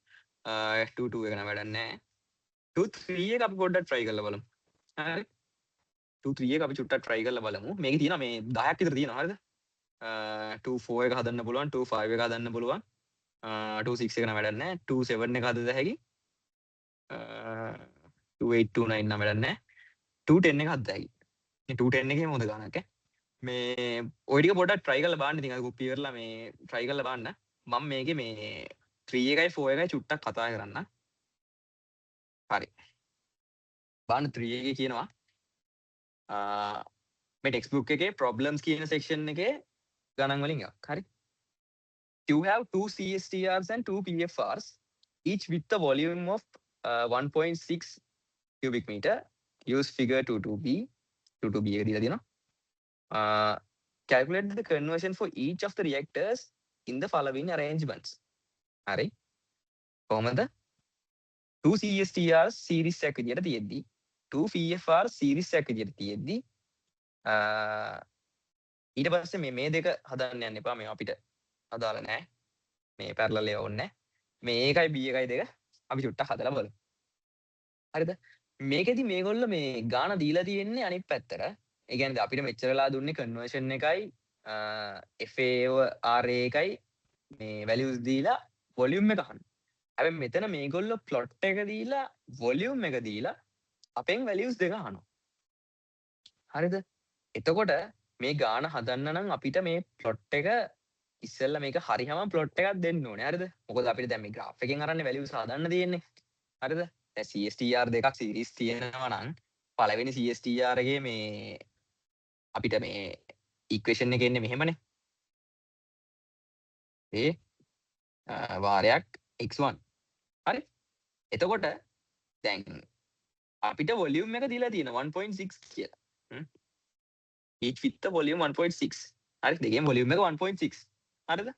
2 2 එක නම් වැඩක් නැහැ. 2 3 එක අපි පොඩ්ඩක් try කරලා බලමු. හරි? 2 3 එක අපි චුට්ටක් try කරලා බලමු. මේකේ තියෙනවා මේ 10ක් විතර තියෙනවා. හරිද? 2 4 එක හදන්න පුළුවන්, 2 5 එක හදන්න පුළුවන්. 2 6 එක නම් වැඩක් නැහැ. 2 7 එක හදද හැකි. 2 8 2 9 නම් වැඩක් නැහැ. 2 10 එක හදද හැකි. මේ 2 10 එකේ මොකද ගන්නක් ඈ? මේ ඔය ටික පොඩ්ඩක් try කරලා බලන්න. ඉතින් අර copy කරලා මේ try කරලා බලන්න. මම මේකේ මේ 3 එකයි 4 එකයි චුට්ටක් කතා කරන්න. හරි. බලන්න 3 එකේ කියනවා මේ textbook එකේ problems කියන section එකේ ගණන් වලින් එකක්. හරි. You have 2 CSTRs and 2 PFRs each with a volume of 1.6 cubic meter. Use figure 22b. 22b එක දීලා තියෙනවා. Calculate the conversion for each of the reactors in the following arrangements. හරි. කොහොමද? 2 CSTRs series එකක් විදියට තියෙද්දි 2 PFR series එකක් විදියට තියෙද්දි ඊට පස්සේ මේ දෙක හදන්න යන්න එපා. මේ අපිට අදාළ නැහැ. මේ පැරලල් ඒවා ඕනේ නැහැ. මේ එකයි B එකයි දෙක අපි චුට්ටක් හදලා බලමු. හරිද? මේකෙදි මේගොල්ලෝ මේ ගාන දීලා තියෙන්නේ අනිත් පැත්තට. ඒ කියන්නේ අපිට මෙච්චර වෙලා දුන්නේ කන්වර්ෂන් එකයි FA RA එකයි මේ values දීලා volume එක අහන්න. හැබැයි මෙතන මේගොල්ලෝ plot එක දීලා volume එක දීලා අපෙන් values දෙක අහනවා. හරිද? එතකොට මේ ගාන හදන්න නම් අපිට මේ plot එක ඉස්සෙල්ලා මේක හරියම plot එකක් දෙන්න ඕනේ. හරිද? මොකද අපිට දැන් මේ graph එකෙන් අරන්නේ values හදන්න තියෙන්නේ. හරිද? දැන් CSTR දෙකක් series තියෙනවා නම් පළවෙනි CSTR එකේ මේ අපිට මේ equation එක එන්නේ මෙහෙමනේ. ඒ වාරයක් x1. හරි? එතකොට දැන් අපිට volume එක දීලා තියෙනවා 1.6 කියලා. each with the volume 1.6. හරි? දෙකේම volume එක 1.6. හරිද?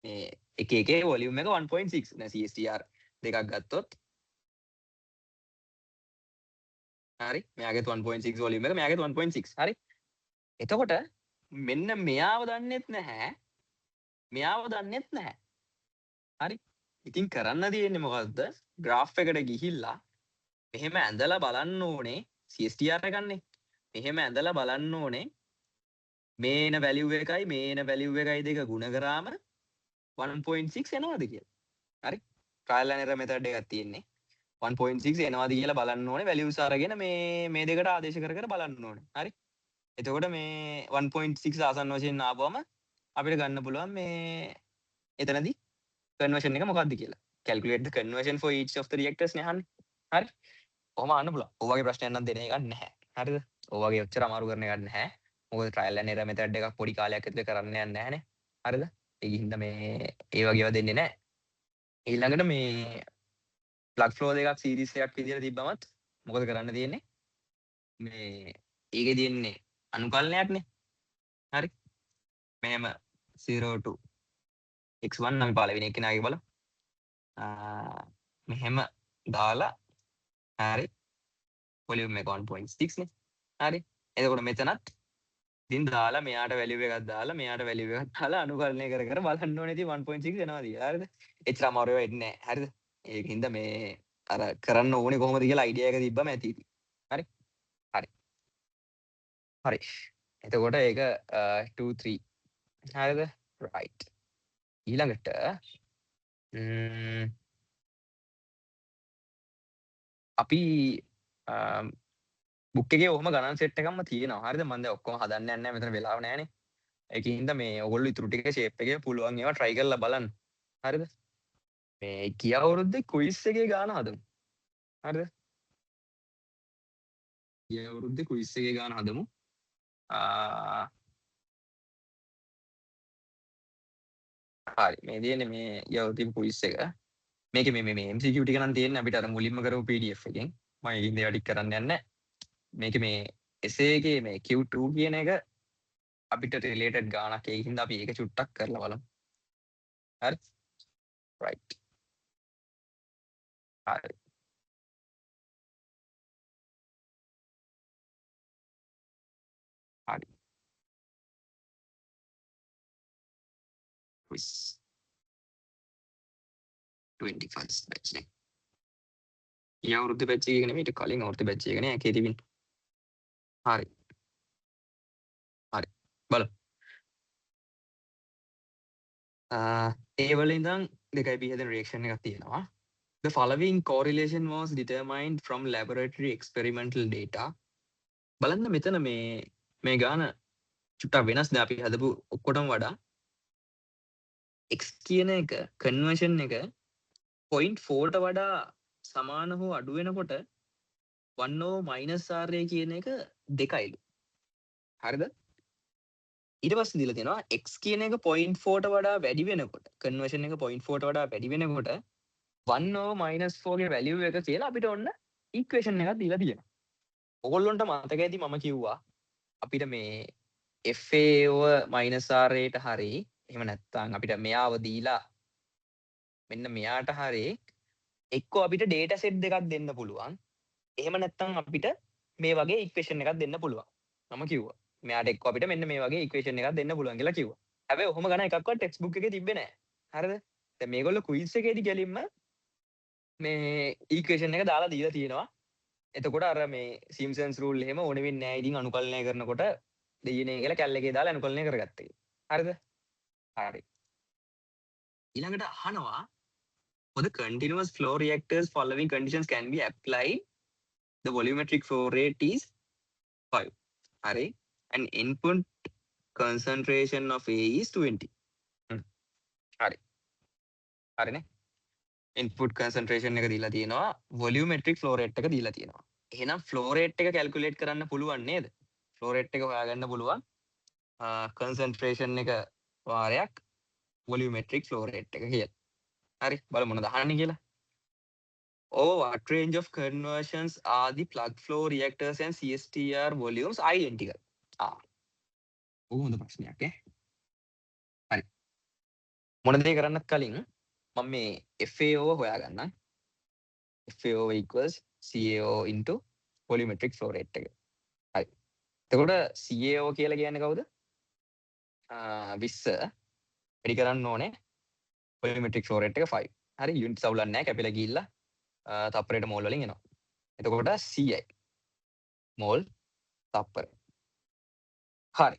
මේ එක එකේ volume එක 1.6. දැන් CSTR දෙකක් ගත්තොත් හරි? මෙයාගෙත් 1.6 volume එක, මෙයාගෙත් 1.6. හරි? එතකොට මෙන්න මෙයාව දන්නෙත් නැහැ. මෙයාව දන්නෙත් නැහැ. හරි? ඉතින් කරන්න තියෙන්නේ මොකද්ද? graph එකට ගිහිල්ලා මෙහෙම ඇඳලා බලන්න ඕනේ CSTR එකන්නේ. මෙහෙම ඇඳලා බලන්න ඕනේ මේන value එකයි මේන value එකයි දෙක ගුණ කරාම 1.6 එනවාද කියලා. හරි? trial and error method එකක් තියෙන්නේ. 1.6 එනවාද කියලා බලන්න ඕනේ values අරගෙන මේ දෙකට ආදේශ කර කර බලන්න ඕනේ. හරි? එතකොට මේ 1.6 ආසන්න වශයෙන් ආවම අපිට ගන්න පුළුවන් මේ එතනදී conversion එක මොකක්ද කියලා. Calculate the conversion for each of the reactors නේ අහන්නේ. හරි? කොහොම අහන්න පුළුවන්. ඔය වගේ ප්‍රශ්නයක් නම් දෙන එකක් නැහැ. හරිද? ඔය වගේ ඔච්චර අමාරු කරන එකක් නැහැ. මොකද trial and error method එකක් පොඩි කාලයක් ඇතුලේ කරන්න යන්නේ නැහැනේ. හරිද? ඒකින් හින්දා මේ ඒ වගේ ඒවා දෙන්නේ නැහැ. ඊළඟට මේ plug flow දෙකක් series එකක් විදියට තිබ්බමත් මොකද කරන්න තියෙන්නේ? මේ ඒකේ තියෙන්නේ අනුකලනයක්නේ. හරි? මෙහෙම 0 to x1 අපි පළවෙනි එක නාගේ බලමු. මෙහෙම දාලා හරි volume එක 1.6 නේ. හරි? එතකොට මෙතනත් ඉතින් දාලා මෙයාට value එකක් දාලා මෙයාට value එකක් දාලා අනුකලනය කර කර බලන්න ඕනේ ඉතින් 1.6 එනවා කියලා. හරිද? එච්චර අමාරු ඒවා එන්නේ නැහැ. හරිද? ඒකින්ද මේ අර කරන්න ඕනේ කොහොමද කියලා idea එක තිබ්බම ඇති ඉතින්. හරි? හරි. හරි. එතකොට ඒක 2 3 හරිද? right. ඊළඟට අපි බුක් එකේ ඔහොම ගණන් සෙට් එකක්ම තියෙනවා. හරිද? මම දැන් ඔක්කොම හදන්න යන්නේ නැහැ. මෙතන වෙලාව නැහැනේ. ඒකින්ද මේ ඔයගොල්ලෝ ඉතුරු ටික shape එකේ පුළුවන් ඒවා try කරලා බලන්න. හරිද? මේ ගිය අවුරුද්දේ quiz එකේ ගාන හදමු. හරිද? ගිය අවුරුද්දේ quiz එකේ ගාන හදමු. හරි. මේ තියෙන්නේ මේ ගිය අවුරුද්දේ quiz එක. මේකේ මේ MCQ ටික නම් තියෙන්නේ අපිට අර මුලින්ම කරපු PDF එකෙන්. මම ඒකින්ද ඒවා ටික කරන්න යන්නේ නැහැ. මේකේ මේ essay එකේ මේ Q2 කියන එක අපිට related ගානක්. ඒකින්ද අපි ඒක චුට්ටක් කරලා බලමු. හරි? right. හරි. හරි. quiz 21st batch නේ. ඊය අවුරුද්දේ batch එක නෙමෙයි ඊට කලින් අවුරුද්දේ batch එක නේ ඒකේ තිබින්. හරි. හරි. බලමු. ඒ වල ඉඳන් 2B හදන reaction එකක් තියෙනවා. The following correlation was determined from laboratory experimental data. බලන්න මෙතන මේ ගාන චුට්ටක් වෙනස්. දැන් අපි හදපු ඔක්කොටම වඩා x කියන එක කන්වර්ෂන් එක 0.4ට වඩා සමාන හෝ අඩු වෙනකොට 1 over minus RA කියන එක 2යිලු. හරිද? ඊට පස්සේ දීලා තියෙනවා x කියන එක 0.4ට වඩා වැඩි වෙනකොට කන්වර්ෂන් එක 0.4ට වඩා වැඩි වෙනකොට 1 over minus 4 ගේ වැලියු එක කියලා අපිට ඔන්න ඉක්වේෂන් එකක් දීලා තියෙනවා. ඔයගොල්ලොන්ට මතක ඇති මම කිව්වා අපිට මේ FA over minus RA ට හරි එහෙම නැත්නම් අපිට මෙයාව දීලා මෙන්න මෙයාට හරි එක්කෝ අපිට data set දෙකක් දෙන්න පුළුවන්. එහෙම නැත්නම් අපිට මේ වගේ ඉක්වේෂන් එකක් දෙන්න පුළුවන්. මම කිව්වා මෙයාට එක්කෝ අපිට මෙන්න මේ වගේ ඉක්වේෂන් එකක් දෙන්න පුළුවන් කියලා කිව්වා. හැබැයි ඔහොම ගණන් එකක්වත් ටෙක්ස්ට් බුක් එකේ තිබ්බේ නැහැ. හරිද? දැන් මේගොල්ලෝ ක්විස් එකේදී ගැලින්ම මේ ඉක්වේෂන් එක දාලා දීලා තියෙනවා. එතකොට අර මේ සිම්සන්ස් රූල් එහෙම ඕනෙ වෙන්නේ නැහැ. ඉතින් අනුකලනය කරනකොට දෙයිනේ කියලා කැල් එකේ දාලා අනුකලනය කරගත්තා. හරිද? හරි. ඊළඟට අහනවා for the continuous flow reactors following conditions can be applied. The volumetric flow rate is 5. හරි. And input concentration of A is 20. හරි. හරිනේ. input concentration එක දීලා තියෙනවා. volumetric flow rate එක දීලා තියෙනවා. එහෙනම් flow rate එක calculate කරන්න පුළුවන් නේද? flow rate එක හොයාගන්න පුළුවන්. concentration එක වාරයක් volumetric flow rate එක කියලා. හරි. බලමු මොනවද අහන්නේ කියලා. Over what range of conversions are the plug flow reactors and CSTR volumes identical? හොඳ ප්‍රශ්නයක් ඈ. හරි. මොන දේ කරන්නත් කලින් මම මේ FAO හොයාගන්නම්. FAO equals CAO into volumetric flow rate එක. හරි. එතකොට CAO කියලා කියන්නේ කවුද? 20 වැඩි කරන්න ඕනේ volumetric flow rate එක 5. හරි. යුනිට් අවුලක් නැහැ. කැපිලා ගිහිල්ලා තප්පරයට මෝල් වලින් එනවා. එතකොට CI මෝල් තප්පර. හරි.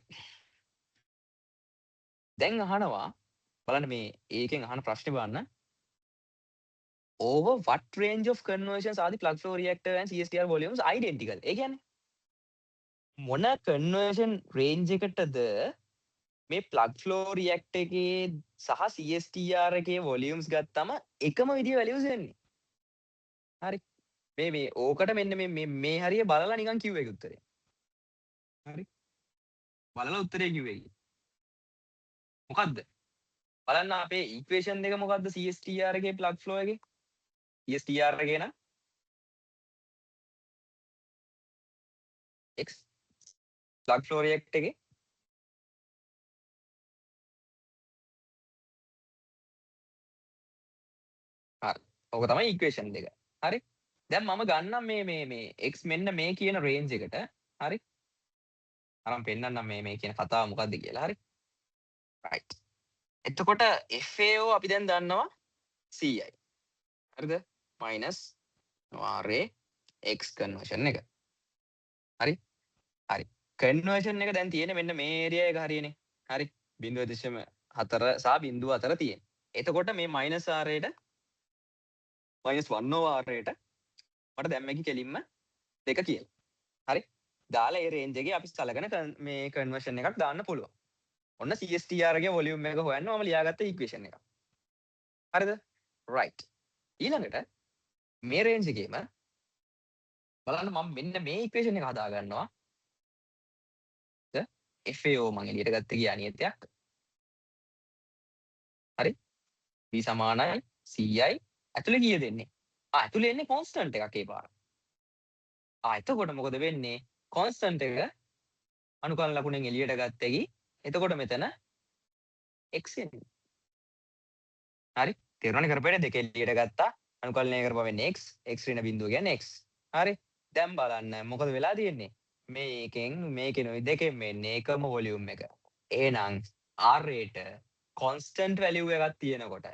දැන් අහනවා බලන්න මේ ඒකෙන් අහන ප්‍රශ්නේ බලන්න. Over what range of conversions are the plug flow reactor and CSTR volumes identical? ඒ කියන්නේ මොන conversion range එකටද මේ plug flow reactor එකේ සහ CSTR එකේ volumes ගත්තම එකම විදිය values එන්නේ. හරි. මේ ඕකට මෙන්න මේ හරිය බලලා නිකන් කිව්ව එක උත්තරේ. හරි. බලලා උත්තරේ කිව්වේ. මොකද්ද? බලන්න අපේ ඉක්වේෂන් එක මොකද්ද CSTR එකේ plug flow එකේ? CSTR එකේ නම් x plug flow reactor එකේ හරි. ඔක තමයි ඉක්වේෂන් දෙක. හරි. දැන් මම ගන්නම් මේ x මෙන්න මේ කියන රේන්ජ් එකට. හරි. අරන් පෙන්නන්නම් මේ කියන කතාව මොකද්ද කියලා. හරි. right. එතකොට FAO අපි දැන් දන්නවා CI. හරිද? minus RA x conversion එක. හරි? හරි. conversion එක දැන් තියෙන්නේ මෙන්න මේ area එක හරියනේ. හරි. 0.4 සහ 0.4 තියෙන. එතකොට මේ minus RA ට minus 1 over RA ට මට දැම්මකි කෙලින්ම 2 කියලා. හරි? දාලා ඒ range එකේ අපි සලකන මේ conversion එකක් දාන්න පුළුවන්. ඔන්න CSTR ගේ volume එක හොයන්න මම ලියාගත්ත equation එක. හරිද? right. ඊළඟට මේ range එකේම බලන්න මම මෙන්න මේ equation එක හදා ගන්නවා. FAO මම එළියට ගත්ත ගියා නියතයක්. හරි? B සමානයි CI ඇතුලේ කීයද එන්නේ? ඇතුලේ එන්නේ constant එකක් ඒ පාර. එතකොට මොකද වෙන්නේ? constant එක අනුකලන ලකුණෙන් එළියට ගත්තේකි. එතකොට මෙතන x එන්නේ. හරි? තේරුණානේ කරපේට දෙක එළියට ගත්තා. අනුකලනය කරපුවා x ඍණ බිඳුව කියන්නේ x. හරි? දැන් බලන්න මොකද වෙලා තියෙන්නේ? මේකෙන් මේකෙනුයි දෙකෙන් වෙන්නේ එකම වොලියුම් එක. එහෙනම් RA ට constant value එකක් තියෙනකොට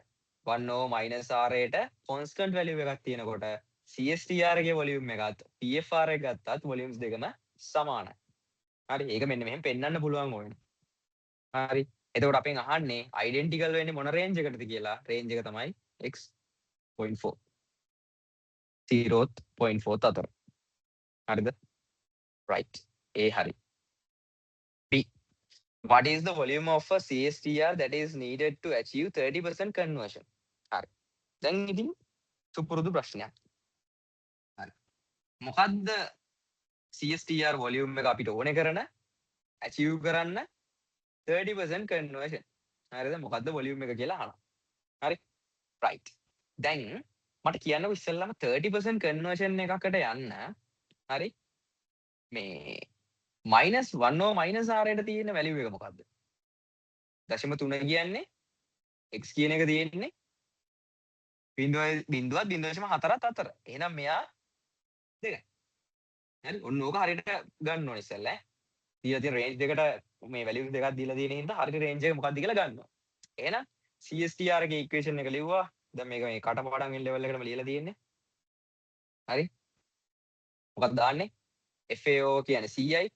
1 over minus RA ට constant value එකක් තියෙනකොට CSTR එකේ වොලියුම් එකත් PFR එක ගත්තත් වොලියුම්ස් දෙකම සමානයි. හරි? ඒක මෙන්න මෙහෙම පෙන්වන්න පුළුවන් ඕනේ. හරි. එතකොට අපෙන් අහන්නේ identical වෙන්නේ මොන range එකටද කියලා. range එක තමයි x.4. 0th 0.4th අතර. හරිද? right. A හරි. B. what is the volume of a CSTR that is needed to achieve 30% conversion? හරි. දැන් ඉතින් සුපුරුදු ප්‍රශ්නයක්. හරි. මොකද්ද CSTR volume එක අපිට ඕනේ කරන achieve කරන්න 30% conversion. හරිද? මොකද්ද volume එක කියලා අහනවා. හරි. right. දැන් මට කියන්නකො ඉස්සෙල්ලාම 30% conversion එකකට යන්න හරි මේ -1 or -r යට තියෙන value එක මොකද්ද? 0.3 කියන්නේ x කියන එක තියෙන්නේ 0.4 එහෙනම් මෙයා 2යි. හරි ඔන්න ඕක හරියට ගන්න ඕනේ ඉස්සෙල්ලා. දීලා තියෙන range දෙකට මේ values දෙකක් දීලා තියෙන හින්දා හරියට range එක මොකක්ද කියලා ගන්නවා. එහෙනම් CSTR එකේ equation එක ලිව්වා. දැන් මේක මේ කටපාඩම් level එකටම ලියලා තියෙන්නේ. හරි. මොකක්ද දාන්නේ? FAO කියන්නේ 100යි.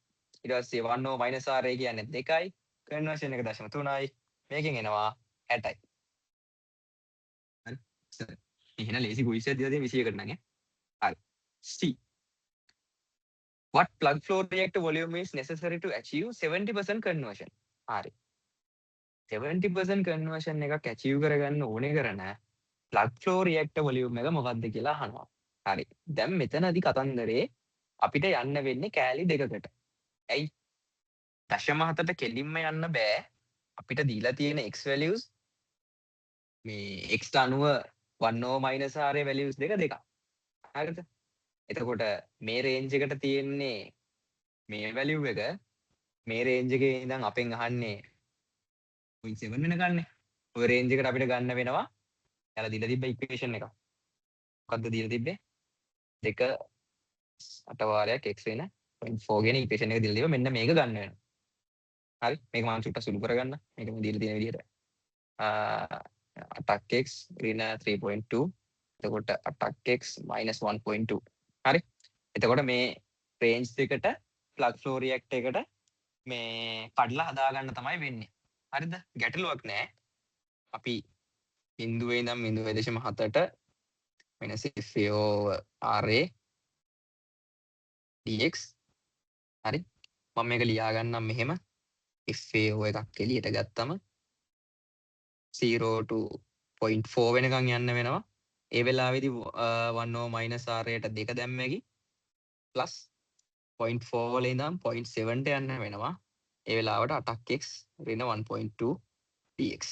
ඊට පස්සේ 1 or -r කියන්නේ 2යි. conversion එක 0.3යි. මේකෙන් එනවා 60යි. හරි. එහෙනම් ලේසි quiz එකක් දීලා තියෙන 21කට නම් ඈ. හරි. C. What plug flow reactor volume is necessary to achieve 70% conversion? හරි. 70% conversion එකක් achieve කරගන්න ඕනේ කරන plug flow reactor volume එක මොකක්ද කියලා අහනවා. හරි. දැන් මෙතනදී කතන්දරේ අපිට යන්න වෙන්නේ කෑලි දෙකකට. ඇයි? 0.7ට කෙලින්ම යන්න බෑ. අපිට දීලා තියෙන x values මේ x ට අනුව 1 or -r values දෙක දෙකක්. හරිද? එතකොට මේ රේන්ජ් එකට තියෙන්නේ මේ value එක මේ රේන්ජ් එකේ ඉඳන් අපෙන් අහන්නේ 0.7 වෙනකන්නේ. ඔය රේන්ජ් එකට අපිට ගන්න වෙනවා. යාලා දීලා තිබ්බ ඉක්වේෂන් එක. මොකද්ද දීලා තිබ්බේ? 2 8 වාරයක් x වෙන 0.4 කියන ඉක්වේෂන් එක දීලා තිබ්බ. මෙන්න මේක ගන්න වෙනවා. හරි. මේක මම චුට්ටක් සුළු කරගන්න. මේක මේ දීලා තියෙන විදිහට. 8ක් x ඍණ 3.2. එතකොට 8ක් x -1.2. හරි. එතකොට මේ රේන්ජ් දෙකට plug flow reactor එකට මේ කඩලා හදා ගන්න තමයි වෙන්නේ. හරිද? ගැටලුවක් නෑ. අපි බිඳුවේ ඉඳන් 0.7ට වෙනස FAO RA dx. හරි. මම මේක ලියා ගන්නම් මෙහෙම. FAO එකක් එළියට ගත්තම 0 to 0.4 වෙනකන් යන්න වෙනවා. ඒ වෙලාවේදී 1 or -r යට 2 දැම්මේකි plus 0.4 වල ඉඳන් 0.7 ට යන්න වෙනවා. ඒ වෙලාවට 8ක් x ඍණ 1.2 dx.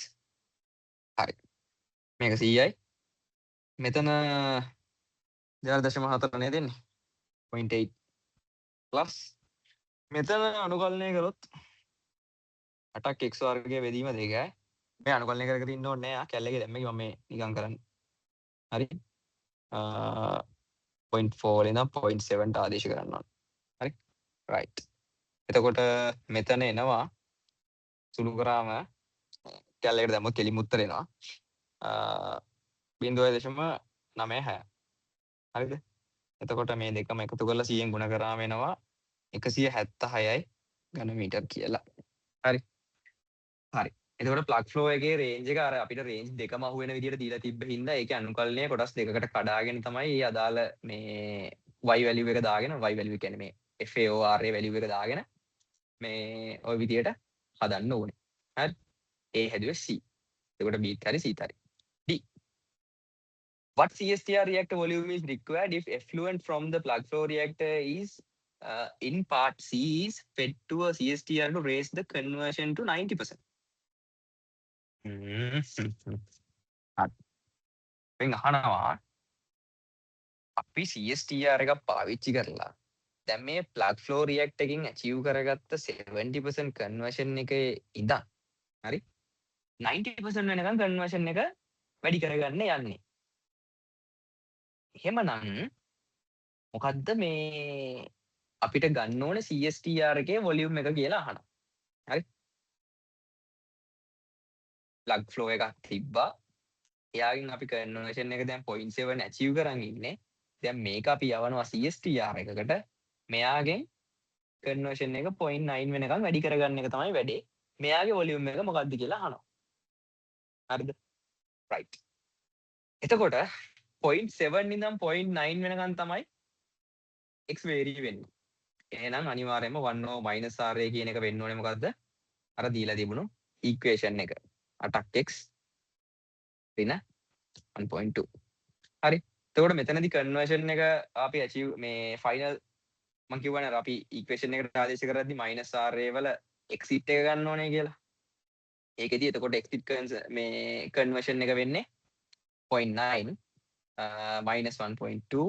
හරි. මේක 100යි. මෙතන 0.4 නේ දෙන්නේ. 0.8 plus මෙතන අනුකලනය කරොත් 8ක් x වර්ගයේ බෙදීම 2යි. මේ අනුකලනය කර කර ඉන්න ඕනේ නෑ. කැල්ල එකේ දැම්මේ මම මේ නිකන් කරන්නේ. හරි. 0.4 වල ඉඳන් 0.7 ට ආදේශ කරන්න ඕනේ. හරි. right. එතකොට මෙතන එනවා සුළු කරාම කැල්ල එකට දැම්මොත් කෙලින්ම උත්තර එනවා. 0.96. හරිද? එතකොට මේ දෙකම එකතු කරලා 100ෙන් ගුණ කරාම එනවා 176යි ඝන මීටර් කියලා. හරි. හරි. එතකොට plug flow එකේ range එක අර අපිට range දෙකම අහු වෙන විදිහට දීලා තිබ්බ හින්දා ඒකේ අනුකලනය කොටස් දෙකකට කඩාගෙන තමයි මේ අදාළ මේ y value එක දාගෙන y value කියන්නේ මේ FAO RA value එක දාගෙන මේ ওই විදිහට හදන්න ඕනේ. හරි. A හැදුවේ C. එතකොට B හරි C හරි. D. What CSTR reactor volume is required if effluent from the plug flow reactor is in part C is fed to a CSTR to raise the conversion to 90%? හරි. අහනවා අපි CSTR එක පාවිච්චි කරලා දැන් මේ plug flow reactor එකකින් achieve කරගත්ත 70% conversion එකේ ඉඳන් හරි 90% වෙනකන් conversion එක වැඩි කරගන්න යන්නේ. එහෙමනම් මොකද්ද මේ අපිට ගන්න ඕනේ CSTR එකේ volume එක කියලා අහනවා. හරි. plug flow එකක් තිබ්බා. එයාගෙන් අපි conversion එක දැන් 0.7 achieve කරන් ඉන්නේ. දැන් මේක අපි යවනවා CSTR එකකට. මෙයාගෙන් conversion එක 0.9 වෙනකන් වැඩි කරගන්න එක තමයි වැඩේ. මෙයාගේ volume එක මොකක්ද කියලා අහනවා. හරිද? right. එතකොට 0.7 ඉඳන් 0.9 වෙනකන් තමයි x vary වෙන්නේ. එහෙනම් අනිවාර්යයෙන්ම 1 or -r කියන එක වෙන්න ඕනේ මොකද්ද? අර දීලා තිබුණු ඉක්වේෂන් එක 8x ඍණ 1.2 හරි. එතකොට මෙතනදී කන්වර්ෂන් එක අපි achieve මේ ෆයිනල් මම කියවනේ අර අපි ඉක්වේෂන් එකට ආදේශ කරද්දි -RA වල exit එක ගන්න ඕනේ කියලා. ඒකෙදි එතකොට exit මේ කන්වර්ෂන් එක වෙන්නේ 0.9 -1.2.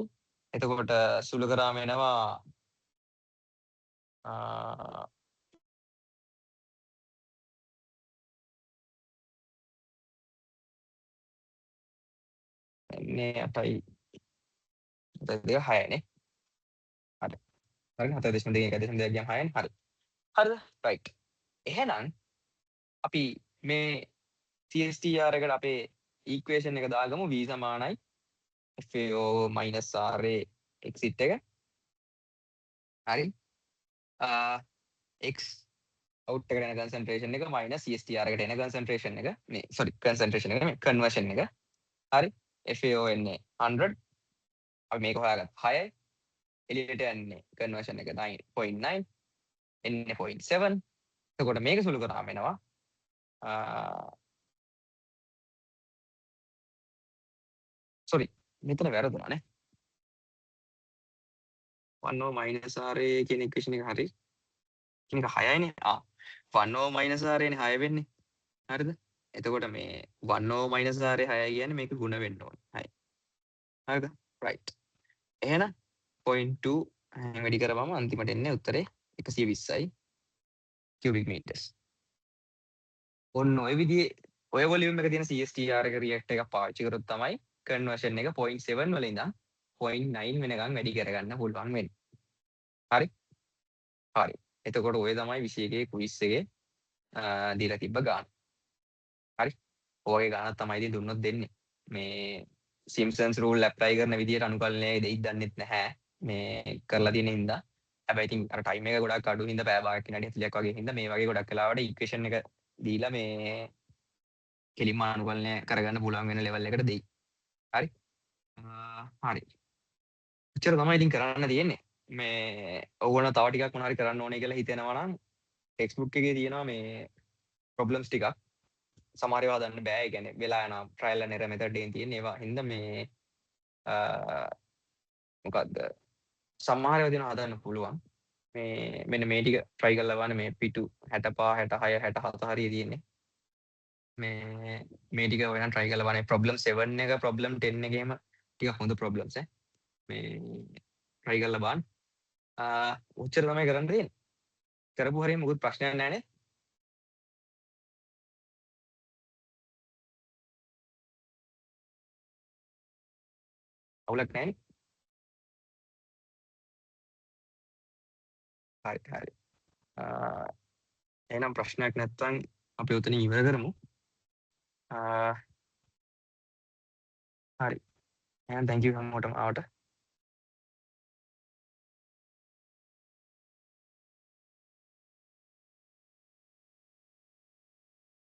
එතකොට සුළු කරාම එනවා මේ 8යි 2 6නේ. හරි. හරි 7.2 1.2 ගියම 6නේ. හරි. හරිද? right. එහෙනම් අපි මේ CSTR එකට අපේ ඉක්වේෂන් එක දාගමු v සමානයි FAO -RA exit එක. හරි. x out එකට එන concentration එක minus CSTR එකට එන concentration එක මේ sorry concentration එක නෙමෙයි conversion එක. හරි. FAO එන්නේ 100. අපි මේක හොයාගත්තා 6යි. එළියට යන්නේ conversion එක 9.9 එන්නේ 0.7. එතකොට මේක සුළු කරාම එනවා sorry මෙතන වැරදුනානේ. 1 minus RA කියන equation එක හරි. කියන එක 6යිනේ. 1 RA නේ 6 වෙන්නේ. හරිද? එතකොට මේ 1 minus RA 6 කියන්නේ මේක ගුණ වෙන්න ඕනේ. හරි. හරිද? right. එහෙනම් 0.2 වැඩි කරපුවම අන්තිමට එන්නේ උත්තරේ 120යි cubic meters. ඔන්න ඔය විදිහේ ඔය වොලියුම් එක තියෙන CSTR එක රියැක්ට් එකක් පාවිච්චි කරොත් තමයි කන්වර්ෂන් එක 0.7 වල ඉඳන් 0.9 වෙනකන් වැඩි කරගන්න පුළුවන් වෙන්නේ. හරි? හරි. එතකොට ඔය තමයි 21 ක්විස් එකේ දීලා තිබ්බ ගාන. හරි. ඔයගේ ගානක් තමයි ඉතින් දුන්නොත් දෙන්නේ. මේ සිම්ප්සන්ස් රූල් ඇප්ලයි කරන විදිහට අනුකලනයේ දෙයිද දන්නෙත් නැහැ. මේ කරලා තියෙන හින්දා. හැබැයි ඉතින් අර ටයිම් එක ගොඩක් අඩු හින්දා පැය භාගයක් විනාඩි 40ක් වගේ හින්දා මේ වගේ ගොඩක් වෙලාවට ඉක්වේෂන් එක දීලා මේ කෙලින්ම අනුකලනය කරගන්න පුළුවන් වෙන ලෙවල් එකට දෙයි. හරි. හරි. එච්චර තමයි ඉතින් කරන්න තියෙන්නේ. මේ ඕගොල්ලෝ තව ටිකක් මොනවා හරි කරන්න ඕනේ කියලා හිතෙනවා නම් ටෙක්ස්ට් බුක් එකේ තියෙනවා මේ ප්‍රොබ්ලම්ස් ටිකක්. සමහර ඒවා හදන්න බෑ. ඒ කියන්නේ වෙලා යනවා ට්‍රයිල් ඇන්ඩ් එරර් මෙතඩ් එකෙන් තියෙන ඒවා හින්දා මේ මොකද්ද සමහර ඒවා දෙනවා හදන්න පුළුවන්. මේ මෙන්න මේ ටික try කරලා බලන්න මේ පිටු 65 66 67 හරිය තියෙන්නේ. මේ ටික ඔයයන් try කරලා බලන්න. problem 7 එක problem 10 එකේම ටිකක් හොඳ problems ඈ. මේ try කරලා බලන්න. උච්චර තමයි කරන්න තියෙන්නේ. කරපු හරිය මොකුත් ප්‍රශ්නයක් නැහැ නේ. අවුලක් නැහැ නේ. හරි හරි. එහෙනම් ප්‍රශ්නයක් නැත්නම් අපි උතනින් ඉවර කරමු. හරි. එහෙනම් thank you හැමෝටම ආවට.